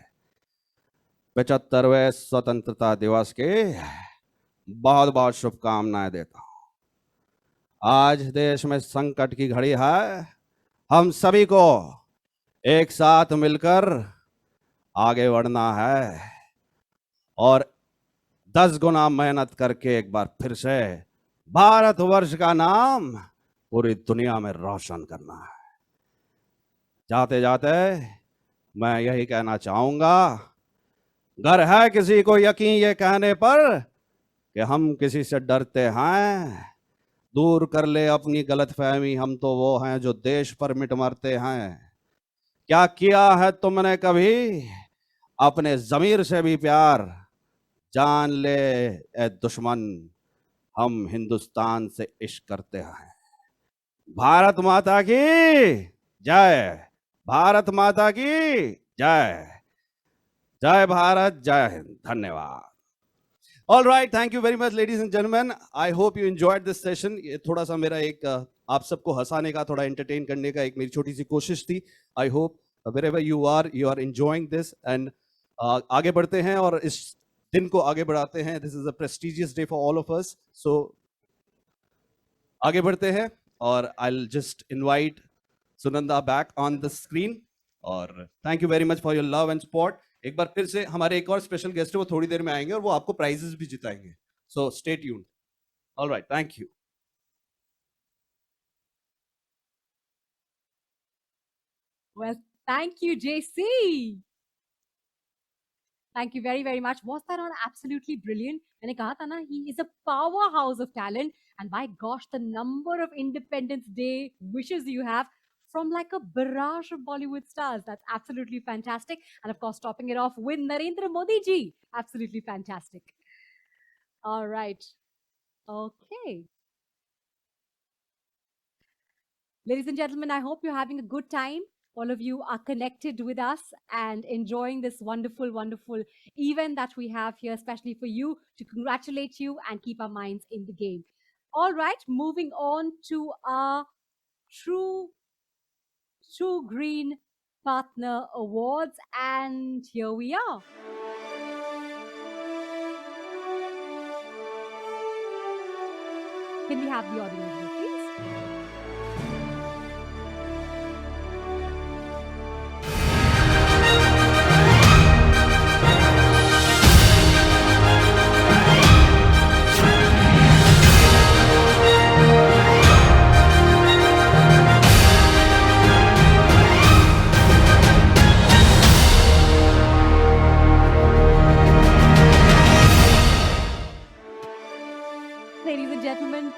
75वें स्वतंत्रता दिवस की बहुत बहुत शुभकामनाएं देता हूं. आज देश में संकट की घड़ी है. हम सभी को एक साथ मिलकर आगे बढ़ना है और 10 गुना मेहनत करके एक बार फिर से भारतवर्ष का नाम पूरी दुनिया में रोशन करना है. जाते जाते मैं यही कहना चाहूंगा, घर है किसी को यकीन ये कहने पर कि हम किसी से डरते हैं, दूर कर ले अपनी गलतफहमी, हम तो वो हैं जो देश पर मिट मरते हैं. क्या किया है तुमने कभी अपने जमीर से भी प्यार, जान ले ए दुश्मन, हम हिंदुस्तान से इश्क करते हैं. भारत माता की जय, भारत माता की जय. जय भारत, जय हिंद. धन्यवाद. All right, thank you very much, ladies and gentlemen. I hope you enjoyed this session. ये थोड़ा सा मेरा एक आप सबको हंसाने का, थोड़ा entertain करने का एक मेरी छोटी सी कोशिश थी. I hope wherever you are enjoying this. And आगे बढ़ते हैं और इस दिन को आगे बढ़ाते हैं. This is a prestigious day for all of us. So आगे बढ़ते हैं और I'll just invite Sunanda back on the screen. और thank you very much for your love and support. एक बार फिर से हमारे एक और स्पेशल गेस्ट है, वो थोड़ी देर में आएंगे और वो आपको प्राइजेस भी जिताएंगे. So stay tuned. Alright, thank you.
Well, thank you, JC. Thank you very, very much. Was that not absolutely brilliant? मैंने कहा था ना, he is a powerhouse of talent. And my gosh, the number of Independence Day wishes you have from like a barrage of Bollywood stars. That's absolutely fantastic. And of course, topping it off with Narendra Modi ji. Absolutely fantastic. All right. Okay. Ladies and gentlemen, I hope you're having a good time. All of you are connected with us and enjoying this wonderful, wonderful event that we have here, especially for you, to congratulate you and keep our minds in the game. All right, moving on to our True Green Partner Awards, and here we are. Can we have the audio visual, please?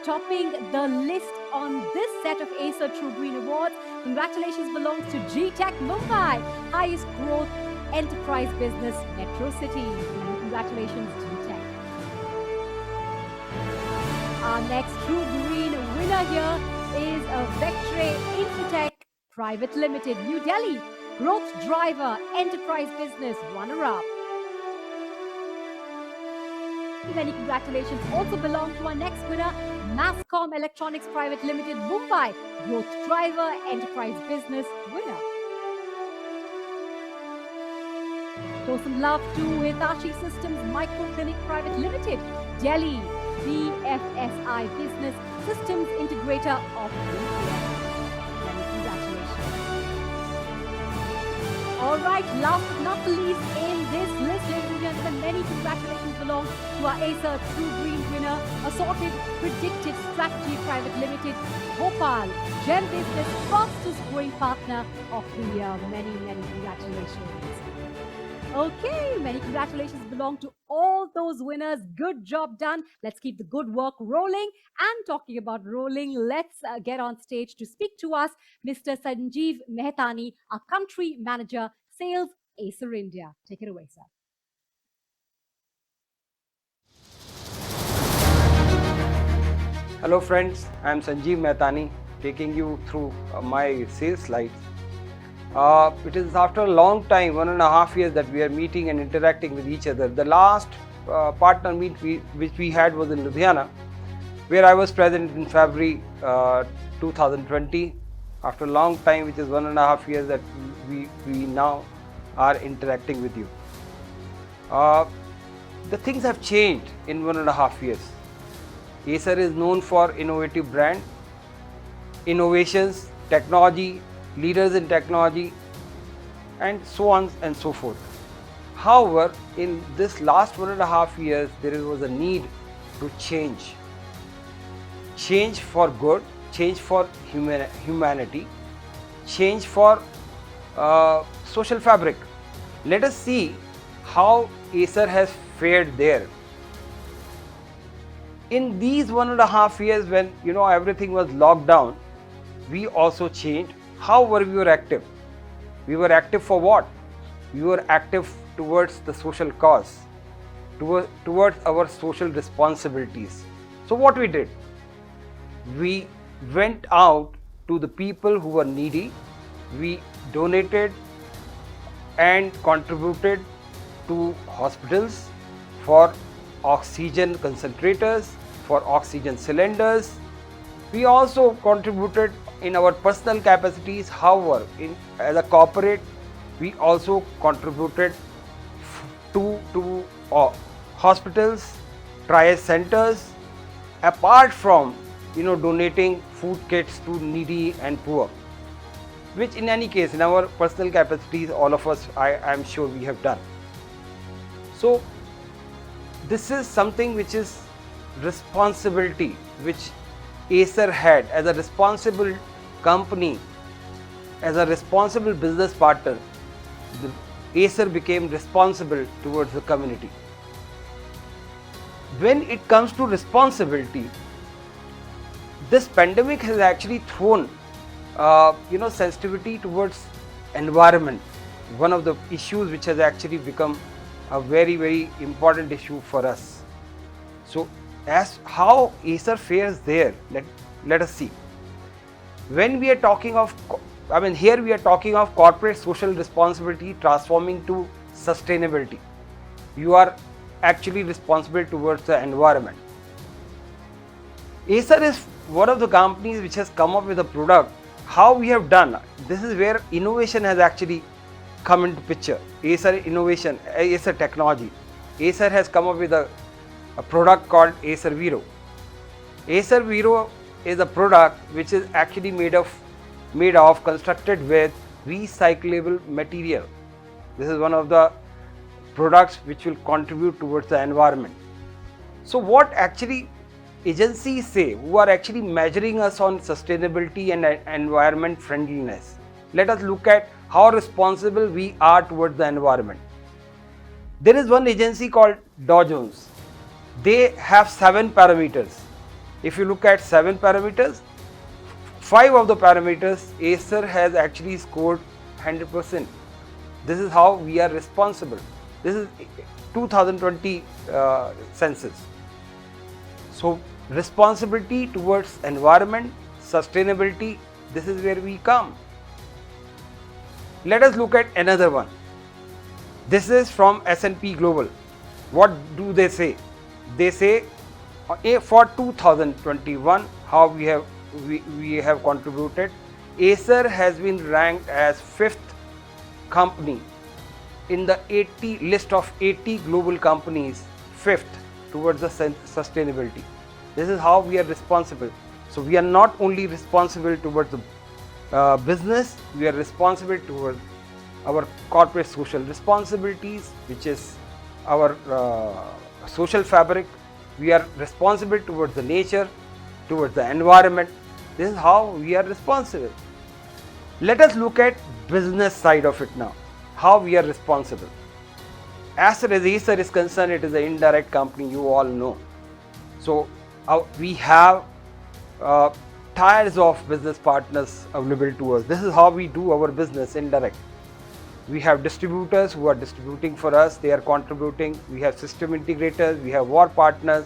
Topping the list on this set of Acer True Green Awards, congratulations belongs to G-Tech Mumbai, highest growth enterprise business metro city. Congratulations, G-Tech. Our next True Green winner here is a Vectre Infotech Private Limited, New Delhi, growth driver enterprise business runner-up. Many congratulations also belong to our next winner, Masscom Electronics Private Limited, Mumbai, growth driver, enterprise business winner. Show some love to Hitachi Systems Microclinic Private Limited, Delhi, BFSI Business Systems Integrator of the Year. Many congratulations. All right, last but not the least in this list, ladies and gentlemen, many congratulations belong to our Acer True Green winner, Assorted Predictive Strategy Private Limited, Bhopal, Gem Business fastest growing partner of the year. Many, many congratulations. Okay, many congratulations belong to all those winners. Good job done. Let's keep the good work rolling. And talking about rolling, let's get on stage to speak to us, Mr. Sanjeev Mehtani, our country manager, sales, Acer India. Take it away, sir.
Hello friends, I am Sanjeev Mehtani taking you through my sales slides. It is after a long time, 1.5 years, that we are meeting and interacting with each other. The last partner meet which we had was in Ludhiana, where I was present in February 2020. After a long time, which is 1.5 years, that we now are interacting with you. The things have changed in 1.5 years. Acer is known for innovative brand, innovations, technology, leaders in technology, and so on and so forth. However, in this last 1.5 years, there was a need to change. Change for good, change for humanity, change for social fabric. Let us see how Acer has fared there. In these 1.5 years, when everything was locked down, we also changed. However, we were active. We were active for what? We were active towards the social cause, towards our social responsibilities. So what we did? We went out to the people who were needy. We donated and contributed to hospitals for oxygen concentrators, for oxygen cylinders. We also contributed in our personal capacities. However, as a corporate, we also contributed to hospitals, triage centers, apart from donating food kits to needy and poor, which in any case in our personal capacities, all of us, I am sure we have done. So this is something which is responsibility which Acer had as a responsible company, as a responsible business partner. Acer became responsible towards the community. When it comes to responsibility, this pandemic has actually thrown sensitivity towards environment, one of the issues which has actually become a very, very important issue for us. So as how Acer fares there, let us see. When we are talking of, here we are talking of corporate social responsibility transforming to sustainability. You are actually responsible towards the environment. Acer is one of the companies which has come up with a product. How we have done, this is where innovation has actually come into picture. Acer innovation, Acer technology. Acer has come up with a product called Acer Vero. Acer Vero is a product which is actually made of constructed with recyclable material. This is one of the products which will contribute towards the environment. So what actually agencies say, who are actually measuring us on sustainability and environment friendliness? Let us look at how responsible we are towards the environment. There is one agency called Dow Jones. They have 7 parameters. If you look at 7 parameters, 5 of the parameters Acer has actually scored 100%. This is how we are responsible. This is 2020 census. So responsibility towards environment, sustainability, this is where we come. Let us look at another one. This is from S&P Global. What do they say? They say for 2021, how we have contributed. Acer has been ranked as 5th company in the 80 list of 80 global companies, 5th towards the sustainability. This is how we are responsible. So we are not only responsible towards the business, we are responsible towards our corporate social responsibilities, which is our social fabric. We are responsible towards the nature, towards the environment. This is how we are responsible. Let us look at business side of it now, how we are responsible. As far as Acer is concerned, it is an indirect company, you all know. So we have tiers of business partners available to us. This is how we do our business, indirect. We have distributors who are distributing for us, they are contributing. We have system integrators, we have war partners,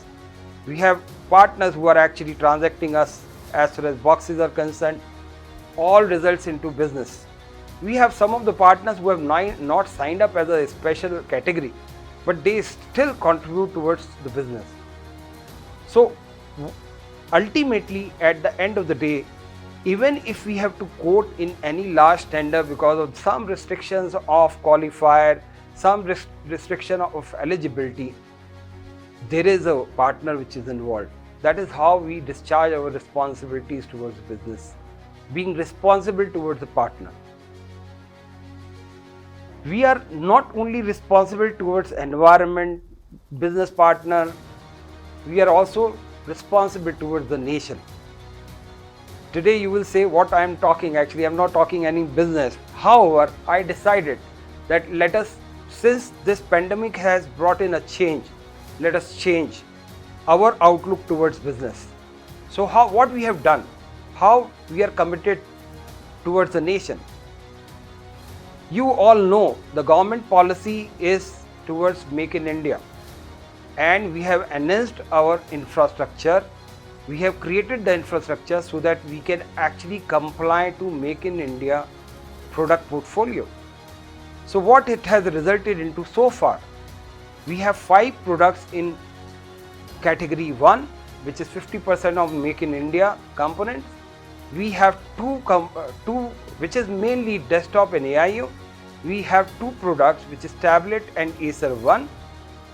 we have partners who are actually transacting us as far as boxes are concerned. All results into business. We have some of the partners who have not signed up as a special category, but they still contribute towards the business. So ultimately, at the end of the day, even if we have to quote in any large tender because of some restrictions of qualifier, some restriction of eligibility, there is a partner which is involved. That is how we discharge our responsibilities towards business, being responsible towards the partner. We are not only responsible towards environment, business partner, we are also responsible towards the nation. Today you will say what I am talking, actually I am not talking any business. However, I decided that let us, since this pandemic has brought in a change, let us change our outlook towards business. So what we have done, how we are committed towards the nation. You all know the government policy is towards Make in India, and we have enhanced our infrastructure. We have created the infrastructure so that we can actually comply to Make in India product portfolio. So what it has resulted into so far, we have 5 products in category 1, which is 50% of Make in India components. We have two which is mainly desktop and AIO. We have 2 products which is tablet and Acer 1,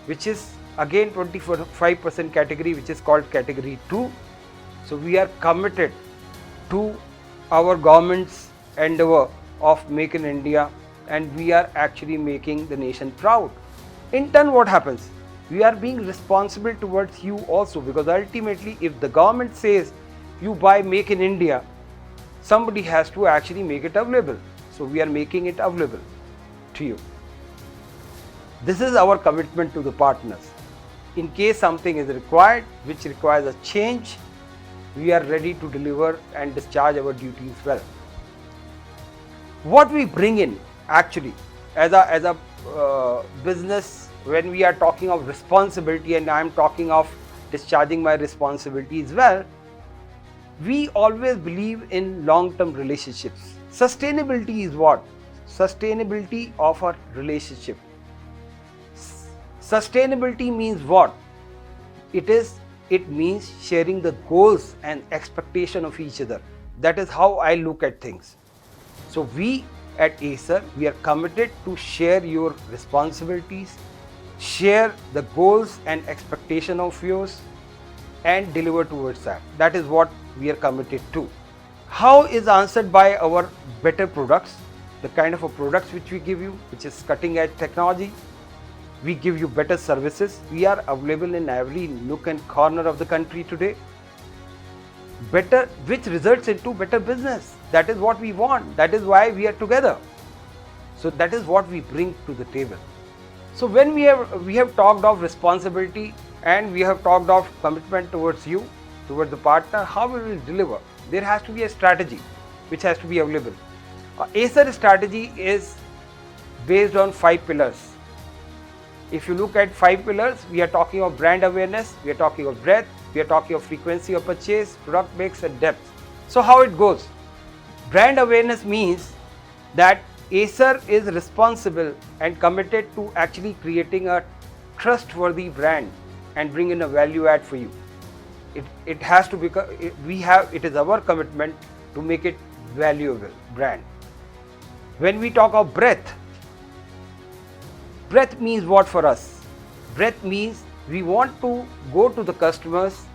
which is again 25% category, which is called category 2. So we are committed to our government's endeavor of Make in India, and we are actually making the nation proud. In turn, what happens? We are being responsible towards you also, because ultimately if the government says you buy Make in India, somebody has to actually make it available. So we are making it available to you. This is our commitment to the partners. In case something is required, which requires a change, we are ready to deliver and discharge our duties well. What we bring in actually as a business, when we are talking of responsibility, and I am talking of discharging my responsibilities well, we always believe in long-term relationships. Sustainability is what? Sustainability of a relationship. Sustainability means what? It means sharing the goals and expectation of each other. That is how I look at things. So we at Acer, we are committed to share your responsibilities, share the goals and expectation of yours, and deliver towards that. That is what we are committed to. How is answered by our better products, the kind of a products which we give you, which is cutting edge technology. We give you better services. We are available in every nook and corner of the country today. Better, which results into better business. That is what we want. That is why we are together. So that is what we bring to the table. So when we have talked of responsibility and we have talked of commitment towards you, towards the partner, how we will deliver. There has to be a strategy which has to be available. Acer strategy is based on 5 pillars. If you look at 5 pillars, we are talking of brand awareness, we are talking of breadth, we are talking of frequency of purchase, product mix and depth. So how it goes? Brand awareness means that Acer is responsible and committed to actually creating a trustworthy brand and bring in a value add for you. It has to become, it is our commitment to make it valuable brand. When we talk of breadth, Breadth means what for us? Breadth means we want to go to the customers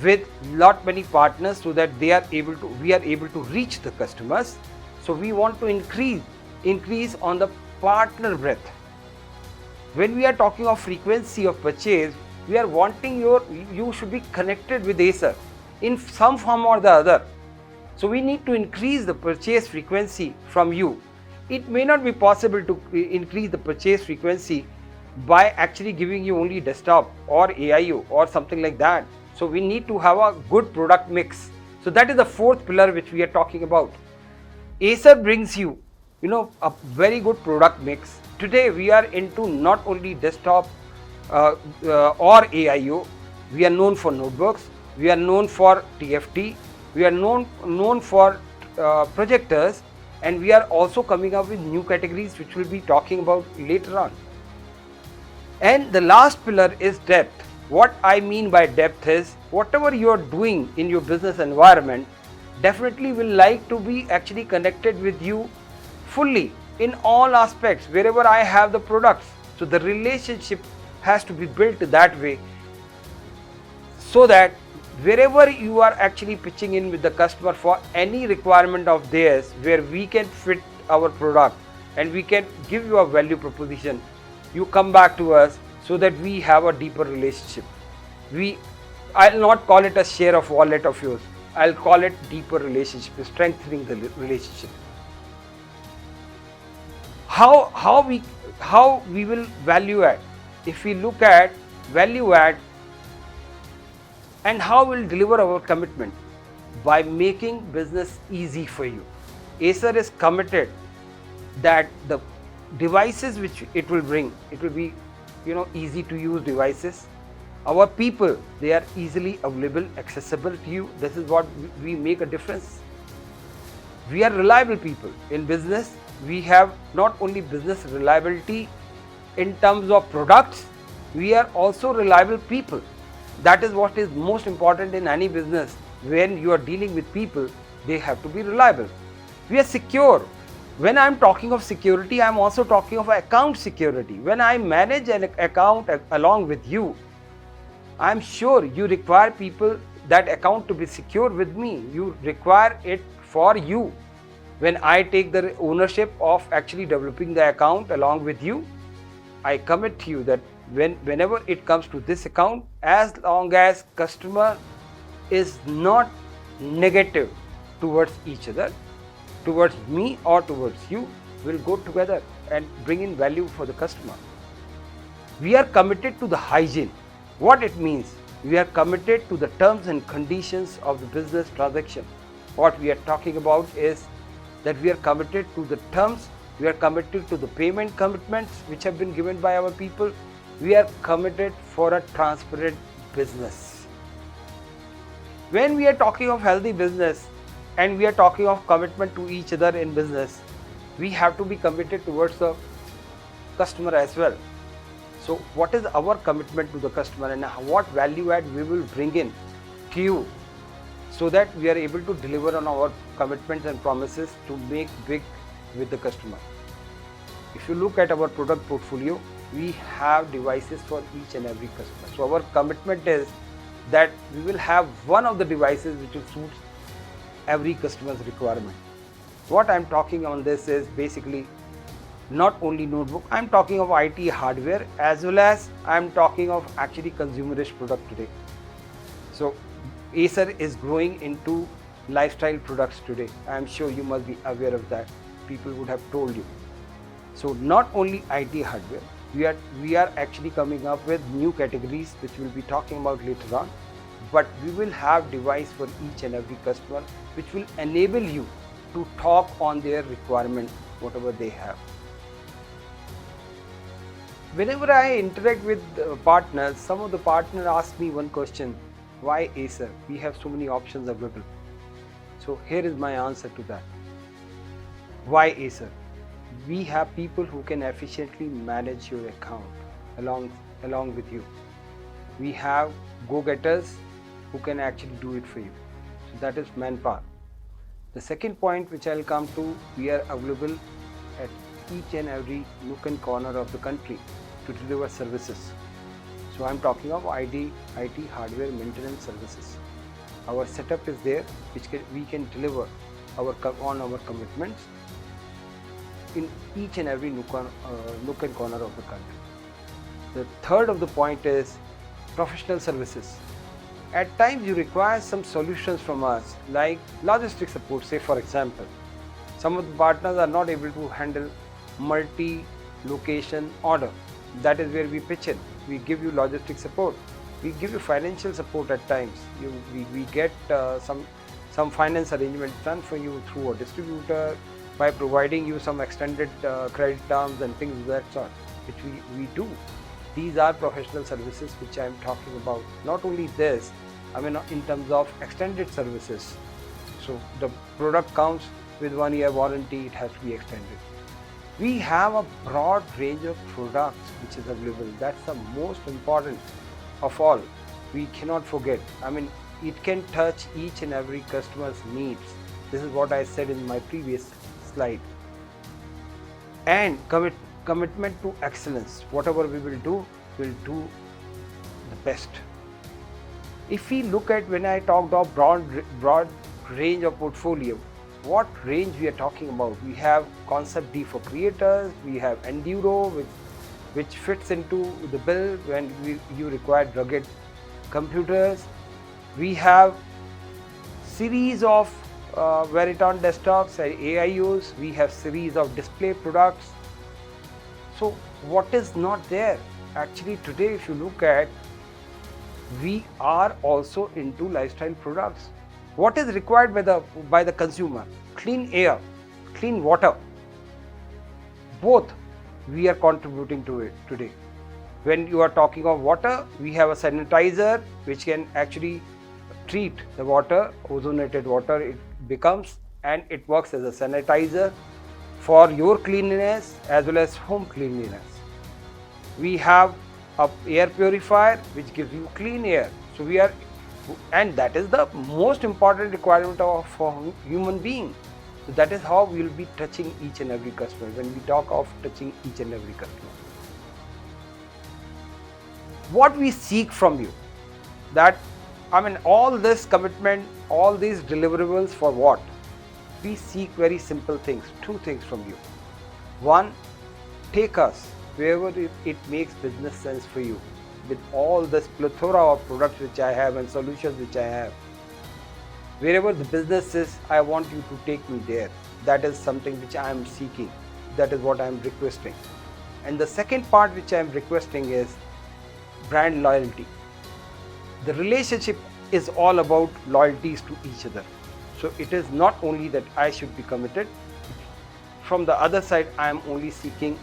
with lot many partners so that we are able to reach the customers. So we want to increase on the partner breadth. When we are talking of frequency of purchase, we are wanting you should be connected with Acer in some form or the other. So we need to increase the purchase frequency from you. It may not be possible to increase the purchase frequency by actually giving you only desktop or AIO or something like that. So we need to have a good product mix. So that is the fourth pillar which we are talking about. Acer brings you, a very good product mix. Today we are into not only desktop or AIO. We are known for notebooks. We are known for TFT. We are known for projectors, and we are also coming up with new categories which we'll be talking about later on. And the last pillar is depth. What I mean by depth is whatever you are doing in your business environment definitely will like to be actually connected with you fully in all aspects wherever I have the products. So the relationship has to be built that way, so that wherever you are actually pitching in with the customer for any requirement of theirs where we can fit our product and we can give you a value proposition, you come back to us so that we have a deeper relationship. I'll not call it a share of wallet of yours. I'll call it deeper relationship, strengthening the relationship. How we will value add? If we look at value add and how we'll deliver our commitment, by making business easy for you. Acer is committed that the devices which it will bring, it will be easy to use devices. Our people, they are easily available, accessible to you. This is what we make a difference. We are reliable people. In business, we have not only business reliability in terms of products, we are also reliable people. That is what is most important in any business. When you are dealing with people, they have to be reliable. We are secure. When I am talking of security, I am also talking of account security. When I manage an account along with you, I am sure you require that account to be secure with me. You require it for you. When I take the ownership of actually developing the account along with you, I commit to you that whenever it comes to this account, as long as customer is not negative towards each other, towards me or towards you, we'll go together and bring in value for the customer. We are committed to the hygiene. What it means? We are committed to the terms and conditions of the business transaction. What we are talking about is that we are committed to the terms, we are committed to the payment commitments which have been given by our people. We are committed for a transparent business. When we are talking of healthy business and we are talking of commitment to each other in business, we have to be committed towards the customer as well. So what is our commitment to the customer and what value add we will bring in to you, so that we are able to deliver on our commitments and promises to make big with the customer. If you look at our product portfolio, we have devices for each and every customer. So our commitment is that we will have one of the devices which will suit every customer's requirement. What I'm talking on this is basically not only notebook, I'm talking of IT hardware as well as I'm talking of actually consumerist product today. So Acer is growing into lifestyle products today. I'm sure you must be aware of that. People would have told you. So not only IT hardware, we are actually coming up with new categories which we'll be talking about later on, but we will have device for each and every customer which will enable you to talk on their requirement, whatever they have. Whenever I interact with partners, some of the partners ask me one question: why Acer? We have so many options available. So here is my answer to that. Why Acer? We have people who can efficiently manage your account along with you. We have go-getters who can actually do it for you. So that is manpower. The second point which I'll come to, we are available at each and every nook and corner of the country to deliver services. So I'm talking of IT hardware maintenance services. Our setup is there, which we can deliver on our commitments in each and every nook and corner of the country. The third of the point is professional services. At times you require some solutions from us, like logistic support. Say for example, some of the partners are not able to handle multi-location order. That is where we pitch in. We give you logistic support. We give you financial support at times. We get some finance arrangements done for you through a distributor by providing you some extended credit terms and things of that sort, which we do. These are professional services which I am talking about. Not only this, I mean in terms of extended services. So the product comes with 1 year warranty, it has to be extended. We have a broad range of products which is available. That's the most important of all. We cannot forget. I mean, it can touch each and every customer's needs. This is what I said in my previous slide. And commitment to excellence. Whatever we will do, we'll do the best. If we look at, when I talked of broad range of portfolio, what range we are talking about? We have Concept D for creators, we have Enduro which fits into the bill when you require rugged computers. We have series of Veriton desktops and AIOs, we have series of display products. So what is not there? Actually today if you look at, we are also into lifestyle products. What is required by the consumer? Clean air, clean water. Both we are contributing to it today. When you are talking of water, we have a sanitizer which can actually treat the water, ozonated water it becomes, and it works as a sanitizer for your cleanliness as well as home cleanliness. We have an air purifier which gives you clean air. So we are, and that is the most important requirement for human being. So that is how we will be touching each and every customer when we talk of touching each and every customer. What we seek from you, that I mean all this commitment, all these deliverables for what? We seek very simple things, two things from you. One, take us wherever it makes business sense for you. With all this plethora of products which I have and solutions which I have, wherever the business is, I want you to take me there. That is something which I am seeking. That is what I am requesting. And the second part which I am requesting is brand loyalty. The relationship is all about loyalties to each other. So it is not only that I should be committed. From the other side, I am only seeking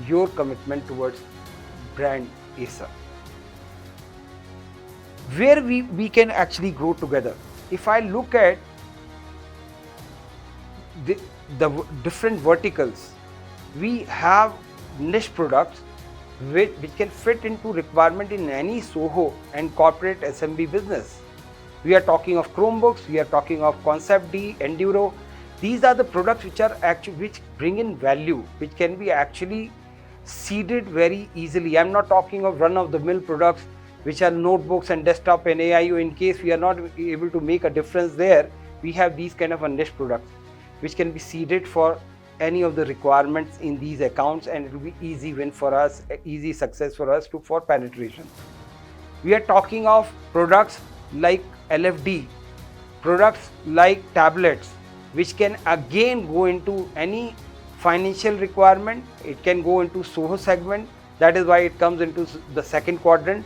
your commitment towards brand Acer. Where we can actually grow together. If I look at the different verticals, we have niche products which can fit into requirement in any SOHO and corporate SMB business. We are talking of Chromebooks, we are talking of Concept D, Enduro. These are the products which bring in value, which can be actually seeded very easily. I am not talking of run-of-the-mill products which are notebooks and desktop and AIO. In case we are not able to make a difference there, we have these kind of a niche products which can be seeded for any of the requirements in these accounts, and it will be easy win for us, easy success for us for penetration. We are talking of products like LFD, products like tablets, which can again go into any financial requirement. It can go into SOHO segment. That is why it comes into the second quadrant.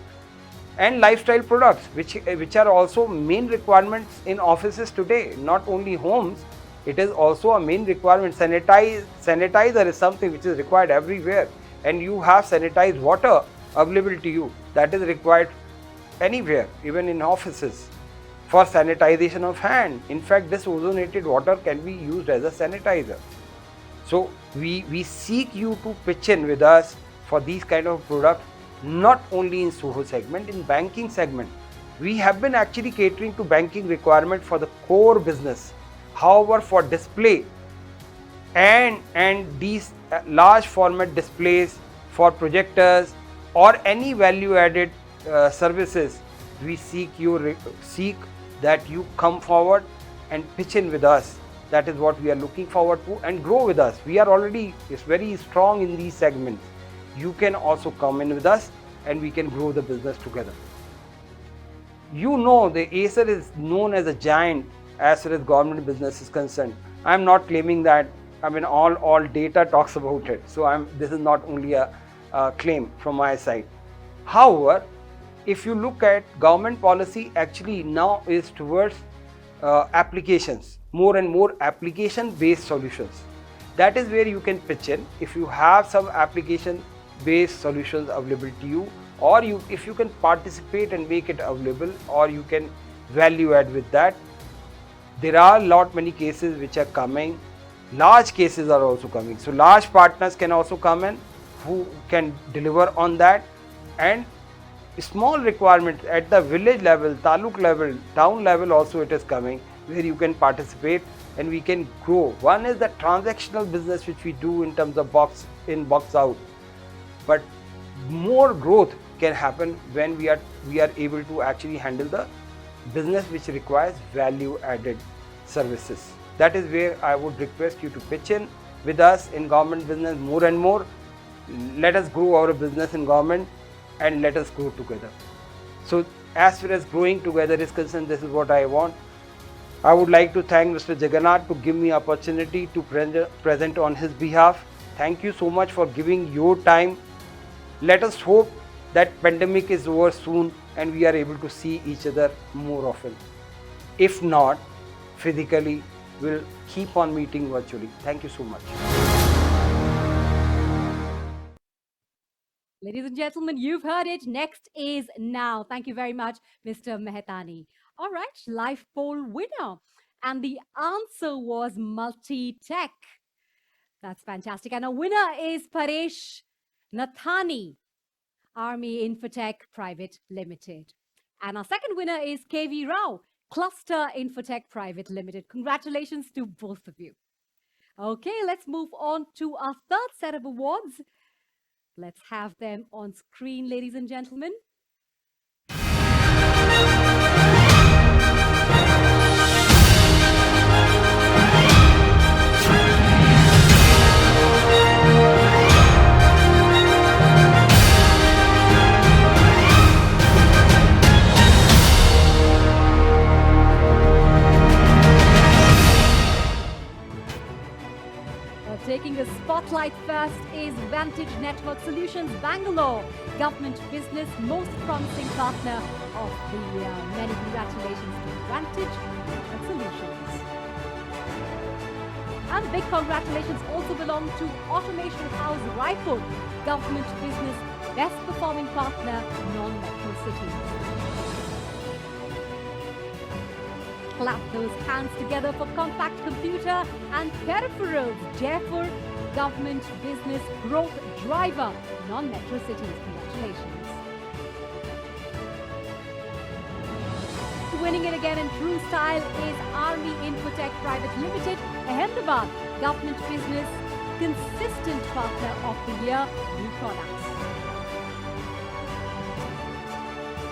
And lifestyle products, which are also main requirements in offices today, not only homes. It is also a main requirement. Sanitizer is something which is required everywhere, and you have sanitized water available to you. That is required anywhere, even in offices, for sanitization of hand. In fact, this ozonated water can be used as a sanitizer. So we seek you to pitch in with us for these kind of products, not only in SOHO segment, in banking segment. We have been actually catering to banking requirement for the core business. However, for display, and these large format displays for projectors or any value added services, we seek that you come forward and pitch in with us. That is what we are looking forward to, and grow with us. We are already very strong in these segments. You can also come in with us and we can grow the business together. You know, the Acer is known as a giant as far as government business is concerned. I am not claiming that. I mean, all data talks about it. So this is not only a claim from my side. However, if you look at government policy, actually now is towards applications, more and more application-based solutions. That is where you can pitch in. If you have some application-based solutions available to you, or if you can participate and make it available, or you can value add with that. There are many cases which are coming. Large cases are also coming. So large partners can also come in who can deliver on that, and small requirements at the village level, taluk level, town level also it is coming, where you can participate and we can grow. One is the transactional business which we do in terms of box in, box out, but more growth can happen when we are able to actually handle the business which requires value added services. That is where I would request you to pitch in with us in government business more and more. Let us grow our business in government and let us grow together. So as far as growing together is concerned, this is what I want. I would like to thank Mr. Jagannath to give me opportunity to present on his behalf. Thank you so much for giving your time. Let us hope that pandemic is over soon and we are able to see each other more often. If not, physically, we'll keep on meeting virtually. Thank you so much.
Ladies and gentlemen, you've heard it. Next is now. Thank you very much, Mr. Mehetani. All right, live poll winner. And the answer was multi-tech. That's fantastic. And our winner is Paresh Nathani, Army Infotech Private Limited. And our second winner is KV Rao, Cluster Infotech Private Limited. Congratulations to both of you. Okay, let's move on to our third set of awards. Let's have them on screen, ladies and gentlemen. Taking the spotlight first is Vantage Network Solutions Bangalore, Government Business Most Promising Partner of the Year. Many congratulations to Vantage Network Solutions. And big congratulations also belong to Automation House Raipur, Government Business Best Performing Partner, Non-Metro Cities. Clap those hands together for compact computer and peripherals. Jaipur Government Business Growth Driver, Non-Metro Cities. Congratulations. Winning it again in true style is Army Infotech Private Limited, Ahmedabad Government Business Consistent Partner of the Year, New Products.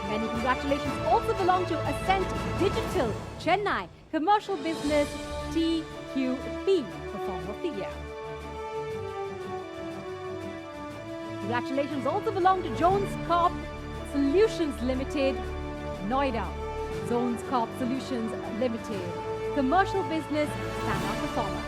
Many congratulations also belong to Ascent Digital, Chennai, Commercial Business TQP, Performer of the Year. Congratulations also belong to Jones Corp Solutions Limited, Noida, Zones Corp Solutions Limited, Commercial Business Standout Performer.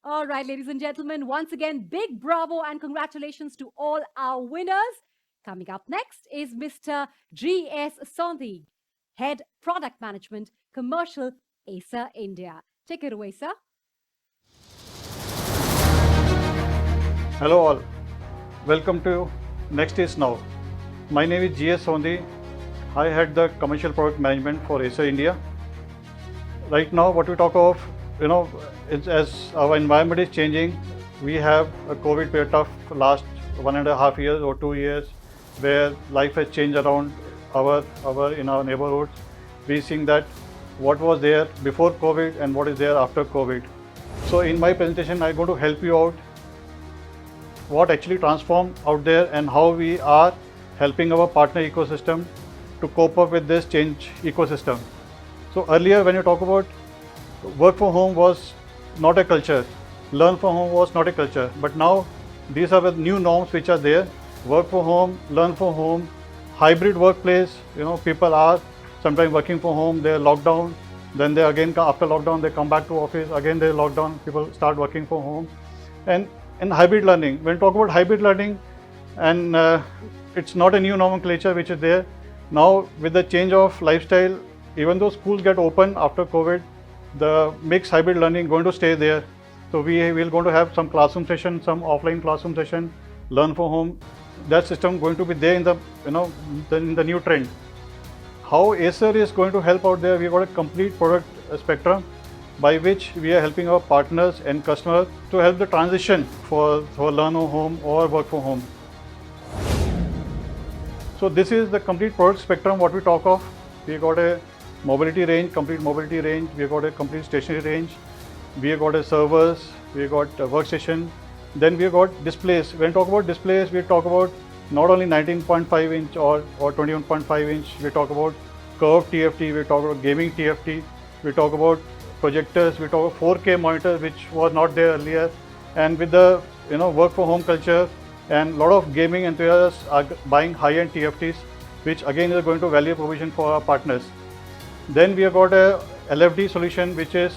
All right, ladies and gentlemen, once again, big bravo and congratulations to all our winners. Coming up next is Mr. G.S. Sondhi, Head Product Management, Commercial, Acer India. Take it away, sir.
Hello all, welcome to Next is Now. My name is G.S. Sondhi. I head the Commercial Product Management for Acer India. Right now, what we talk of, as our environment is changing, we have a COVID period of last 1.5 years or 2 years, where life has changed around in our neighborhoods. We're seeing that what was there before COVID and what is there after COVID. So in my presentation, I'm going to help you out what actually transformed out there and how we are helping our partner ecosystem to cope up with this change ecosystem. So earlier when you talk about work from home was not a culture, learn from home was not a culture, but now these are the new norms which are there. Work from home, learn from home, hybrid workplace, people are sometimes working from home, they're locked down, then they again after lockdown they come back to office, again they're locked down, people start working from home. And hybrid learning, when we talk about hybrid learning, and it's not a new nomenclature which is there. Now with the change of lifestyle, even though schools get open after COVID, the mixed hybrid learning going to stay there. So we will going to have some classroom session, some offline classroom session, learn from home. That system going to be there in the in the new trend. How Acer is going to help out there? We got a complete product spectrum by which we are helping our partners and customers to help the transition for learn from home or work from home. So this is the complete product spectrum what we talk of. We got a mobility range, complete mobility range. We got a complete stationary range. We got a servers. We got a workstation. Then we got displays. When we talk about displays, we talk about not only 19.5 inch or 21.5 inch. We talk about curved TFT. We talk about gaming TFT. We talk about projectors. We talk about 4K monitors, which was not there earlier. And with the work from home culture, and a lot of gaming enthusiasts are buying high-end TFTs, which again is going to value provision for our partners. Then we have got a LFD solution, which is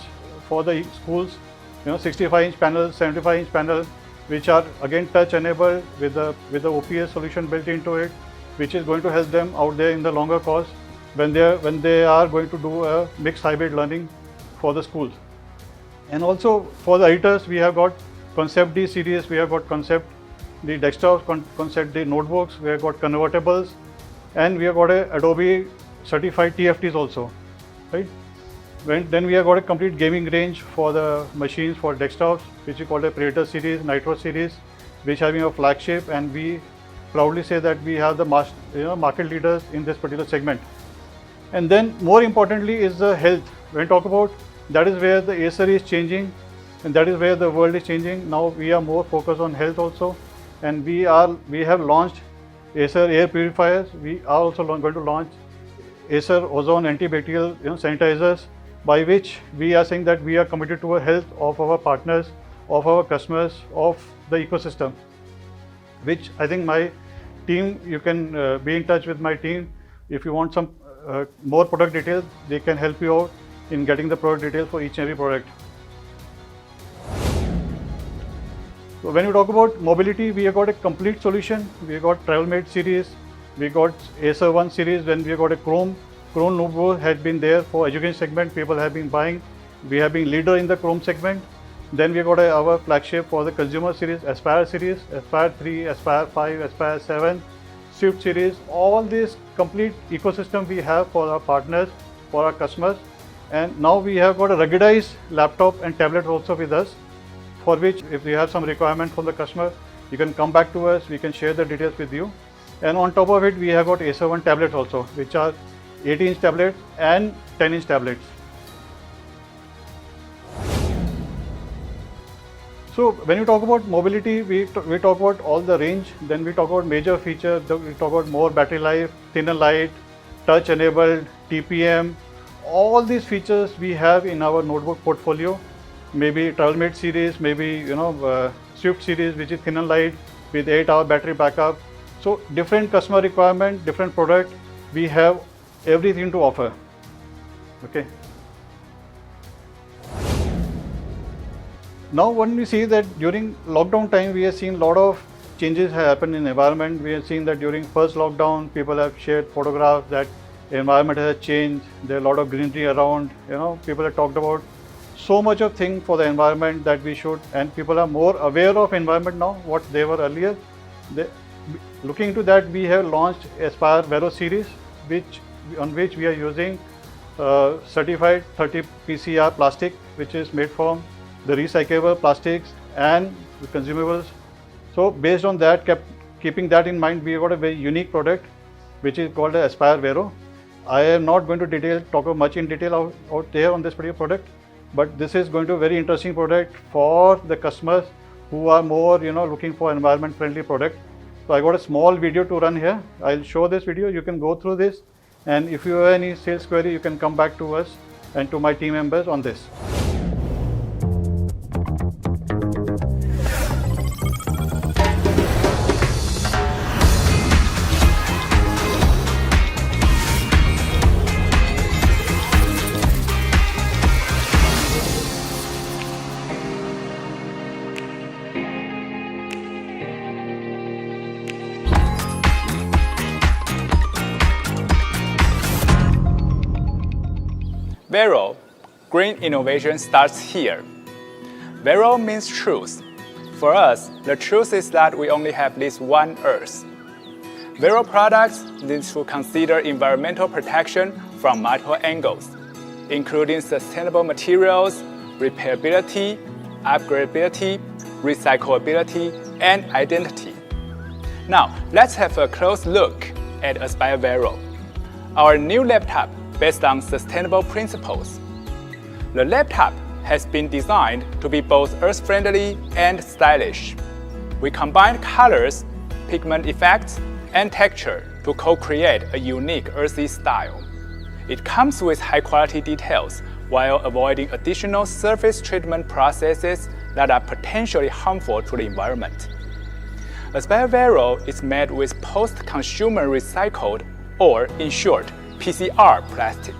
for the schools, 65-inch panel, 75-inch panel, which are again touch enabled with the OPS solution built into it, which is going to help them out there in the longer course when they are going to do a mixed hybrid learning for the schools. And also for the editors, we have got Concept D series, we have got Concept the desktop, Concept D notebooks, we have got convertibles, and we have got a Adobe certified TFTs also, right? Then we have got a complete gaming range for the machines for desktops, which we call a Predator series, Nitro series, which having a flagship, and we proudly say that we have the market leaders in this particular segment. And then more importantly is the health. When we talk about, that is where the Acer is changing, and that is where the world is changing. Now we are more focused on health also, and we have launched Acer air purifiers. We are also going to launch Acer ozone antibacterial sanitizers, by which we are saying that we are committed to the health of our partners, of our customers, of the ecosystem, which I think my team, you can be in touch with my team. If you want some more product details, they can help you out in getting the product details for each and every product. So when you talk about mobility, we have got a complete solution. We have got TravelMate series, we got Acer 1 series, when we have got a Chrome notebook had been there for education segment, people have been buying. We have been leader in the Chrome segment. Then we got our flagship for the consumer series, Aspire series, Aspire 3, Aspire 5, Aspire 7, Swift series. All this complete ecosystem we have for our partners, for our customers. And now we have got a ruggedized laptop and tablet also with us, for which if you have some requirement from the customer, you can come back to us, we can share the details with you. And on top of it, we have got Acer 1 tablets also, which are 80-inch tablets and 10-inch tablets. So when you talk about mobility, we talk about all the range, then we talk about major features, we talk about more battery life, thinner light, touch enabled, TPM, all these features we have in our notebook portfolio. Maybe TravelMate series, maybe Swift series, which is thinner light with 8-hour battery backup. So different customer requirement, different product, we have everything to offer. Okay. Now when we see that during lockdown time, we have seen a lot of changes have happened in environment. We have seen that during first lockdown, people have shared photographs that the environment has changed. There are a lot of greenery around, people have talked about so much of thing for the environment that we should, and people are more aware of environment now, what they were earlier. Looking into that, we have launched Aspire Vero series, on which we are using certified 30 PCR plastic, which is made from the recyclable plastics and the consumables. So based on that, keeping that in mind, we have got a very unique product, which is called Aspire Vero. I am not going to talk much in detail out there on this particular product, but this is going to be a very interesting product for the customers who are more, looking for environment friendly product. So I got a small video to run here. I'll show this video. You can go through this, and if you have any sales query, you can come back to us and to my team members on this.
Vero, green innovation starts here. Vero means truth. For us, the truth is that we only have this one Earth. Vero products need to consider environmental protection from multiple angles, including sustainable materials, repairability, upgradability, recyclability, and identity. Now, let's have a close look at Aspire Vero, our new laptop based on sustainable principles. The laptop has been designed to be both earth-friendly and stylish. We combine colors, pigment effects, and texture to co-create a unique earthy style. It comes with high-quality details while avoiding additional surface treatment processes that are potentially harmful to the environment. Aspire Vero is made with post-consumer recycled, or in short, PCR plastic.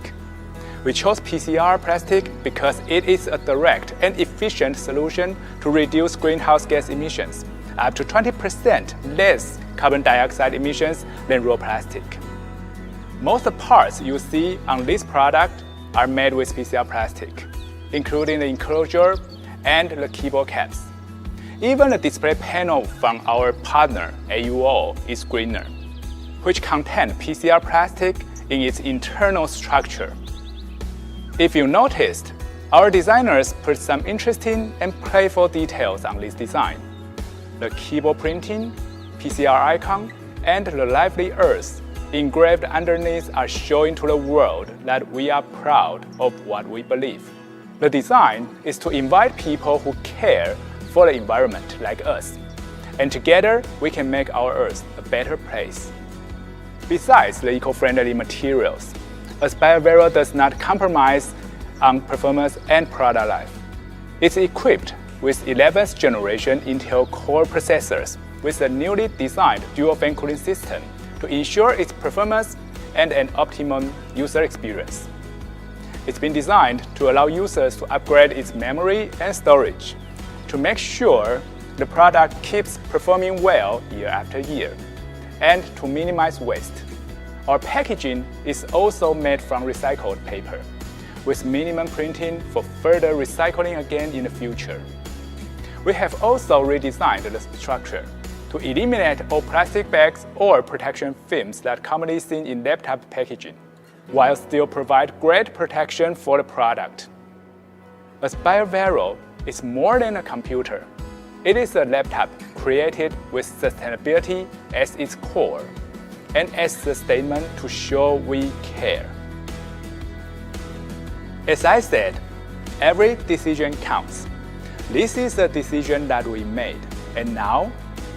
We chose PCR plastic because it is a direct and efficient solution to reduce greenhouse gas emissions, up to 20% less carbon dioxide emissions than raw plastic. Most parts you see on this product are made with PCR plastic, including the enclosure and the keyboard caps. Even the display panel from our partner AUO is greener, which contains PCR plastic in its internal structure. If you noticed, our designers put some interesting and playful details on this design. The keyboard printing, PCR icon, and the lively earth engraved underneath are showing to the world that we are proud of what we believe. The design is to invite people who care for the environment like us, and together we can make our earth a better place. Besides the eco-friendly materials, Aspire Vero does not compromise on performance and product life. It's equipped with 11th generation Intel Core processors with a newly designed dual-fan cooling system to ensure its performance and an optimum user experience. It's been designed to allow users to upgrade its memory and storage to make sure the product keeps performing well year after year, and to minimize waste. Our packaging is also made from recycled paper, with minimum printing for further recycling again in the future. We have also redesigned the structure to eliminate all plastic bags or protection films that commonly seen in laptop packaging, while still provide great protection for the product. Aspire Vero is more than a computer. It is a laptop created with sustainability as its core, and as a statement to show we care. As I said, every decision counts. This is a decision that we made, and now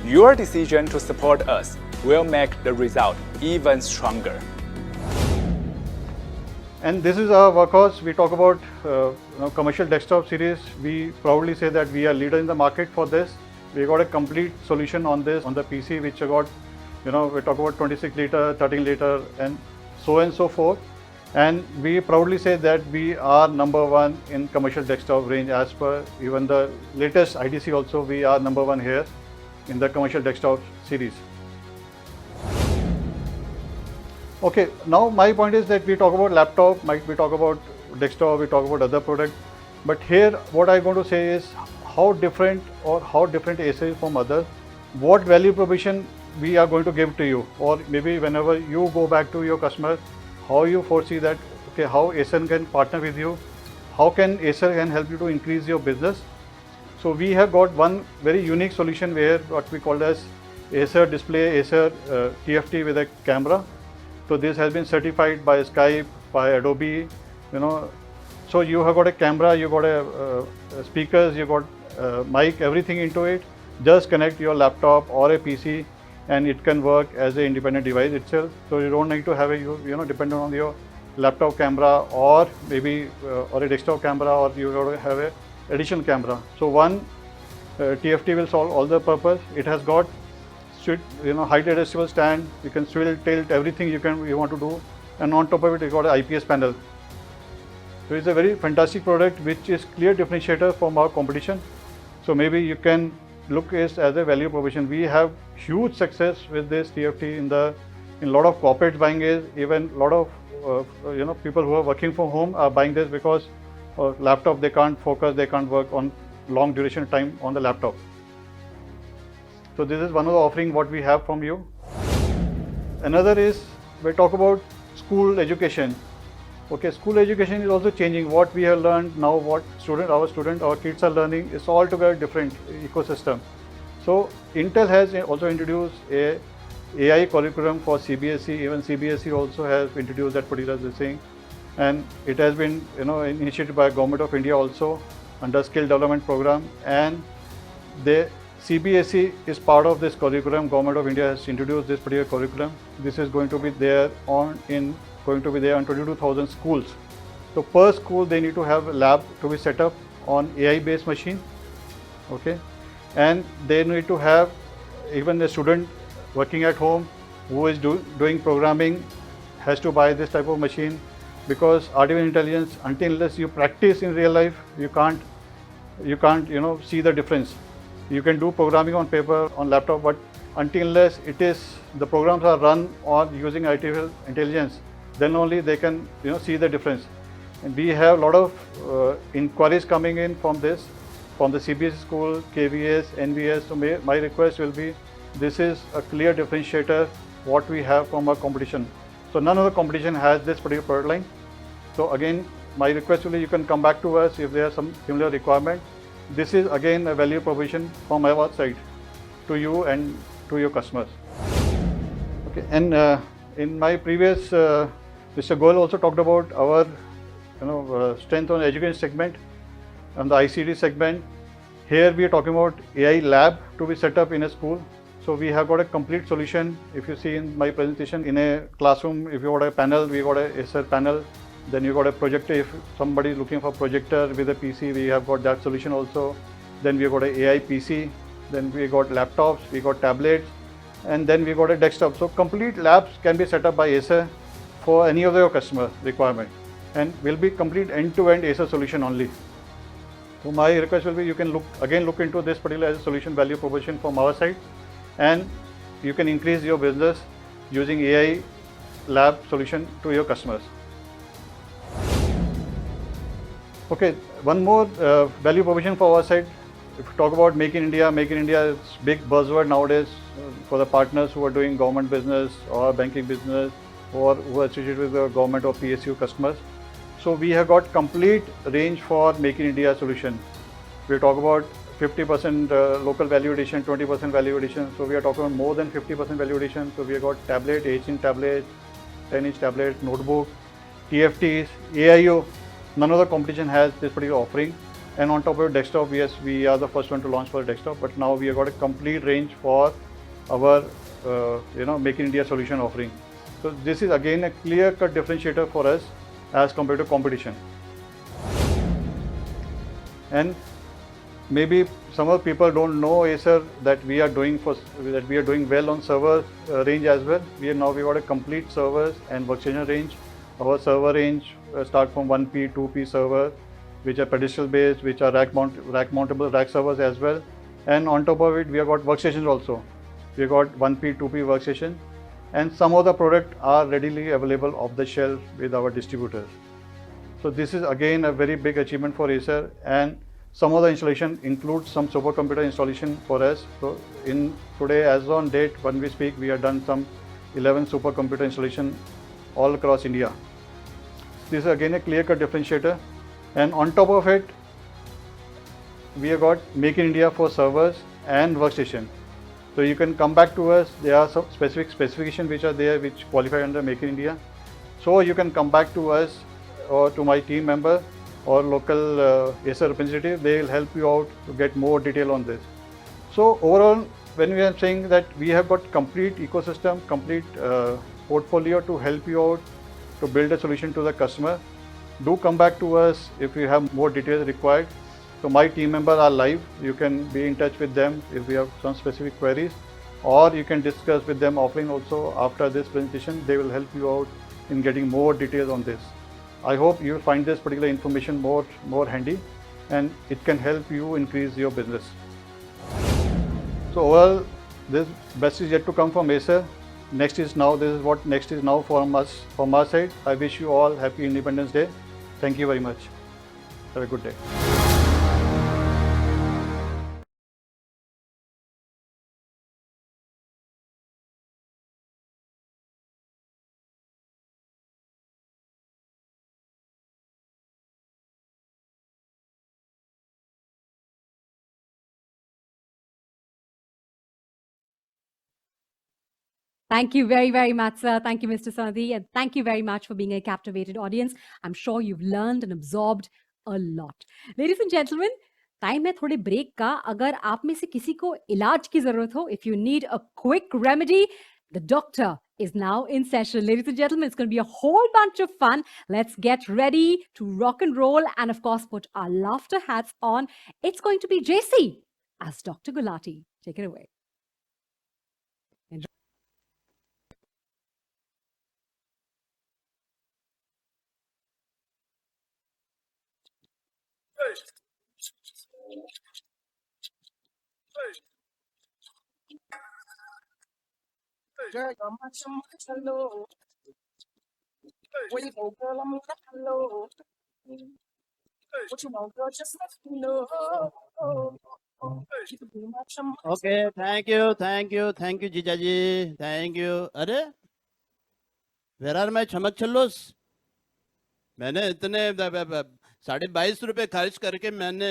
your decision to support us will make the result even stronger.
And this is our workhorse. We talk about commercial desktop series. We proudly say that we are leader in the market for this. We got a complete solution on this on the PC, which I got, we talk about 26 liter, 13 liter, and so forth. And we proudly say that we are #1 in commercial desktop range as per even the latest IDC. Also, we are #1 here in the commercial desktop series. Okay, now my point is that we talk about laptop, we talk about desktop, we talk about other products, but here what I'm going to say is how different Acer is from others, what value proposition we are going to give to you, or maybe whenever you go back to your customer, how you foresee that, okay, how Acer can partner with you, how can Acer can help you to increase your business. So we have got one very unique solution where what we call as Acer display, Acer TFT with a camera. So this has been certified by Skype, by Adobe, you know. So you have got a camera, you got a speakers, you got mic, everything into it. Just connect your laptop or a PC, and it can work as an independent device itself. So you don't need to have a dependent on your laptop camera or maybe or a desktop camera, or you got to have a additional camera. So one TFT will solve all the purpose. It has got height adjustable stand. You can swivel, tilt, everything you want to do, and on top of it, you got an IPS panel. So it's a very fantastic product, which is clear differentiator from our competition. So maybe you can look it as a value proposition. We have huge success with this TFT in a lot of corporates buying it. Even a lot of people who are working from home are buying this because laptop they can't focus, they can't work on long duration time on the laptop. So this is one of the offering what we have from you. Another is we talk about school education. Okay, school education is also changing. What we have learned now, what our kids are learning is altogether different ecosystem. So Intel has also introduced a AI curriculum for CBSE. Even CBSE also has introduced that particular thing, and it has been initiated by Government of India also under skill development program, and the CBSE is part of this curriculum. Government of India has introduced this particular curriculum. This is going to be there on 22,000 schools. So per school they need to have a lab to be set up on AI based machine. Okay, and they need to have even a student working at home who is doing programming has to buy this type of machine, because artificial intelligence, unless you practice in real life, you can't see the difference. You can do programming on paper, on laptop, but unless the programs are run on using artificial intelligence, then only they can see the difference. And we have a lot of inquiries coming in from the CBSE school, KVS, NVS. So my request will be, this is a clear differentiator what we have from our competition. So none of the competition has this particular product line. So again, my request will be, you can come back to us if there are some similar requirement. This is again a value proposition from our side to you and to your customers. Okay, and in my previous, Mr. Goel also talked about our strength on education segment and the ICT segment. Here we are talking about AI lab to be set up in a school. So we have got a complete solution. If you see in my presentation, in a classroom, if you got a panel, we got a Acer panel. Then you got a projector. If somebody is looking for projector with a PC, we have got that solution also. Then we got a AI PC. Then we got laptops, we got tablets, and then we got a desktop. So complete labs can be set up by Acer for any of your customer requirement, and will be complete end-to-end Acer solution only. So my request will be, you can look into this particular as a solution value proposition from our side, and you can increase your business using AI lab solution to your customers. Okay, one more value proposition for our side. If we talk about Make in India is big buzzword nowadays for the partners who are doing government business or banking business or who are associated with the government or PSU customers. So we have got complete range for Make in India solution. We talk about 50% local value addition, 20% value addition. So we are talking about more than 50% value addition. So we have got tablet, 8-inch tablet, 10-inch tablet, notebook, TFTs, AIO. None of the competition has this particular offering. And on top of desktop, yes, we are the first one to launch for desktop. But now we have got a complete range for our Make in India solution offering. So this is again a clear-cut differentiator for us as compared to competition. And maybe some of the people don't know Acer that we are doing well on server range as well. We got a complete servers and workstation range. Our server range start from 1P, 2P server, which are pedestal based, which are rack mountable rack servers as well. And on top of it, we have got workstations also. We have got 1P, 2P workstation, and some of the product are readily available off the shelf with our distributors. So this is again a very big achievement for Acer, and some of the installation includes some supercomputer installation for us. So in today, as on date, when we speak, we have done some 11 supercomputer installation all across India. This is again a clear-cut differentiator, and on top of it, we have got Make in India for servers and workstation. So you can come back to us. There are some specific specifications which are there which qualify under Make in India. So you can come back to us or to my team member or local Acer representative. They will help you out to get more detail on this. So overall, when we are saying that we have got complete ecosystem, complete portfolio to help you out to build a solution to the customer, do come back to us if you have more details required. So my team members are live. You can be in touch with them if you have some specific queries, or you can discuss with them offline also after this presentation. They will help you out in getting more details on this. I hope you will find this particular information more handy, and it can help you increase your business. So overall, this best is yet to come from Acer. Next is now. This is what next is now from us, from our side. I wish you all happy Independence Day. Thank you very much. Have a good day.
Thank you very, very much, sir. Thank you, Mr. Sandhi. And thank you very much for being a captivated audience. I'm sure you've learned and absorbed a lot. Ladies and gentlemen, time है थोड़े break का. अगर आप में से किसी को इलाज की जरूरत हो, if you need a quick remedy, the doctor is now in session. Ladies and gentlemen, it's going to be a whole bunch of fun. Let's get ready to rock and roll and, of course, put our laughter hats on. It's going to be JC as Dr. Gulati. Take it away.
Where you go, girl? I'm left alone. What you want, girl? Just let me know. You can be my chum.
Okay, thank you, Jijaji, thank you. अरे, where are my चमक चल्लोस? मैंने इतने 22.5 खर्च करके मैंने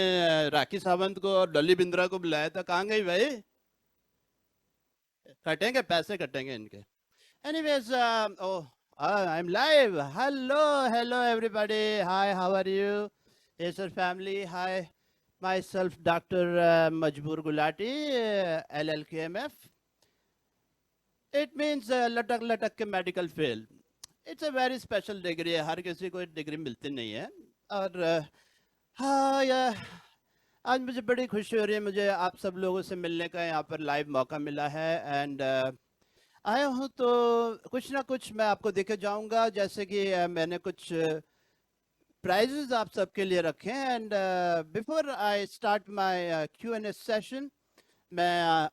राखी सावंत को और डॉली बिंद्रा को बुलाया था. कहाँ गई भाई? कटेंगे पैसे कटेंगे इनके. Anyways, I'm live. Hello everybody. Hi, how are you? Acer family. Hi, myself, Dr. Majboor Gulati, LLKMF. It means लटक के medical field. It's a very special degree. हर किसी को डिग्री मिलती नहीं है. और हाँ यार, आज मुझे बड़ी खुशी हो रही है. मुझे आप सब लोगों से मिलने का यहाँ पर लाइव मौका मिला है. एंड आया हूँ तो कुछ ना कुछ मैं आपको देके जाऊंगा. जैसे कि मैंने कुछ प्राइजेस आप सबके लिए रखे हैं. And before I start my Q&A session, मैं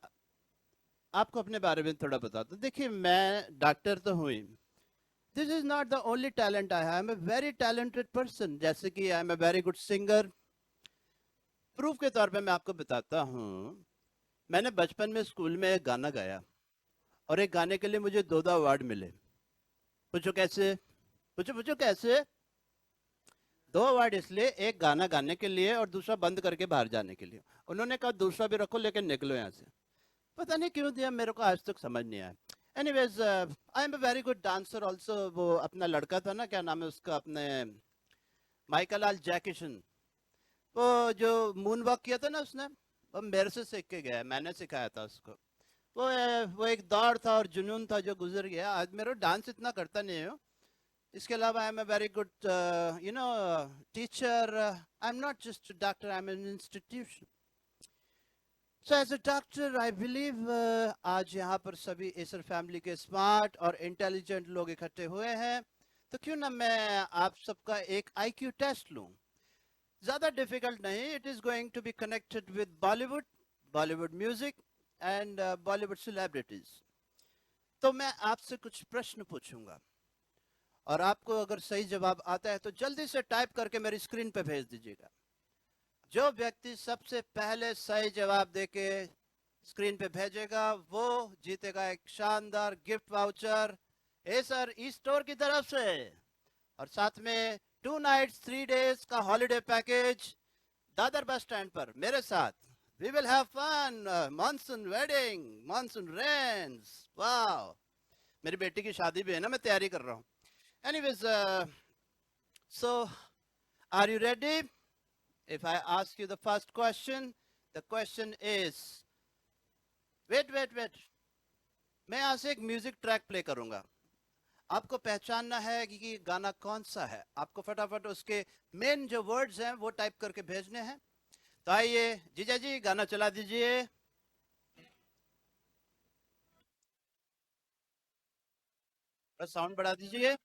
आपको अपने बारे में थोड़ा बताता हूँ. देखिए, मैं डॉक्टर तो हूँ ही. This is not the only talent I have. I am a very talented person. जैसे कि I am a very good singer. Proof के तौर पे मैं आपको बताता हूँ. मैंने बचपन में स्कूल में एक गाना गाया और एक गाने के लिए मुझे 2 अवार्ड मिले. पूछो कैसे? पूछो कैसे? 2 अवार्ड इसलिए, एक गाना गाने के लिए और दूसरा बंद करके बाहर जाने के लिए. उन्होंने कहा दूसरा भी रखो लेकिन निकलो यहाँ से. पता नहीं क्यों दिया, मेरे को आज तक समझ नहीं आया. Anyways, I am a very good dancer also. वो अपना लड़का था ना, क्या नाम है उसका, अपने माइकल आल जैकिसन, वो जो मून वॉक किया था ना उसने, वो मेरे से सीख के गया. मैंने सिखाया था उसको. वो एक दौड़ था और जुनून था जो गुजर गया. आज मेरा डांस इतना करता नहीं हूँ. इसके अलावा I am a very good teacher. I am not just doctor, I am an institution. So as a doctor I believe आज यहाँ पर सभी एसर फैमिली के स्मार्ट और इंटेलिजेंट लोग इकट्ठे हुए हैं, तो क्यों ना मैं आप सबका एक IQ टेस्ट लूँ. ज़्यादा डिफिकल्ट नहीं. It is going to be connected with Bollywood music and Bollywood celebrities. तो मैं आपसे कुछ प्रश्न पूछूंगा और आपको अगर सही जवाब आता है तो जल्दी से टाइप करके मेरी स्क्रीन पे भेज दीजिएगा. जो व्यक्ति सबसे पहले सही जवाब देके स्क्रीन पे भेजेगा वो जीतेगा एक शानदार gift voucher Acer e store की तरफ से, और साथ में 2 नाइट्स 3 डेज का holiday package Dadar bus stand पर मेरे साथ
We will have fun. Monsoon wedding, monsoon rains. Wow. मेरी बेटी की शादी भी है ना, मैं तैयारी कर रहा हूँ. Anyways, so are you ready? If I ask you the first question, the question is, wait. मैं यहाँ से एक म्यूजिक ट्रैक प्ले करूंगा. आपको पहचानना है कि गाना कौन सा है. आपको फटाफट उसके मेन जो वर्ड्स हैं वो टाइप करके भेजने हैं. तो आइए जीजा जी, गाना चला दीजिए. बस साउंड बढ़ा दीजिए.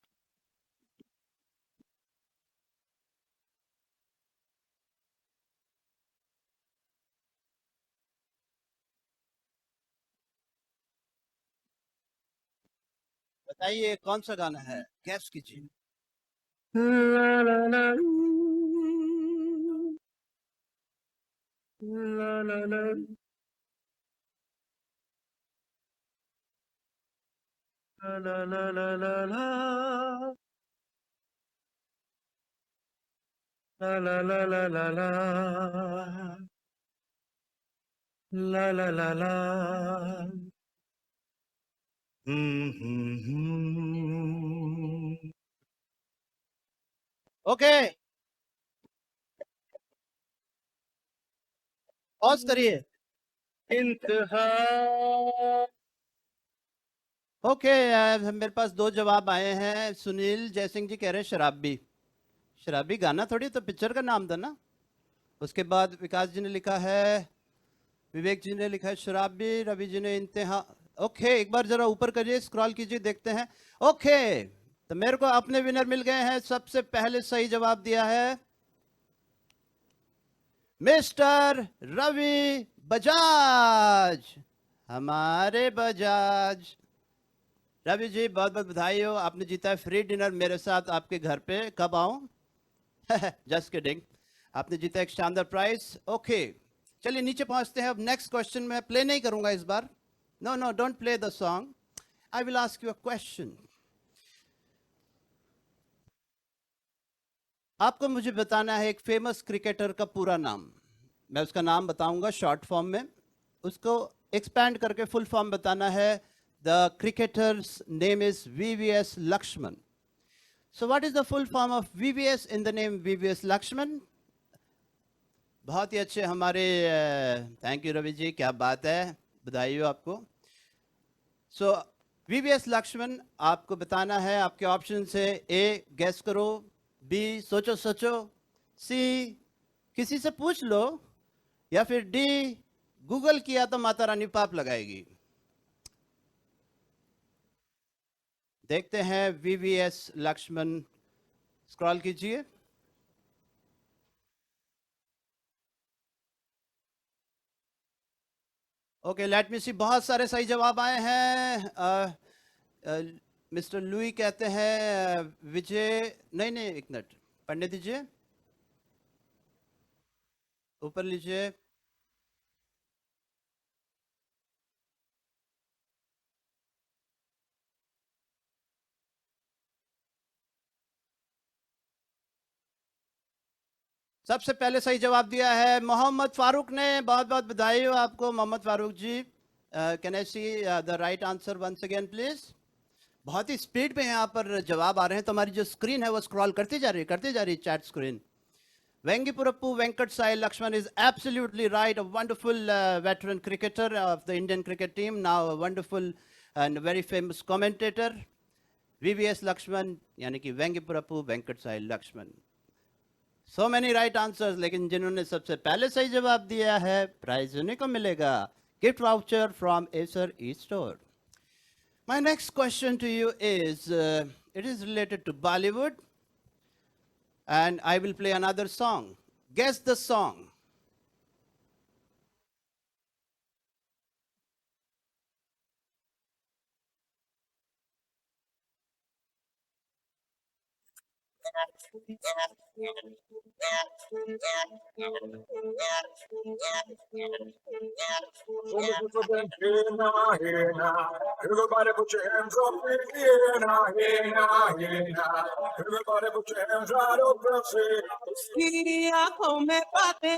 बताइए कौन सा गाना है, गैस कीजिए.
La la la la la la la la la la la la la la la la la la la la.
Okay, pause करिए.
इंतहा.
ओके, मेरे पास दो जवाब आए हैं. सुनील जयसिंह जी कह रहे हैं शराबी. शराबी गाना थोड़ी, तो पिक्चर का नाम था ना. उसके बाद विकास जी ने लिखा है, विवेक जी ने लिखा है शराबी, रवि जी ने इंतहा. ओके, एक बार जरा ऊपर करिए, स्क्रॉल कीजिए, देखते हैं. ओके, तो मेरे को अपने विनर मिल गए हैं. सबसे पहले सही जवाब दिया है मिस्टर रवि बजाज, हमारे बजाज. रवि जी बहुत बहुत बधाई हो, आपने जीता है फ्री डिनर मेरे साथ आपके घर पे. कब आऊं? Just kidding. आपने जीता एक शानदार प्राइस. ओके, चलिए नीचे पहुंचते हैं. अब नेक्स्ट क्वेश्चन मैं प्ले नहीं करूंगा इस बार. No, don't play the song. I will ask you a question. आपको मुझे बताना है एक फेमस क्रिकेटर का पूरा नाम. मैं उसका नाम बताऊंगा शॉर्ट फॉर्म में, उसको एक्सपैंड करके फुल फॉर्म बताना है. The cricketers name is VVS Laxman. So what is the full form of VVS in the name VVS Laxman? बहुत ही अच्छे हमारे, थैंक यू रवि जी, क्या बात है, बधाई हो आपको. सो VVS लक्ष्मण आपको बताना है. आपके ऑप्शन है, ए गैस करो, बी सोचो, सी किसी से पूछ लो, या फिर डी गूगल किया तो माता रानी पाप लगाएगी. देखते हैं VVS लक्ष्मण, स्क्रॉल कीजिए. ओके, लेट मी सी. बहुत सारे सही जवाब आए हैं. मिस्टर लुई कहते हैं विजय, नहीं, एक मिनट पढ़ने दीजिए, ऊपर लीजिए. सबसे पहले सही जवाब दिया है मोहम्मद फारूक ने. बहुत बहुत बधाई हो आपको Mohammad Farooq ji. Can I see the right answer once again please? बहुत ही स्पीड में यहाँ पर जवाब आ रहे हैं, तो हमारी जो स्क्रीन है वो स्क्रॉल करती जा रही है chat screen. Vengipurappu Venkat Sai Lakshman is absolutely right. A wonderful veteran cricketer of the Indian cricket team, now a wonderful and very famous commentator. VVS Lakshman, यानी कि Vengipurappu Venkat Sai Lakshman. So many right answers, लेकिन जिन्होंने सबसे पहले सही जवाब दिया है, प्राइज उन्हीं को मिलेगा. Gift voucher from Acer e-store. My next question to you is, it is related to Bollywood. And I will play another song. Guess the song.
Everybody put your hands up in the air now, hey now, hey now. Everybody put your hands right up and say,
उसकी आंखों में बातें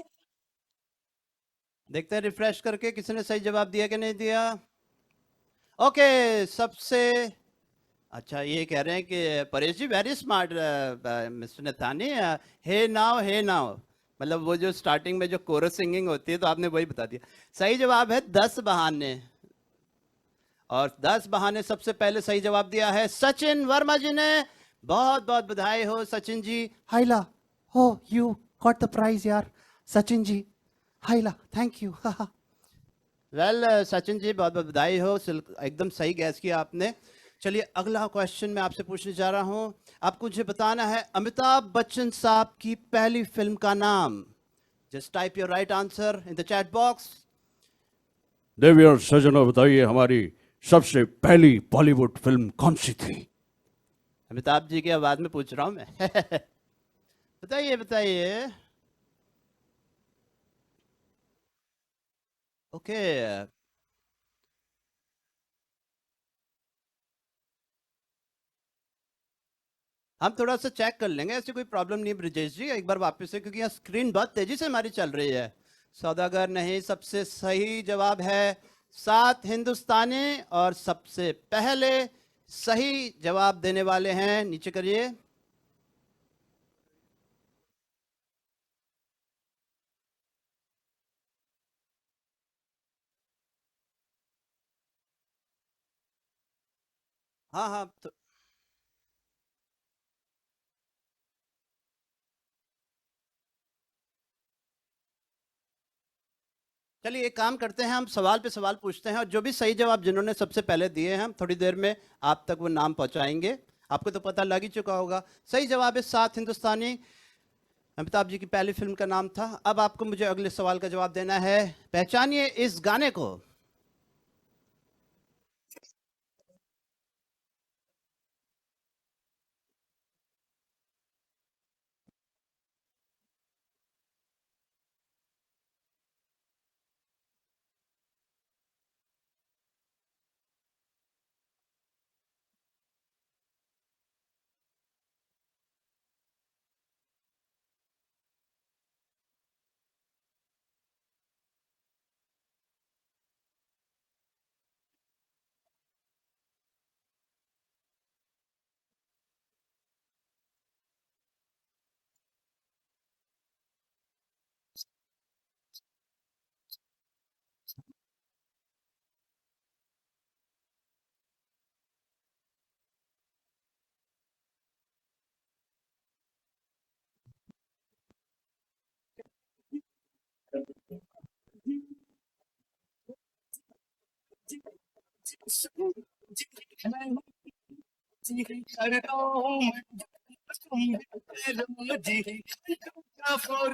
देखते हैं refresh करके किसी ने सही जवाब दिया कि नहीं दिया। ओके, सबसे अच्छा ये कह रहे हैं कि परेश जी वेरी स्मार्ट मिस्टर नथानी, हे नाउ मतलब वो जो स्टार्टिंग में जो कोरस सिंगिंग होती है तो आपने वही बता दिया। सही जवाब है 10 बहाने, और 10 बहाने सबसे पहले सही जवाब दिया है सचिन वर्मा जी ने। बहुत बहुत बधाई हो सचिन जी।
हाइला, हो यू गॉट द प्राइज यार Sachin ji, हाइला thank you.
Well Sachin ji बहुत बहुत बधाई हो, एकदम सही गैस किया आपने। चलिए अगला क्वेश्चन मैं आपसे पूछने जा रहा हूं। आपको मुझे बताना है अमिताभ बच्चन साहब की पहली फिल्म का नाम। Just type your right answer in the chat box.
देवी और सज्जनों, बताइए हमारी सबसे पहली बॉलीवुड फिल्म कौन सी थी?
अमिताभ जी की आवाज में पूछ रहा हूं मैं। बताइए बताइए। ओके हम थोड़ा सा चेक कर लेंगे, ऐसी कोई प्रॉब्लम नहीं ब्रिजेश जी, एक बार वापस से, क्योंकि यहाँ स्क्रीन बहुत तेजी से हमारी चल रही है। सौदागर नहीं, सबसे सही जवाब है 7 हिंदुस्तानी, और सबसे पहले सही जवाब देने वाले हैं, नीचे करिए। हाँ हाँ तो चलिए एक काम करते हैं, हम सवाल पे सवाल पूछते हैं, और जो भी सही जवाब जिन्होंने सबसे पहले दिए हैं हम थोड़ी देर में आप तक वो नाम पहुंचाएंगे। आपको तो पता लग ही चुका होगा। सही जवाब है 7 हिंदुस्तानी, अमिताभ जी की पहली फिल्म का नाम था। अब आपको मुझे अगले सवाल का जवाब देना है। पहचानिए इस गाने को।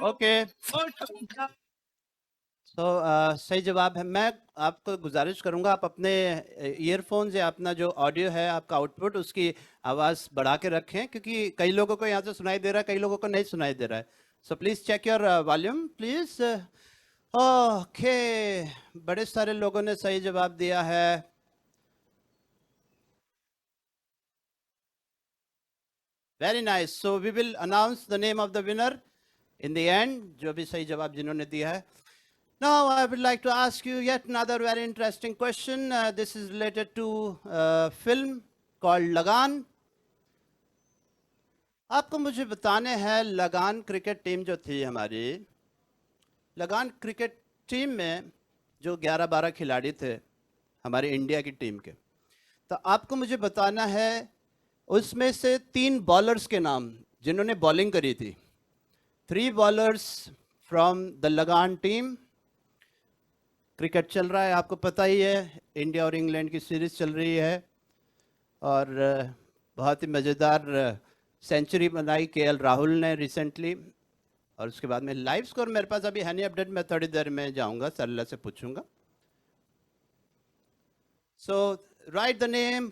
ओके तो सही जवाब है। मैं आपको गुजारिश करूंगा आप अपने ईयरफोन्स या अपना जो ऑडियो है आपका आउटपुट उसकी आवाज़ बढ़ा के रखें, क्योंकि कई लोगों को यहाँ से सुनाई दे रहा है, कई लोगों को नहीं सुनाई दे रहा है। So please check your volume please. Okay, बड़े सारे लोगों ने सही जवाब दिया है। Very nice, so we will announce the name of the winner in the end, जो भी सही जवाब जिन्होंने दिया है। Now I would like to ask you yet another very interesting question. This is related to a film called Lagan. आपको मुझे बताने हैं लगान क्रिकेट टीम जो थी हमारी, लगान क्रिकेट टीम में जो 11-12 खिलाड़ी थे हमारी इंडिया की टीम के, तो आपको मुझे बताना है उसमें से 3 बॉलर्स के नाम जिन्होंने बॉलिंग करी थी। 3 बॉलर्स फ्रॉम द लगान टीम। क्रिकेट चल रहा है, आपको पता ही है, इंडिया और इंग्लैंड की सीरीज़ चल रही है, और बहुत ही मज़ेदार सेंचुरी बनाई केएल राहुल ने रिसेंटली। और उसके बाद में लाइव स्कोर मेरे पास अभी है नहीं अपडेट, मैं थोड़ी देर में जाऊंगा सरला से पूछूंगा। सो राइट द नेम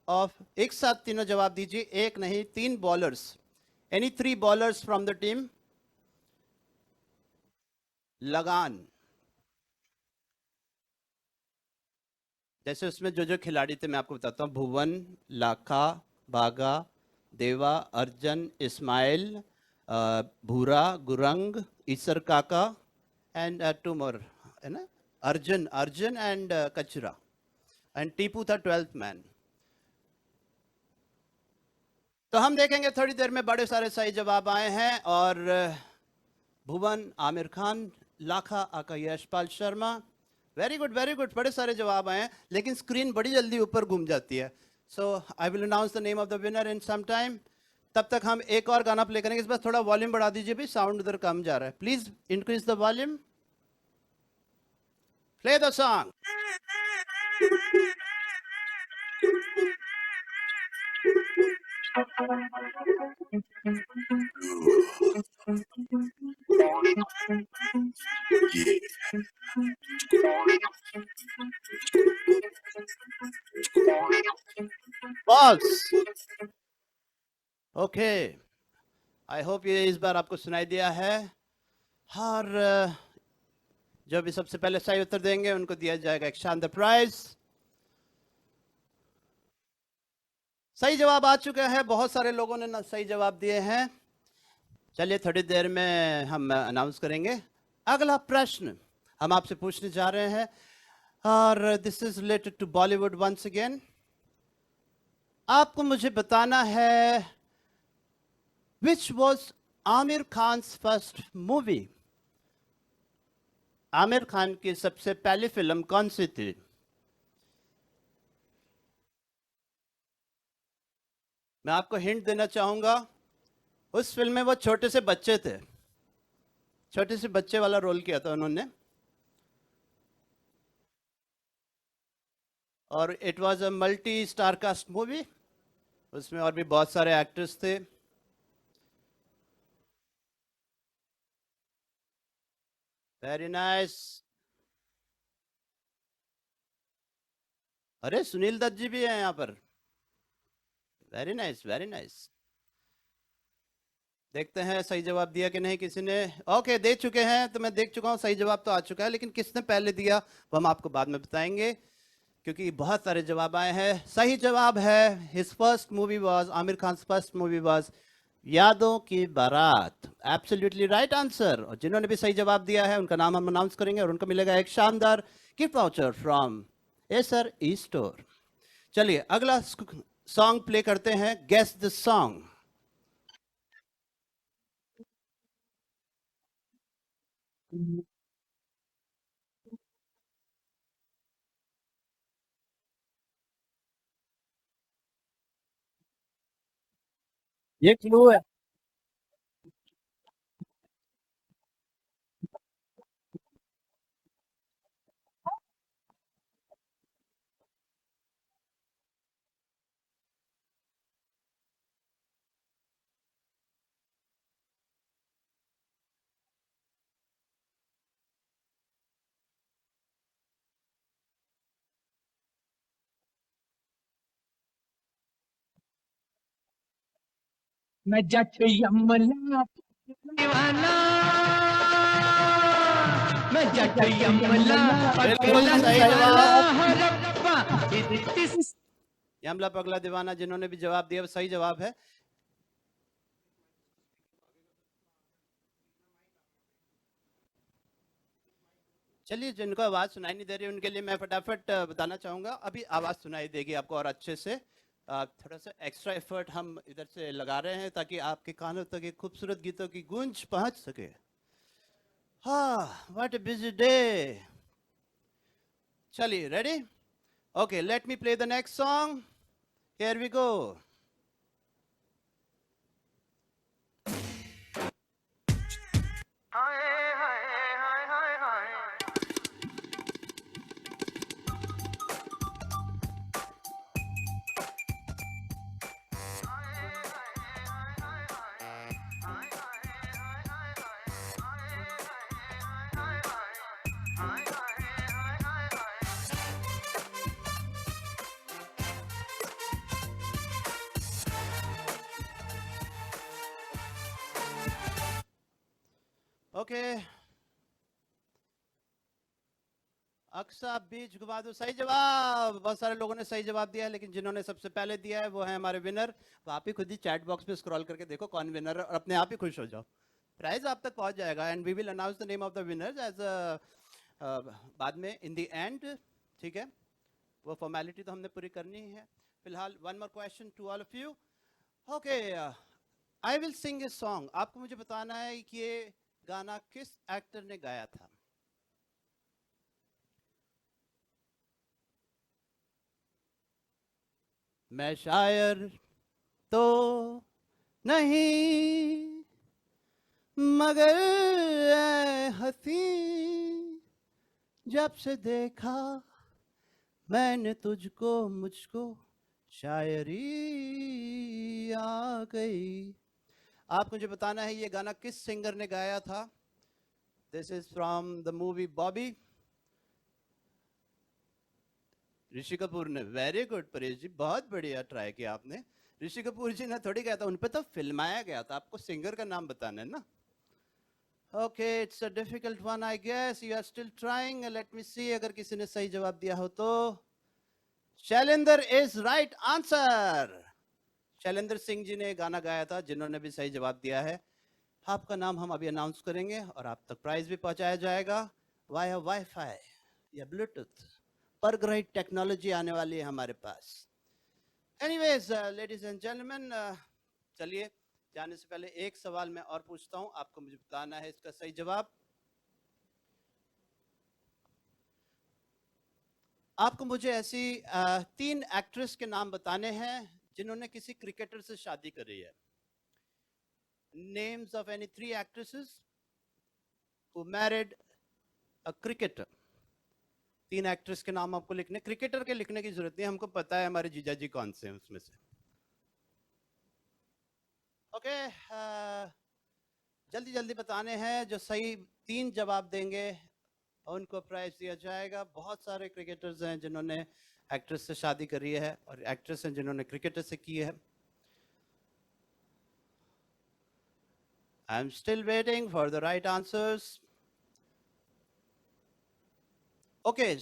ऑफ, एक साथ तीनों जवाब दीजिए, एक नहीं 3 bowlers, any 3 bowlers from the team लगान। जैसे उसमें जो जो खिलाड़ी थे मैं आपको बताता हूँ, भुवन, लाखा, बागा, देवा, अर्जन, इस्माइल, भूरा, गुरंग, ईसर काका, एंड 2 मोर है ना, अर्जुन एंड कचरा, एंड टीपू था 12th मैन। तो हम देखेंगे थोड़ी देर में बड़े सारे सही जवाब आए हैं, और भुवन, आमिर खान, लाखा, आका यशपाल शर्मा, वेरी गुड बड़े सारे जवाब आए हैं, लेकिन स्क्रीन बड़ी जल्दी ऊपर घूम जाती है। So I will announce the name of the winner in some time. तब तक हम एक और गाना प्ले करेंगे। इस बार थोड़ा वॉल्यूम बढ़ा दीजिए भाई, साउंड उधर कम जा रहा है। Please increase the volume, play the song. Balls, okay, I hope ये इस बार आपको सुनाई दिया है। और जो भी सबसे पहले सही उत्तर देंगे उनको दिया जाएगा एक शानदार प्राइज। सही जवाब आ चुका है, बहुत सारे लोगों ने सही जवाब दिए हैं। चलिए थोड़ी देर में हम अनाउंस करेंगे। अगला प्रश्न हम आपसे पूछने जा रहे हैं, और this is related to Bollywood once again. आपको मुझे बताना है which was Aamir Khan's first movie. Aamir Khan की सबसे पहली फिल्म कौन सी थी? मैं आपको हिंट देना चाहूंगा, उस फिल्म में वो छोटे से बच्चे थे, छोटे से बच्चे वाला रोल किया था उन्होंने, और it was a multi star cast movie. उसमें और भी बहुत सारे एक्टर्स थे। Very nice. अरे सुनील दत्त जी भी हैं यहाँ पर। Very nice, very nice. देखते हैं सही जवाब दिया कि नहीं किसी ने। ओके, दे चुके हैं, तो मैं देख चुका हूँ, सही जवाब तो आ चुका है, लेकिन किसने पहले दिया वो हम आपको बाद में बताएंगे, क्योंकि बहुत सारे जवाब आए हैं। सही जवाब है, his first movie was, Aamir Khan first movie was यादों की बारात। Absolutely right answer. और जिन्होंने भी सही जवाब दिया है उनका नाम हम अनाउंस करेंगे, और उनको मिलेगा एक शानदार gift voucher from Acer e store. चलिए अगला सॉन्ग प्ले करते हैं, गेस द सॉन्ग।
ये क्लू है।
मैं जट यमला दीवाना, मैं जट यमला
बिल्कुल
पगला
सही
दीवाना
जवाब।
है रब्बा इत्तिस।
यमला पगला दीवाना, जिन्होंने भी जवाब दिया वो सही जवाब है। चलिए जिनको आवाज सुनाई नहीं दे रही उनके लिए मैं फटाफट बताना चाहूंगा। अभी आवाज सुनाई देगी आपको और अच्छे से। थोड़ा सा एक्स्ट्रा एफर्ट हम इधर से लगा रहे हैं ताकि आपके कानों तक एक खूबसूरत गीतों की गूंज पहुंच सके। हाँ, व्हाट अ बिजी डे। चलिए ready, okay, let me play the next song. Here we go. Okay, Aksa beach घुमा दो, सही जवाब। बहुत सारे लोगों ने सही जवाब दिया है, लेकिन जिन्होंने सबसे पहले दिया है वो है हमारे विनर। तो आप ही खुद ही चैट बॉक्स पे स्क्रॉल करके देखो कौन विनर है, और अपने आप ही खुश हो जाओ, प्राइज आप तक पहुंच जाएगा। And we will announce the name of the winners as
बाद में इन द एंड, ठीक है, वो फॉर्मेलिटी तो हमने पूरी करनी ही है। फिलहाल one more question to all of you. Okay, I will sing a song. आपको मुझे बताना है कि ये गाना किस एक्टर ने गाया था। मैं शायर तो नहीं मगर ऐ हसी, जब से देखा मैंने तुझको मुझको शायरी आ गई। आप मुझे बताना है ये गाना किस सिंगर ने गाया था। This is from the movie Bobby. Rishi Kapoor ने। वेरी गुड परेश जी, बहुत बढ़िया ट्राई किया आपने। ऋषि कपूर जी ने थोड़ी कहा था, उन पे तो फिल्माया गया था, आपको सिंगर का नाम बताना है ना। Okay, it's a difficult one I guess, you are still trying. Let me see अगर किसी ने सही जवाब दिया हो तो। Shailendra is right answer. Shailendra Singh ji ने गाना गाया था, जिन्होंने भी सही जवाब दिया है। आपका नाम हम अभी अनाउंस करेंगे और आप तक प्राइज भी पहुंचाया जाएगा वाया वाईफाई या ब्लूटूथ। पर ग्रेड टेक्नोलॉजी आने वाली है हमारे पास। एनीवेज लेडीज एंड जेंटलमैन, चलिए जाने से पहले एक सवाल मैं और पूछता हूं, आपको मुझे बताना है इसका सही जवाब। आपको मुझे ऐसी 3 एक्ट्रेस के नाम बताने हैं जिन्होंने किसी क्रिकेटर से शादी करी है। Names of any 3 actresses who married a cricketer. 3 actress के नाम आपको लिखने, क्रिकेटर के लिखने की जरूरत नहीं, हमको पता है हमारे जीजा जी कौन से हैं उसमें से। ओके, जल्दी जल्दी बताने हैं, जो सही 3 जवाब देंगे उनको प्राइज दिया जाएगा। बहुत सारे क्रिकेटर्स हैं जिन्होंने एक्ट्रेस से शादी करी है और एक्ट्रेस हैं जिन्होंने क्रिकेटर से की है। I am still waiting for the right answers. Okay,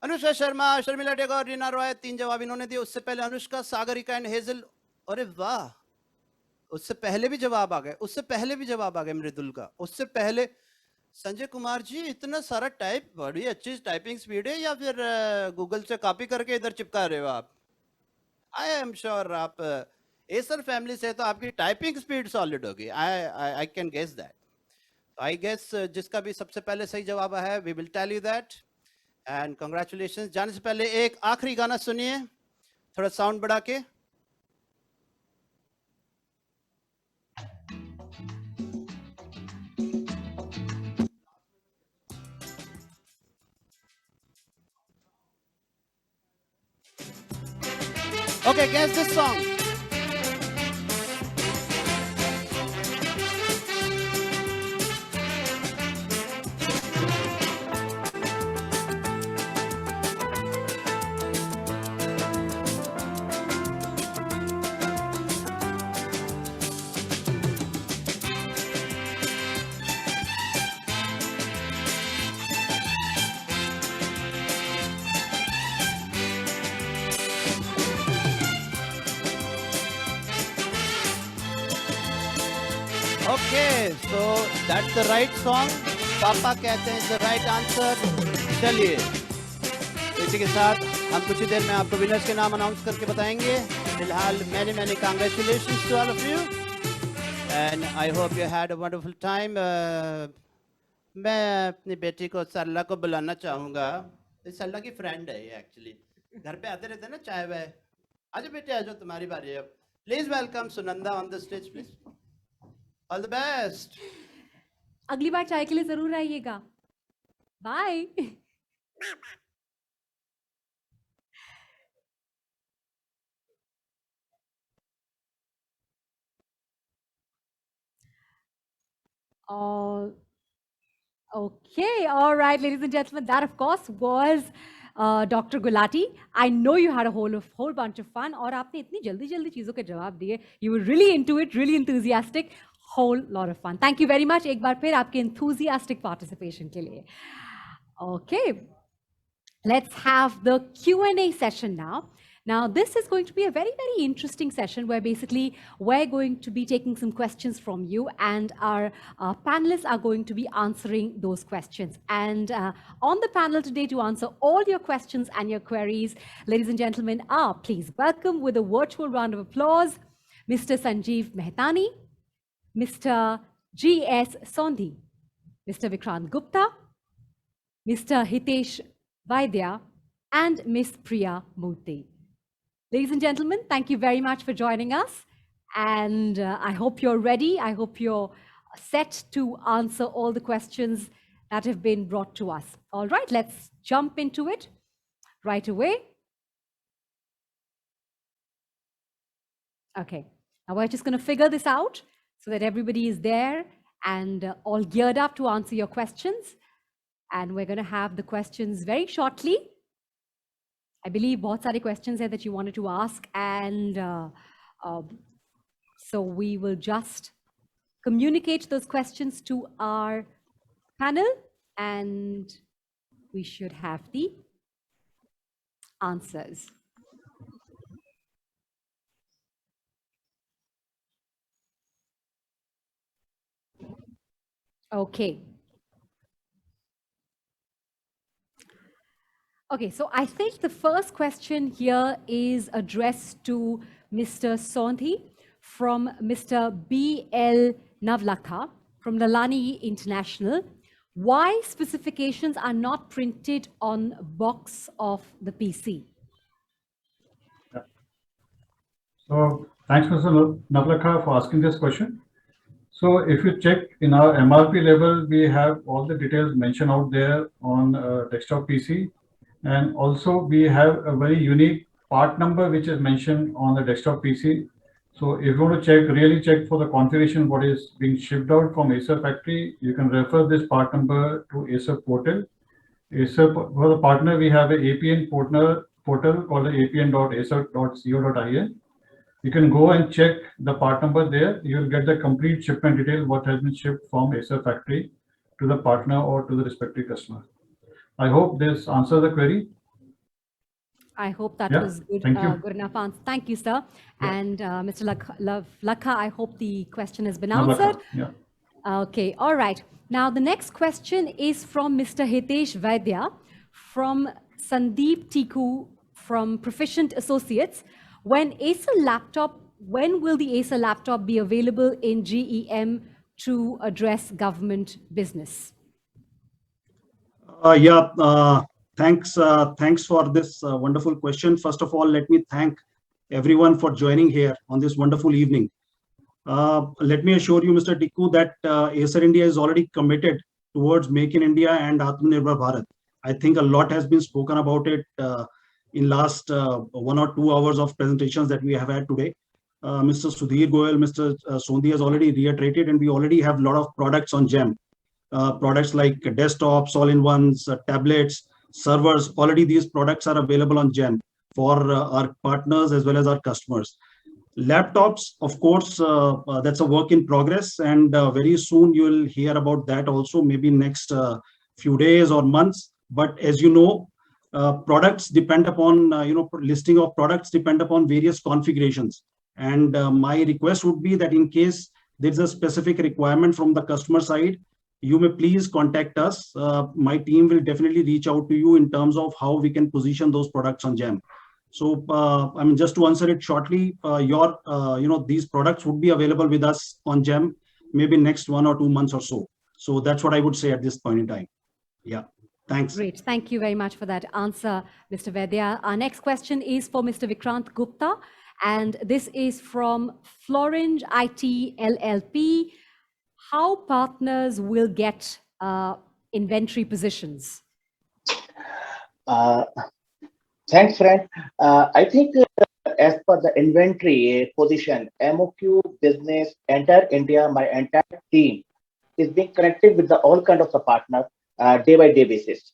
Anushka Sharma, Sharmila Tagore, Reena Roy, 3 जवाब इन्होंने दिए। उससे पहले अनुष्का, सागरिका एंड हेजल। अरे वाह, उससे पहले भी जवाब आ गए, उससे पहले भी जवाब आ गए मृदुल का। उससे पहले संजय कुमार जी, इतना सारा टाइप, बड़ी अच्छी टाइपिंग स्पीड है या फिर गूगल से कॉपी करके इधर चिपका रहे हो आप? आई एम श्योर आप एसर फैमिली से, तो आपकी टाइपिंग स्पीड सॉलिड होगी। I can guess that. I guess जिसका भी सबसे पहले सही जवाब है, we will tell you that and congratulations. जाने से पहले एक आखिरी गाना सुनिए, थोड़ा साउंड बढ़ा के। Okay, guess this song. Okay, so that's the right song. पापा कहते हैं the right answer. चलिए, इसी के साथ हम कुछ ही देर में आपको विनर्स के नाम अनाउंस करके बताएंगे। फिलहाल many congratulations to all of you and I hope you had a wonderful time. मैं अपनी बेटी को सरला को बुलाना चाहूँगा। सरला की फ्रेंड है ये एक्चुअली, घर पे आते रहते हैं ना चाय वाय। आजा बेटे, आजा, तुम्हारी बारी है। Please welcome Sunanda on the stage please. All the best.
अगली बार चाय के लिए जरूर आइएगा। Bye. Okay, all right, ladies and gentlemen, that of course was Dr. Gulati. I know you had a whole bunch of fun और आपने इतनी जल्दी चीज़ों के जवाब दिए. You were really into it, really enthusiastic. Whole lot of fun. Thank you very much एक बार फिर आपके enthusiastic participation के लिए. Okay, let's have the Q&A session now. Now, this is going to be a very, very interesting session where basically we're going to be taking some questions from you, and our panelists are going to be answering those questions. And on the panel today to answer all your questions and your queries, ladies and gentlemen, please welcome with a virtual round of applause, Mr. Sanjeev Mehtani, Mr. G.S. Sondhi, Mr. Vikrant Gupta, Mr. Hitesh Vaidya, and Ms. Priya Murthy. Ladies and gentlemen, thank you very much for joining us. And I hope you're ready. I hope you're set to answer all the questions that have been brought to us. All right, let's jump into it right away. Okay, now we're just going to figure this out so that everybody is there and all geared up to answer your questions. And we're going to have the questions very shortly. I believe बहुत सारे questions there that you wanted to ask, and so we will just communicate those questions to our panel, and we should have the answers. Okay. Okay, so I think the first question here is addressed to Mr. Sondhi from Mr. B.L. Navlakha from Lalani International. Why specifications are not printed on box of the PC?
So thanks, Mr. Navlakha, for asking this question. So if you check in our MRP level, we have all the details mentioned out there on desktop PC. And also we have a very unique part number which is mentioned on the desktop PC. So if you want to check, really check for the configuration what is being shipped out from Acer factory, you can refer this part number to Acer portal. Acer, for the partner, we have a APN portal called apn.acer.co.in. You can go and check the part number there. You will get the complete shipment detail, what has been shipped from Acer factory to the partner or to the respective customer. I hope this answers the query.
I hope that was good,
thank you.
good enough answer. Thank you, sir.
Yeah.
And Mr. Lakha, I hope the question has been
Navlakha,
answered.
yeah.
Okay, all right. Now, the next question is from Mr. Hitesh Vaidya from Sandeep Tiku from Proficient Associates. When will the Acer laptop be available in GEM to address government business?
Thanks for this wonderful question. First of all, let me thank everyone for joining here on this wonderful evening. Let me assure you, Mr. Tikku, that Acer India is already committed towards Make in India and Atmanirbhar Bharat. I think a lot has been spoken about it in last 1 or 2 hours of presentations that we have had today. Mr. Sudhir Goyal, Mr. Sondhi has already reiterated, and we already have a lot of products on GEM. Products like desktops, all-in-ones, tablets, servers. Already these products are available on GEM for our partners as well as our customers. Laptops, of course, that's a work in progress, and very soon you will hear about that also, maybe next few days or months. But as you know, products depend upon, listing of products depend upon various configurations. And my request would be that in case there's a specific requirement from the customer side, you may please contact us. My team will definitely reach out to you in terms of how we can position those products on GEM. So, I mean, just to answer it shortly, these products would be available with us on GEM maybe next 1 or 2 months or so. So that's what I would say at this point in time. Yeah, thanks.
Great. Thank you very much for that answer, Mr. Vaidya. Our next question is for Mr. Vikrant Gupta, and this is from Floringe IT LLP. How partners will get inventory positions?
Thanks, friend. I think as per the inventory position, MOQ business, entire India, my entire team is being connected with all kind of the partners day by day basis.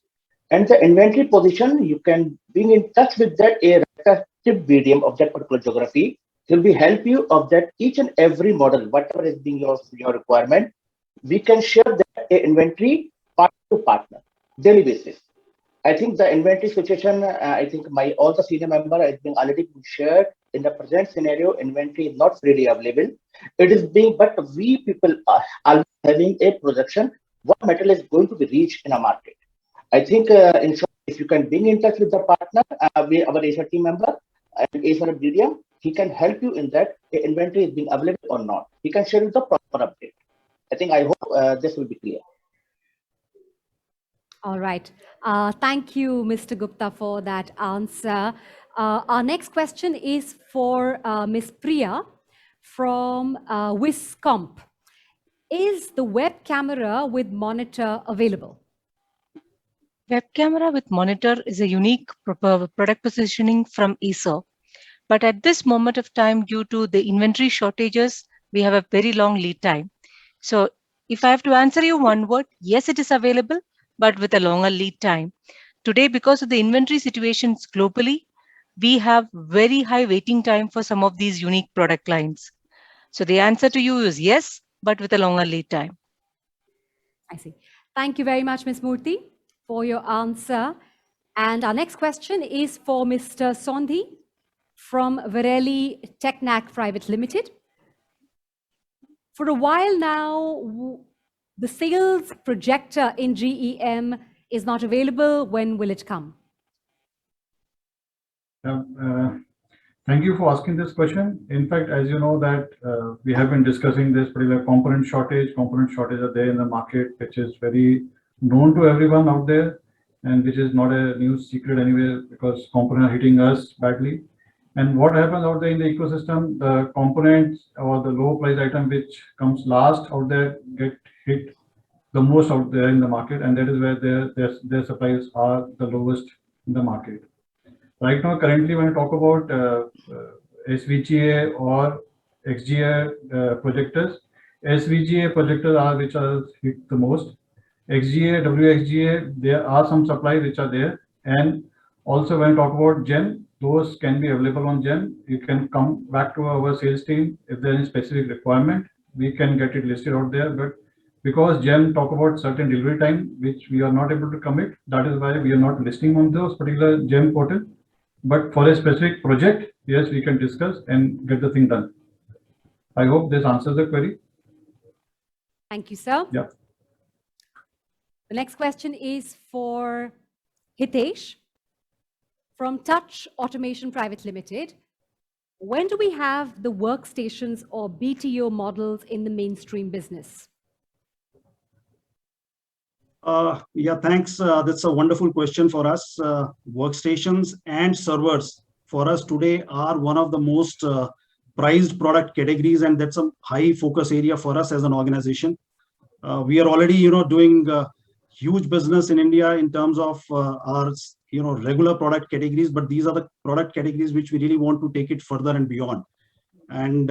And the inventory position, you can be in touch with that a respective medium of that particular geography. It will be help you of that each and every model, whatever is being your requirement. We can share that inventory partner to partner, daily basis. I think the inventory situation, I think all the senior member has been already been shared. In the present scenario, inventory is not freely available. It is being, but we people are having a projection what metal is going to be reached in a market. I think in short, if you can bring in touch with the partner, our Acer team member and Acer Media, he can help you in that the inventory is being available or not. He can share you the proper update. I hope this will be clear.
All right. Thank you, Mr. Gupta, for that answer. Our next question is for Ms. Priya from Wiscomp. Is the web camera with monitor available?
Web camera with monitor is a unique product positioning from Acer. But at this moment of time, due to the inventory shortages, we have a very long lead time. So if I have to answer you one word, yes, it is available, but with a longer lead time. Today, because of the inventory situations globally, we have very high waiting time for some of these unique product lines. So the answer to you is yes, but with a longer lead time.
I see. Thank you very much, Ms. Murthy, for your answer. And our next question is for Mr. Sondhi from Varelli Technac Private Limited. For a while now, the sales projector in GEM is not available. When will it come?
Thank you for asking this question. In fact, as you know that we have been discussing this particular component shortage. Component shortage are there in the market, which is very known to everyone out there, and which is not a new secret anyway because components are hitting us badly. And what happens out there in the ecosystem, the components or the low price item which comes last out there get hit the most out there in the market, and that is where their supplies are the lowest in the market. Right now, currently, when we talk about SVGA or XGA projectors, SVGA projectors are which are hit the most. XGA, WXGA, there are some supplies which are there, and also when we talk about GEM, those can be available on GEM. You can come back to our sales team if there is a specific requirement. We can get it listed out there, but because GEM talk about certain delivery time, which we are not able to commit, that is why we are not listing on those particular GEM portal. But for a specific project, yes, we can discuss and get the thing done. I hope this answers the query.
Thank you, sir.
Yeah.
The next question is for Hitesh from Touch Automation Private Limited. When do we have the workstations or BTO models in the mainstream business?
Yeah, thanks. That's a wonderful question for us. Workstations and servers for us today are one of the most prized product categories, and that's a high focus area for us as an organization. We are already, doing huge business in India in terms of our, regular product categories, but these are the product categories which we really want to take it further and beyond. And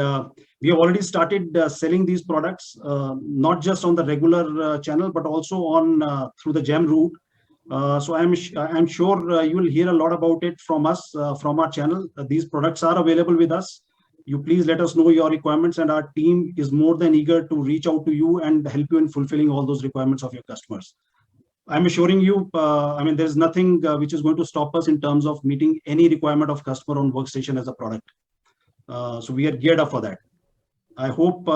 we have already started selling these products, not just on the regular channel, but also on through the GEM route. So I'm sure you will hear a lot about it from us, from our channel. These products are available with us. You please let us know your requirements, and our team is more than eager to reach out to you and help you in fulfilling all those requirements of your customers. I'm assuring you, there's nothing which is going to stop us in terms of meeting any requirement of customer on workstation as a product. So we are geared up for that. I hope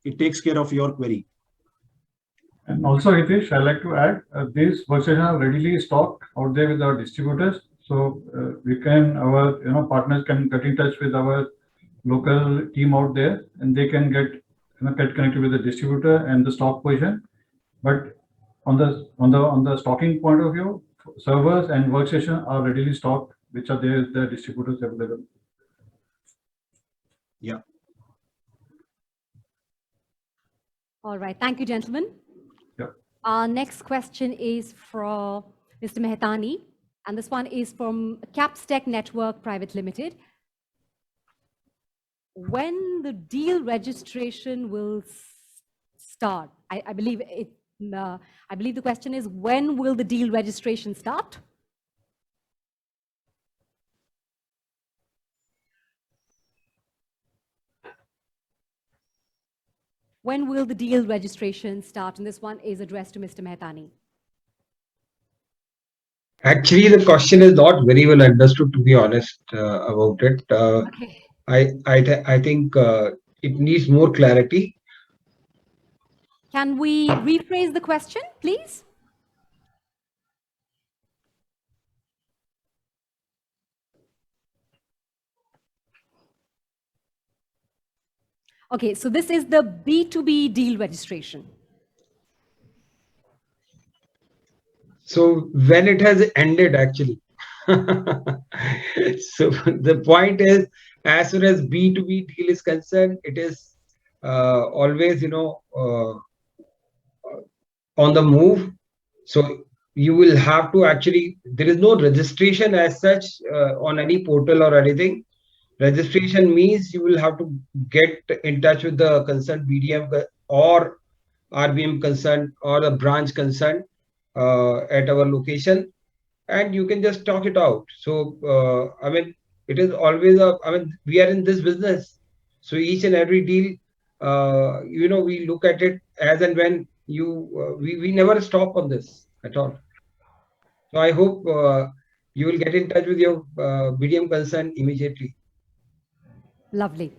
it takes care of your query.
And also, Hitesh, I'd like to add, these workstations are readily stocked out there with our distributors. So our partners can get in touch with our local team out there, and they can get connected with the distributor and the stock position. But on the stocking point of view, servers and workstations are readily stocked, which are there, the distributors available.
Yeah.
All right. Thank you, gentlemen.
Yeah.
Our next question is from Mr. Mehtani, and this one is from Capstech Network Private Limited. When the deal registration will start? I believe the question is, when will the deal registration start? When will the deal registration start? And this one is addressed to Mr. Mehtani.
Actually, the question is not very well understood, to be honest about it.
Okay.
I think it needs more clarity.
Can we rephrase the question, please? Okay, so this is the B2B deal registration.
So when it has ended, actually. So the point is, as soon as B2B deal is concerned, it is always, on the move. So you will have to actually, there is no registration as such on any portal or anything. Registration means you will have to get in touch with the concerned BDM or RBM concerned or the branch concerned at our location, and you can just talk it out. So, I mean, it is always I mean, we are in this business. So each and every deal, we look at it as and when we never stop on this at all. So I hope you will get in touch with your BDM concern immediately.
Lovely.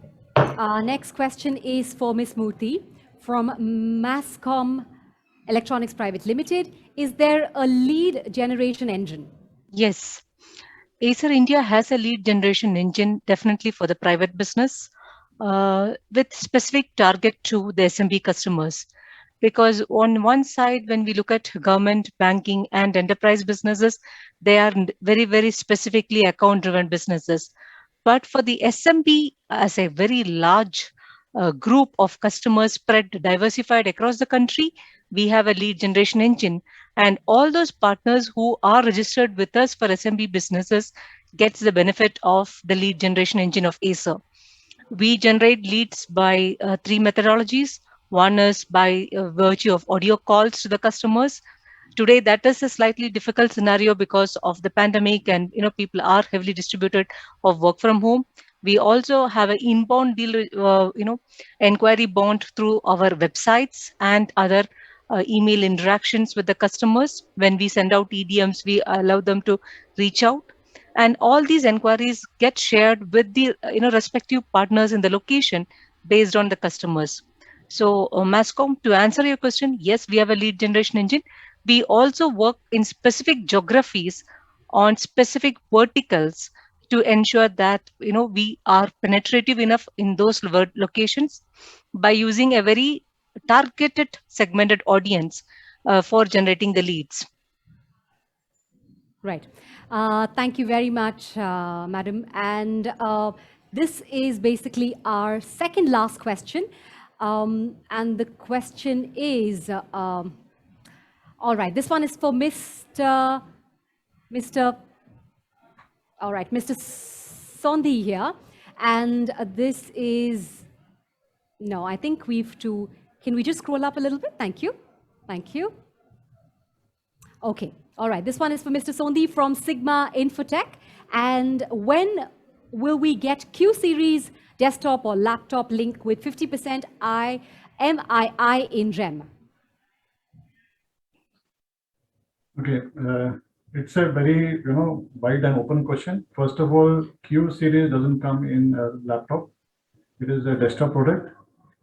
Next question is for Ms. Murthy from Masscom Electronics Private Limited. Is there a lead generation engine?
Yes. Acer India has a lead generation engine definitely for the private business with specific target to the SMB customers. Because on one side, when we look at government, banking, and enterprise businesses, they are very, very specifically account-driven businesses. But for the SMB, as a very large group of customers spread diversified across the country, we have a lead generation engine. And all those partners who are registered with us for SMB businesses gets the benefit of the lead generation engine of Acer. We generate leads by three methodologies. One is by virtue of audio calls to the customers. Today, that is a slightly difficult scenario because of the pandemic, and people are heavily distributed of work from home. We also have an inbound deal, inquiry bound through our websites and other email interactions with the customers. When we send out EDMs, we allow them to reach out, and all these inquiries get shared with the respective partners in the location based on the customers. So Mascom, to answer your question, yes, we have a lead generation engine. We also work in specific geographies on specific verticals to ensure that we are penetrative enough in those locations by using a very targeted segmented audience for generating the leads.
Right. Thank you very much, madam. And this is basically our second last question. And the question is, all right, this one is for Mr. All right, Mr. Sondhi here. And this is, no, I think can we just scroll up a little bit? Thank you. Thank you. Okay, all right. This one is for Mr. Sondhi from Sigma Infotech. And when will we get Q series desktop or laptop link with 50% MII in REM?
Okay, it's a very wide and open question. First of all, Q series doesn't come in a laptop. It is a desktop product,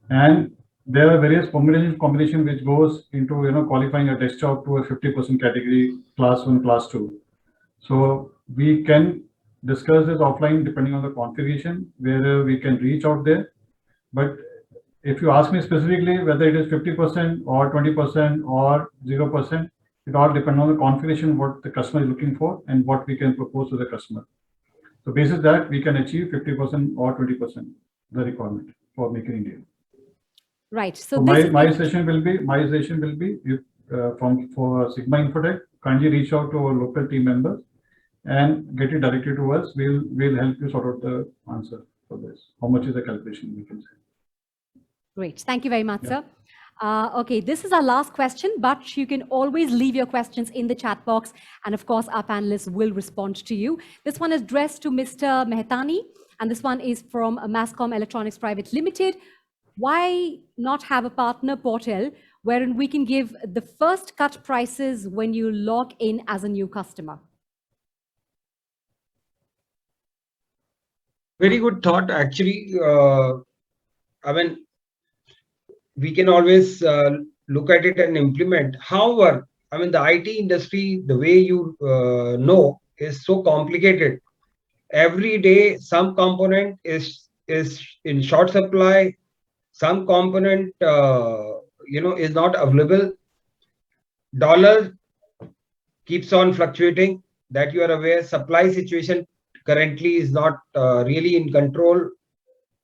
and there are various combination which goes into qualifying a desktop to a 50% category, class 1, class 2. So we can discuss this offline depending on the configuration where we can reach out there. But if you ask me specifically whether it is 50% or 20% or 0%, it all depends on the configuration, what the customer is looking for and what we can propose to the customer. So basis that we can achieve 50% or 20% the requirement for Make in India.
Right. So
my session will be if, for Sigma Infotech, kindly reach out to our local team members and get it directly to us. We'll help you sort out the answer for this. How much is the calculation we can say?
Great. Thank you very much, sir. Okay, this is our last question, but you can always leave your questions in the chat box. And of course, our panelists will respond to you. This one is addressed to Mr. Mehtani, and this one is from Masscom Electronics Private Limited. Why not have a partner portal wherein we can give the first cut prices when you log in as a new customer?
Very good thought. Actually, I mean, we can always look at it and implement. However, I mean, the IT industry, the way you know, is so complicated. Every day, some component is in short supply. Some component, is not available. Dollar keeps on fluctuating. That you are aware. Supply situation currently is not really in control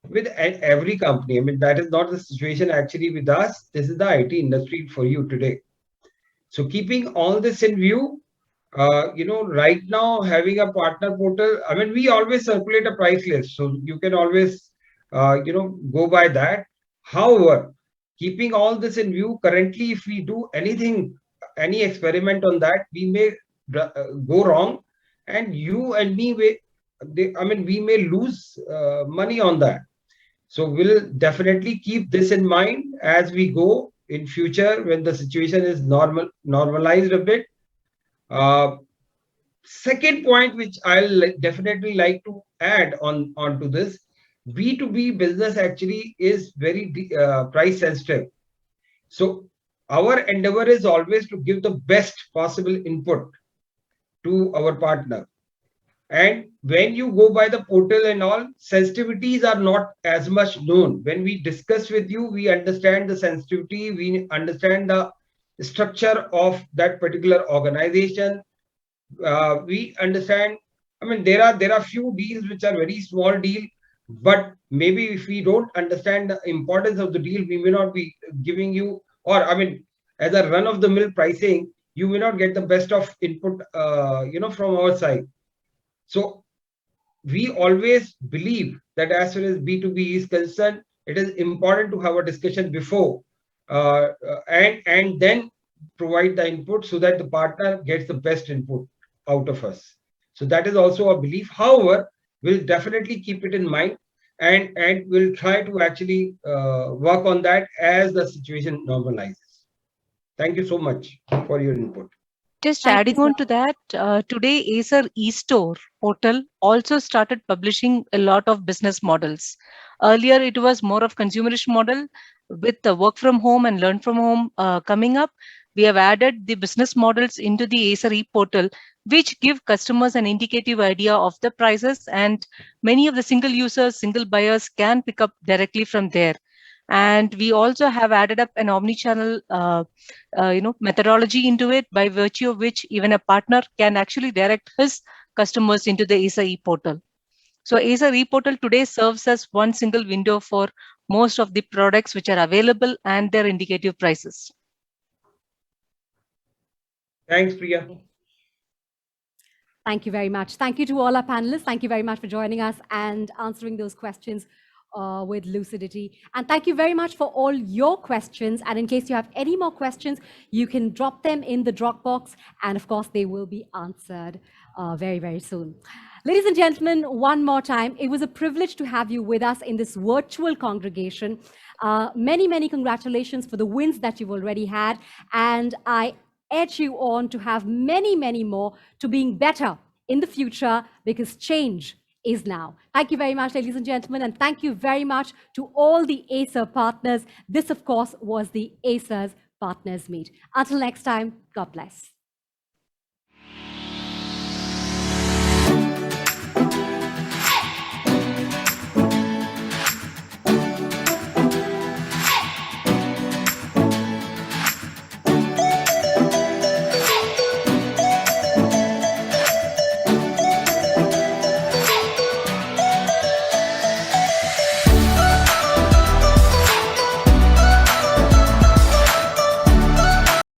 with every company. I mean, that is not the situation actually with us. This is the IT industry for you today. So keeping all this in view, right now having a partner portal, I mean, we always circulate a price list, so you can always, go by that. However, keeping all this in view, currently, if we do anything, any experiment on that, we may go wrong, and you and me, we may lose money on that. So we'll definitely keep this in mind as we go in future when the situation is normalized a bit. Uh, Second point, which I'll definitely like to add onto this, B2B business actually is very price sensitive. So our endeavor is always to give the best possible input to our partner. And when you go by the portal and all, sensitivities are not as much known. When we discuss with you, we understand the sensitivity, we understand the structure of that particular organization. We understand. I mean, there are few deals which are very small deal, but maybe if we don't understand the importance of the deal, we may not be giving you, or I mean, as a run of the mill pricing, you may not get the best of input, from our side. So we always believe that as far as B2B is concerned, it is important to have a discussion before, and then provide the input so that the partner gets the best input out of us. So that is also a belief. However, we'll definitely keep it in mind, and we'll try to actually work on that as the situation normalizes. Thank you so much for your input.
Just
Thank you,
adding
sir.
on to that, today Acer eStore portal also started publishing a lot of business models. Earlier, it was more of consumerish model with the work from home and learn from home coming up. We have added the business models into the Acer e-portal, which give customers an indicative idea of the prices, and many of the single users, single buyers can pick up directly from there. And we also have added up an omni-channel methodology into it, by virtue of which even a partner can actually direct his customers into the Acer e-portal. So Acer e-portal today serves as one single window for most of the products which are available and their indicative prices.
Thanks, Priya.
Thank you very much. Thank you to all our panelists. Thank you very much for joining us and answering those questions with lucidity. And thank you very much for all your questions. And in case you have any more questions, you can drop them in the Dropbox. And of course, they will be answered very, very soon. Ladies and gentlemen, one more time, it was a privilege to have you with us in this virtual congregation. Many, many congratulations for the wins that you've already had. And I edge you on to have many, many more, to being better in the future, because change is now. Thank you very much, ladies and gentlemen, and thank you very much to all the Acer partners. This, of course, was the Acer's Partners Meet. Until next time, God bless.